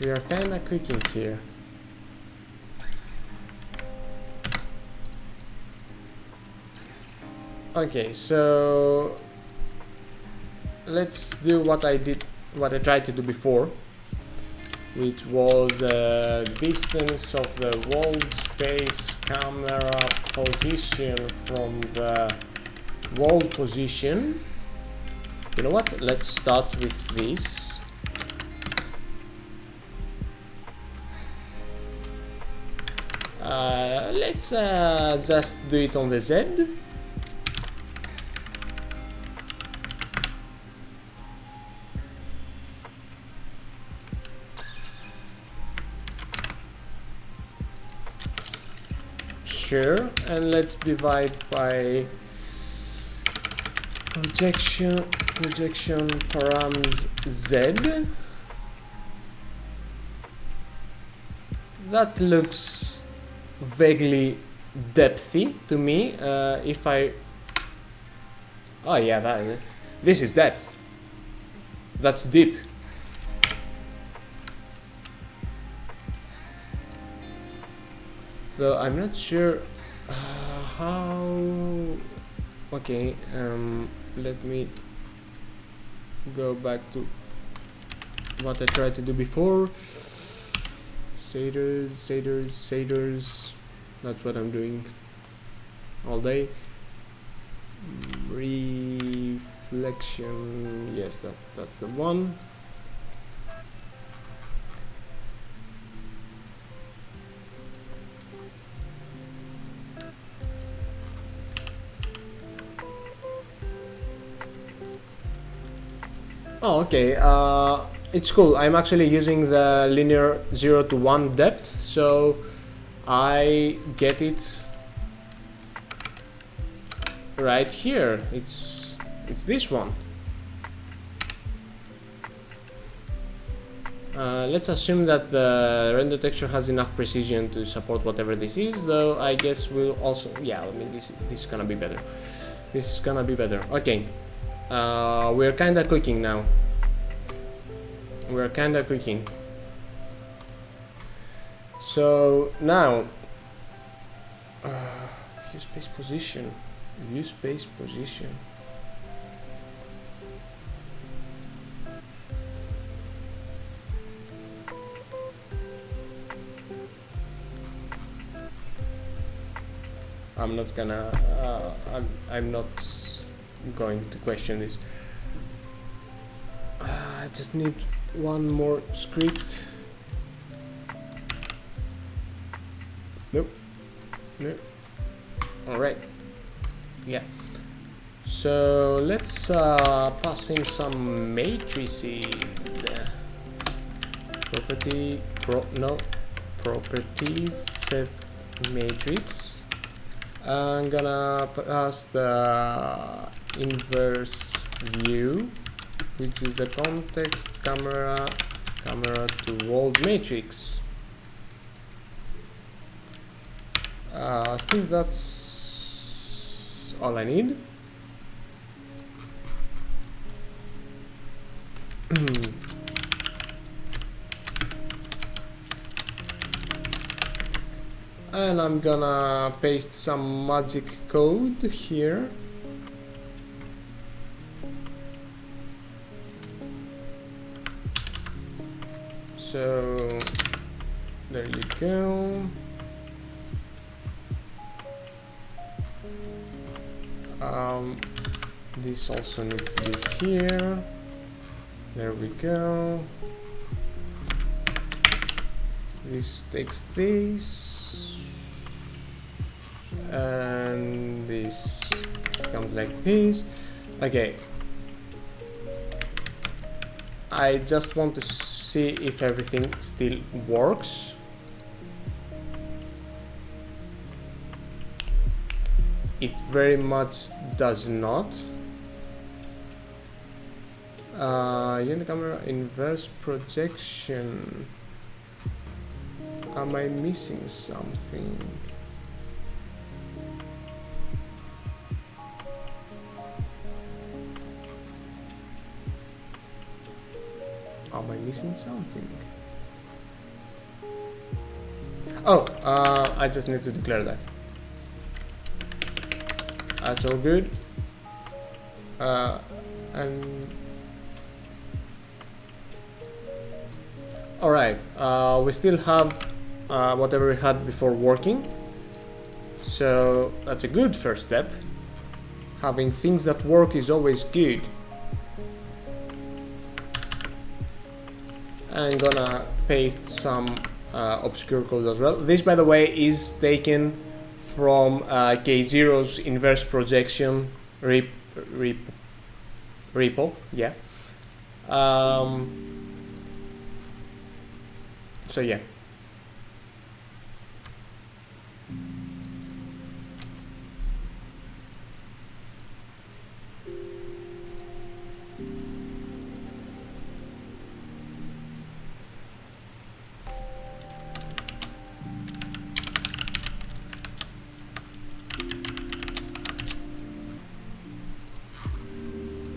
We are kinda cooking here. Okay, so let's do what I tried to do before, which was distance of the world space camera position from the world position. You know what? Let's start with this. Let's just do it on the Z. Sure, and let's divide by projection params Z. That looks vaguely depthy to me. If I, oh yeah, this is depth. That's deep. Though I'm not sure how. Okay, let me go back to what I tried to do before. Shaders. That's what I'm doing all day. Reflection. Yes, that's the one. Oh, okay. It's cool. I'm actually using the linear 0 to 1 depth, so I get it right here. It's this one. Let's assume that the render texture has enough precision to support whatever this is, though I guess we'll also, yeah, I mean, this is gonna be better. This is gonna be better. Okay. We're kinda cooking now. We're kinda cooking. So now, view space position. I'm not gonna. I'm not going to question this. I just need one more script. Nope. All right. Yeah. So let's pass in some matrices. Properties set matrix. I'm gonna pass the inverse view, which is the context camera to world matrix. I think that's all I need. And I'm gonna paste some magic code here. So there you go. This also needs to be here. There we go. This takes this, and this comes like this. Okay. I just want to see if everything still works. It very much does not. Unit camera inverse projection. Am I missing something? Am I missing something? Oh, I just need to declare that. That's all good. And Alright, we still have whatever we had before working. So that's a good first step. Having things that work is always good. I'm gonna paste some obscure code as well. This, by the way, is taken from K0's inverse projection repo. Yeah. So yeah.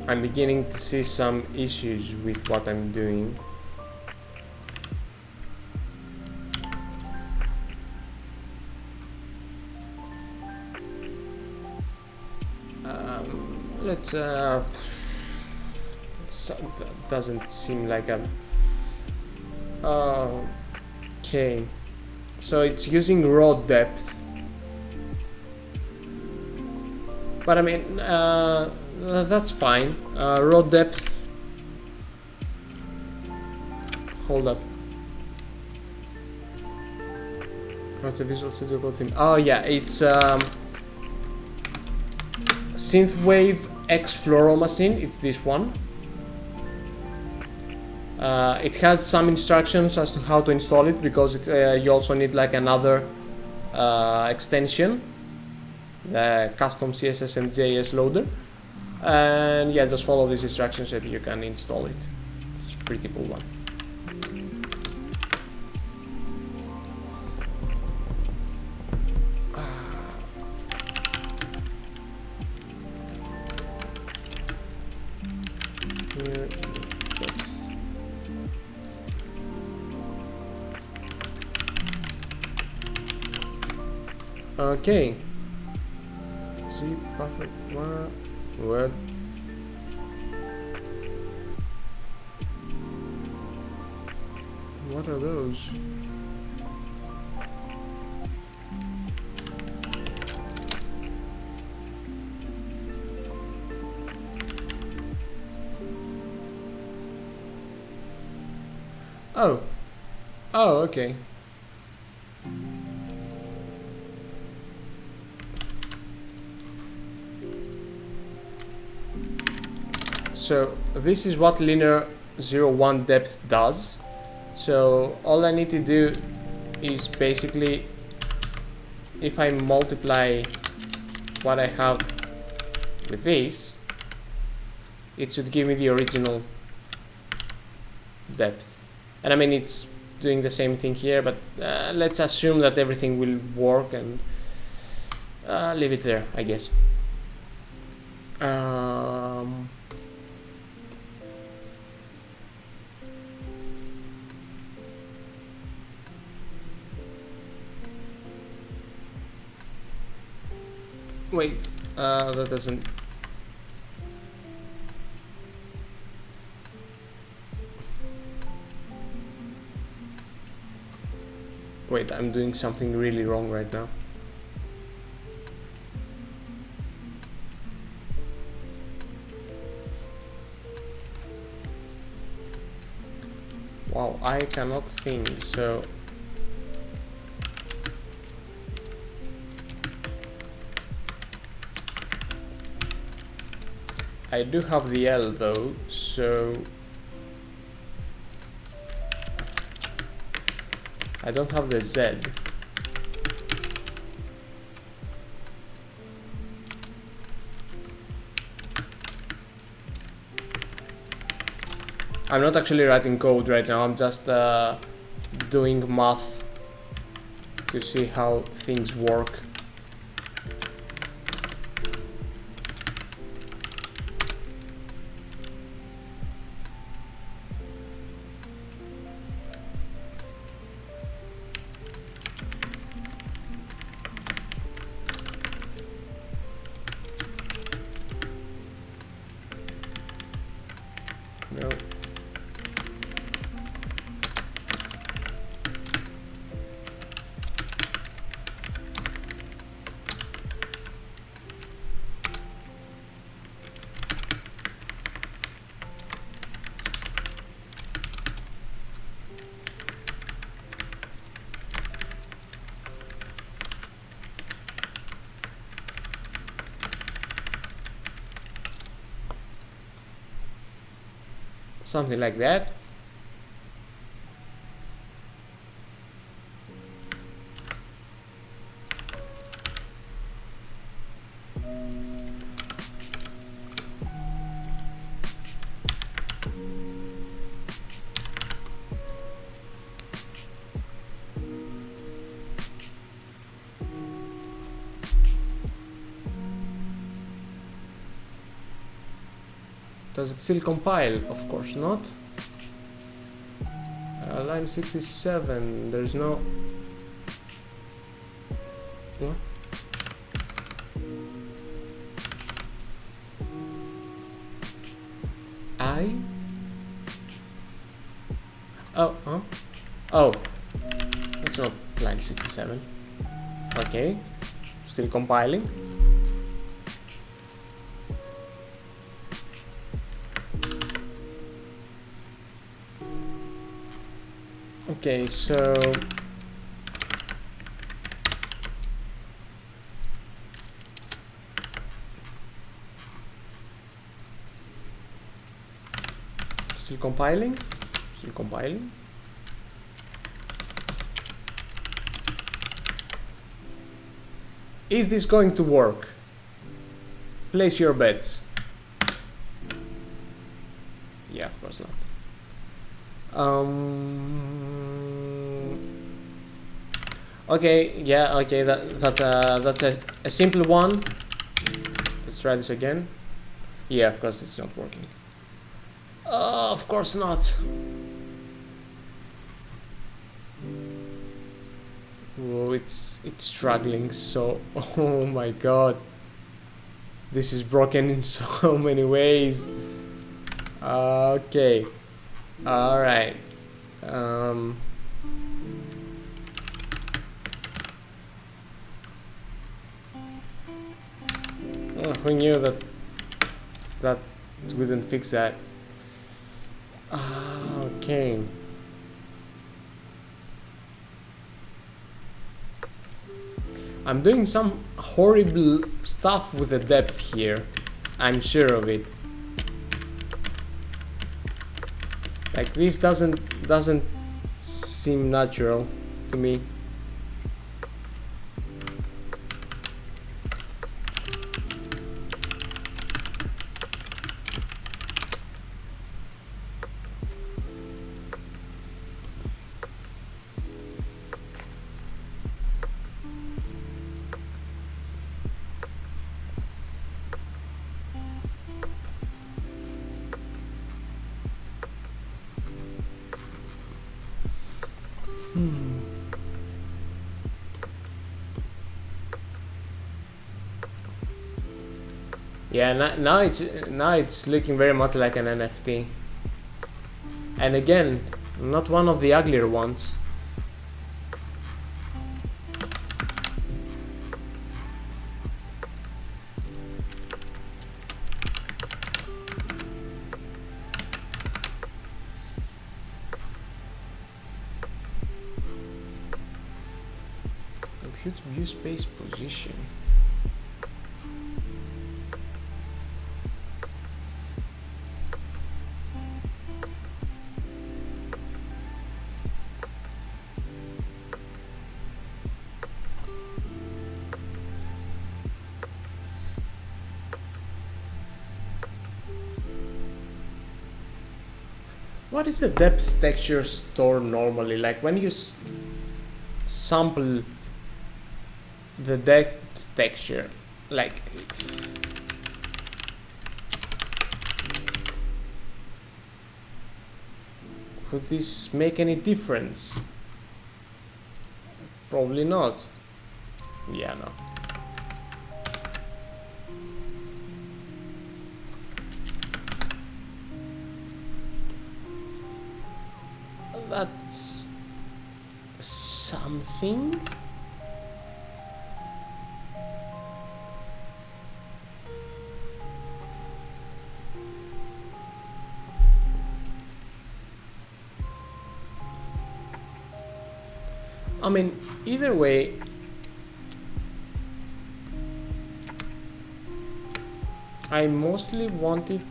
I'm beginning to see some issues with what I'm doing. Let's doesn't seem like a okay, so it's using raw depth, but I mean that's fine. Raw depth, hold up, what's the Visual Studio Code theme? Oh yeah, it's Synthwave X Fluoro Machine. It's this one. It has some instructions as to how to install it, because you also need like another extension, the custom CSS and JS loader, and yeah, just follow these instructions and you can install it. It's a pretty cool one. Okay. See, perfect. What? What are those? Oh. Oh, okay. So this is what linear 0,1 depth does. So all I need to do is basically, if I multiply what I have with this, it should give me the original depth. And I mean, it's doing the same thing here, but let's assume that everything will work and leave it there, I guess. Wait, that doesn't... Wait, I'm doing something really wrong right now. Wow, I cannot think, so... I do have the L though, so... I don't have the Z. I'm not actually writing code right now, I'm just doing math to see how things work. No. something like that. Does it still compile? Of course not. Line 67, there's no... What? Oh, huh? Oh, that's not line 67. Okay, still compiling. Okay, so still compiling. Is this going to work? Place your bets. Yeah, of course not. Okay, yeah, okay, that's a simple one. Let's try this again. Yeah, of course it's not working. Of course not. Whoa, it's struggling so... Oh my god. This is broken in so many ways. Okay. Alright. Who knew that wouldn't fix that? Okay. I'm doing some horrible stuff with the depth here. I'm sure of it. Like, this doesn't seem natural to me. Yeah, now it's looking very much like an NFT. And again, not one of the uglier ones. Compute view space position. What is the depth texture store normally? Like when you sample the depth texture, like would this make any difference? Probably not. Yeah, no. That's something. I mean, either way, I mostly wanted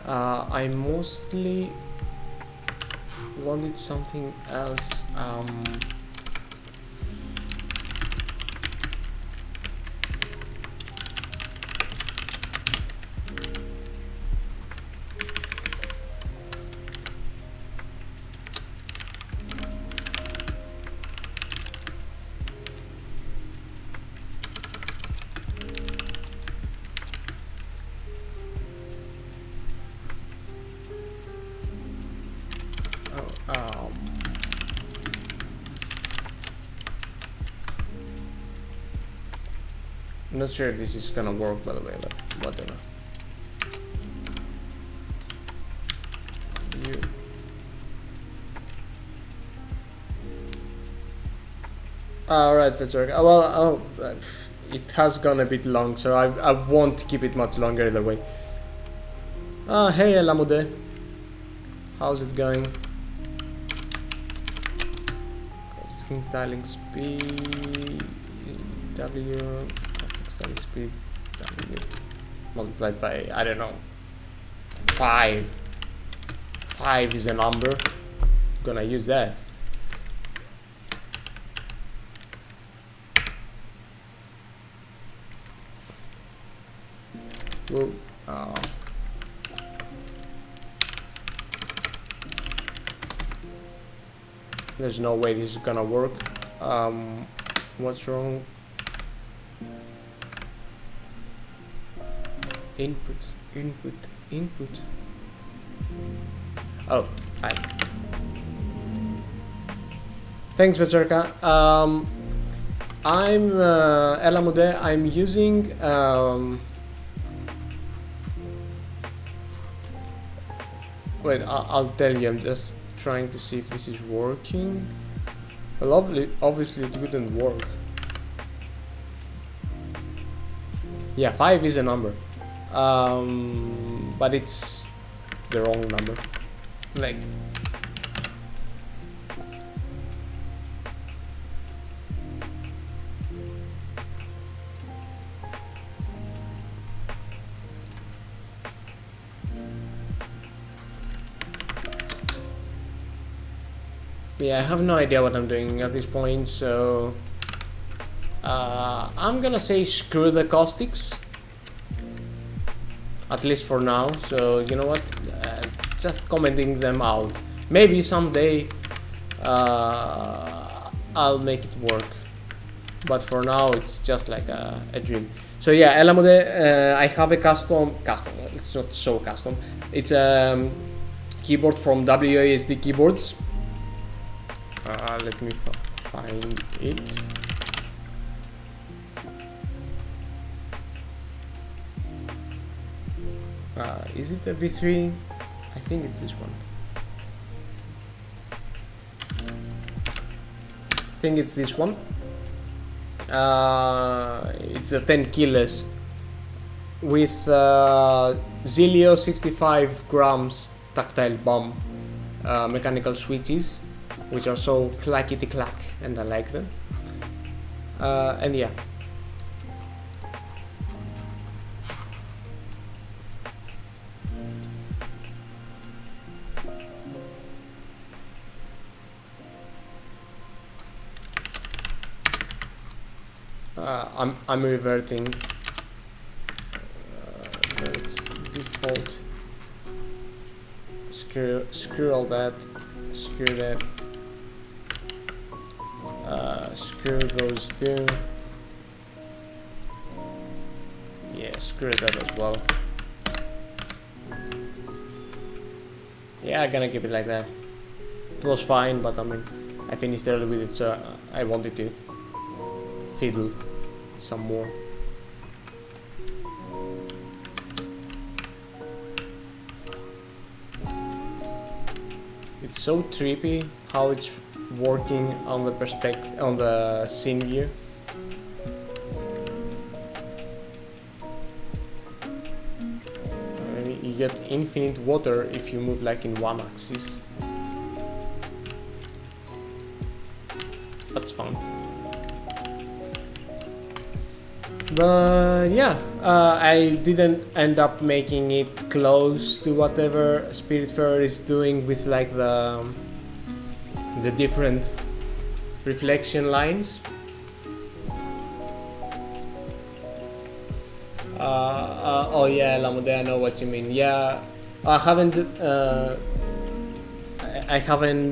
I mostly wanted something else. I'm not sure if this is gonna work, by the way, but whatever. Alright, Fitzgerald. Well, it has gone a bit long, so I won't keep it much longer either way. Hey, Elamude. How's it going? Skin tiling speed W, styling speed W multiplied by, I don't know, 5. 5 is a number. I'm gonna use that. Whoa. There's no way this is gonna work. What's wrong? Input. Oh, hi. Thanks, Vecerka. I'm Elamude. I'm using wait, I'll tell you. I'm just trying to see if this is working. Well, obviously it wouldn't work. Yeah, 5 is a number, but it's the wrong number. Like, yeah, I have no idea what I'm doing at this point, so I'm gonna say screw the caustics, at least for now. So you know what, just commenting them out. Maybe someday I'll make it work, but for now it's just like a dream. So yeah, Elamude, I have a custom, it's not so custom, it's a keyboard from WASD Keyboards. Let me find it. Is it a V3? I think it's this one. I think it's this one. It's a 10 kilos with Zilio 65 grams tactile bomb mechanical switches, which are so clackety clack, and I like them. And yeah. I'm reverting. It's default. Screw all that. Screw that. Screw those two. Yeah, screw that as well. Yeah, I'm gonna keep it like that. It was fine, but I mean, I finished early with it, so I wanted to fiddle some more. It's so trippy how it's working on the perspective, on the scene view. I mean, you get infinite water if you move like in one axis. That's fun. But yeah, I didn't end up making it close to whatever Spiritfarer is doing with like the different reflection lines. Oh yeah, Lamude, I know what you mean. Yeah, I haven't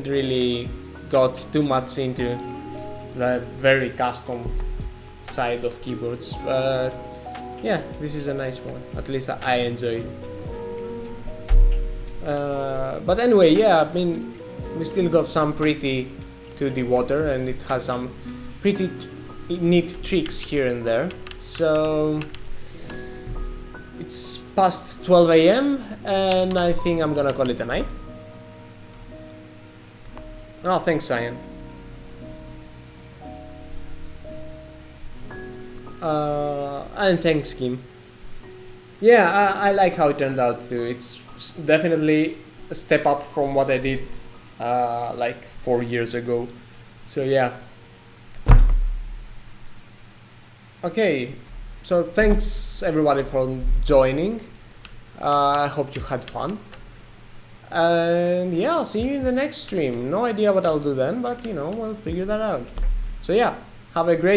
really got too much into the very custom side of keyboards, but yeah, this is a nice one. At least I enjoyed it. But anyway, yeah, I mean, we still got some pretty 2D water, and it has some pretty neat tricks here and there. So it's past 12 a.m. and I think I'm gonna call it a night. Oh, thanks, Cyan. And thanks, Kim. Yeah, I like how it turned out too. It's definitely a step up from what I did like 4 years ago. So yeah. Okay, so thanks everybody for joining. I hope you had fun. And yeah, I'll see you in the next stream. No idea what I'll do then, but you know, we'll figure that out. So yeah, have a great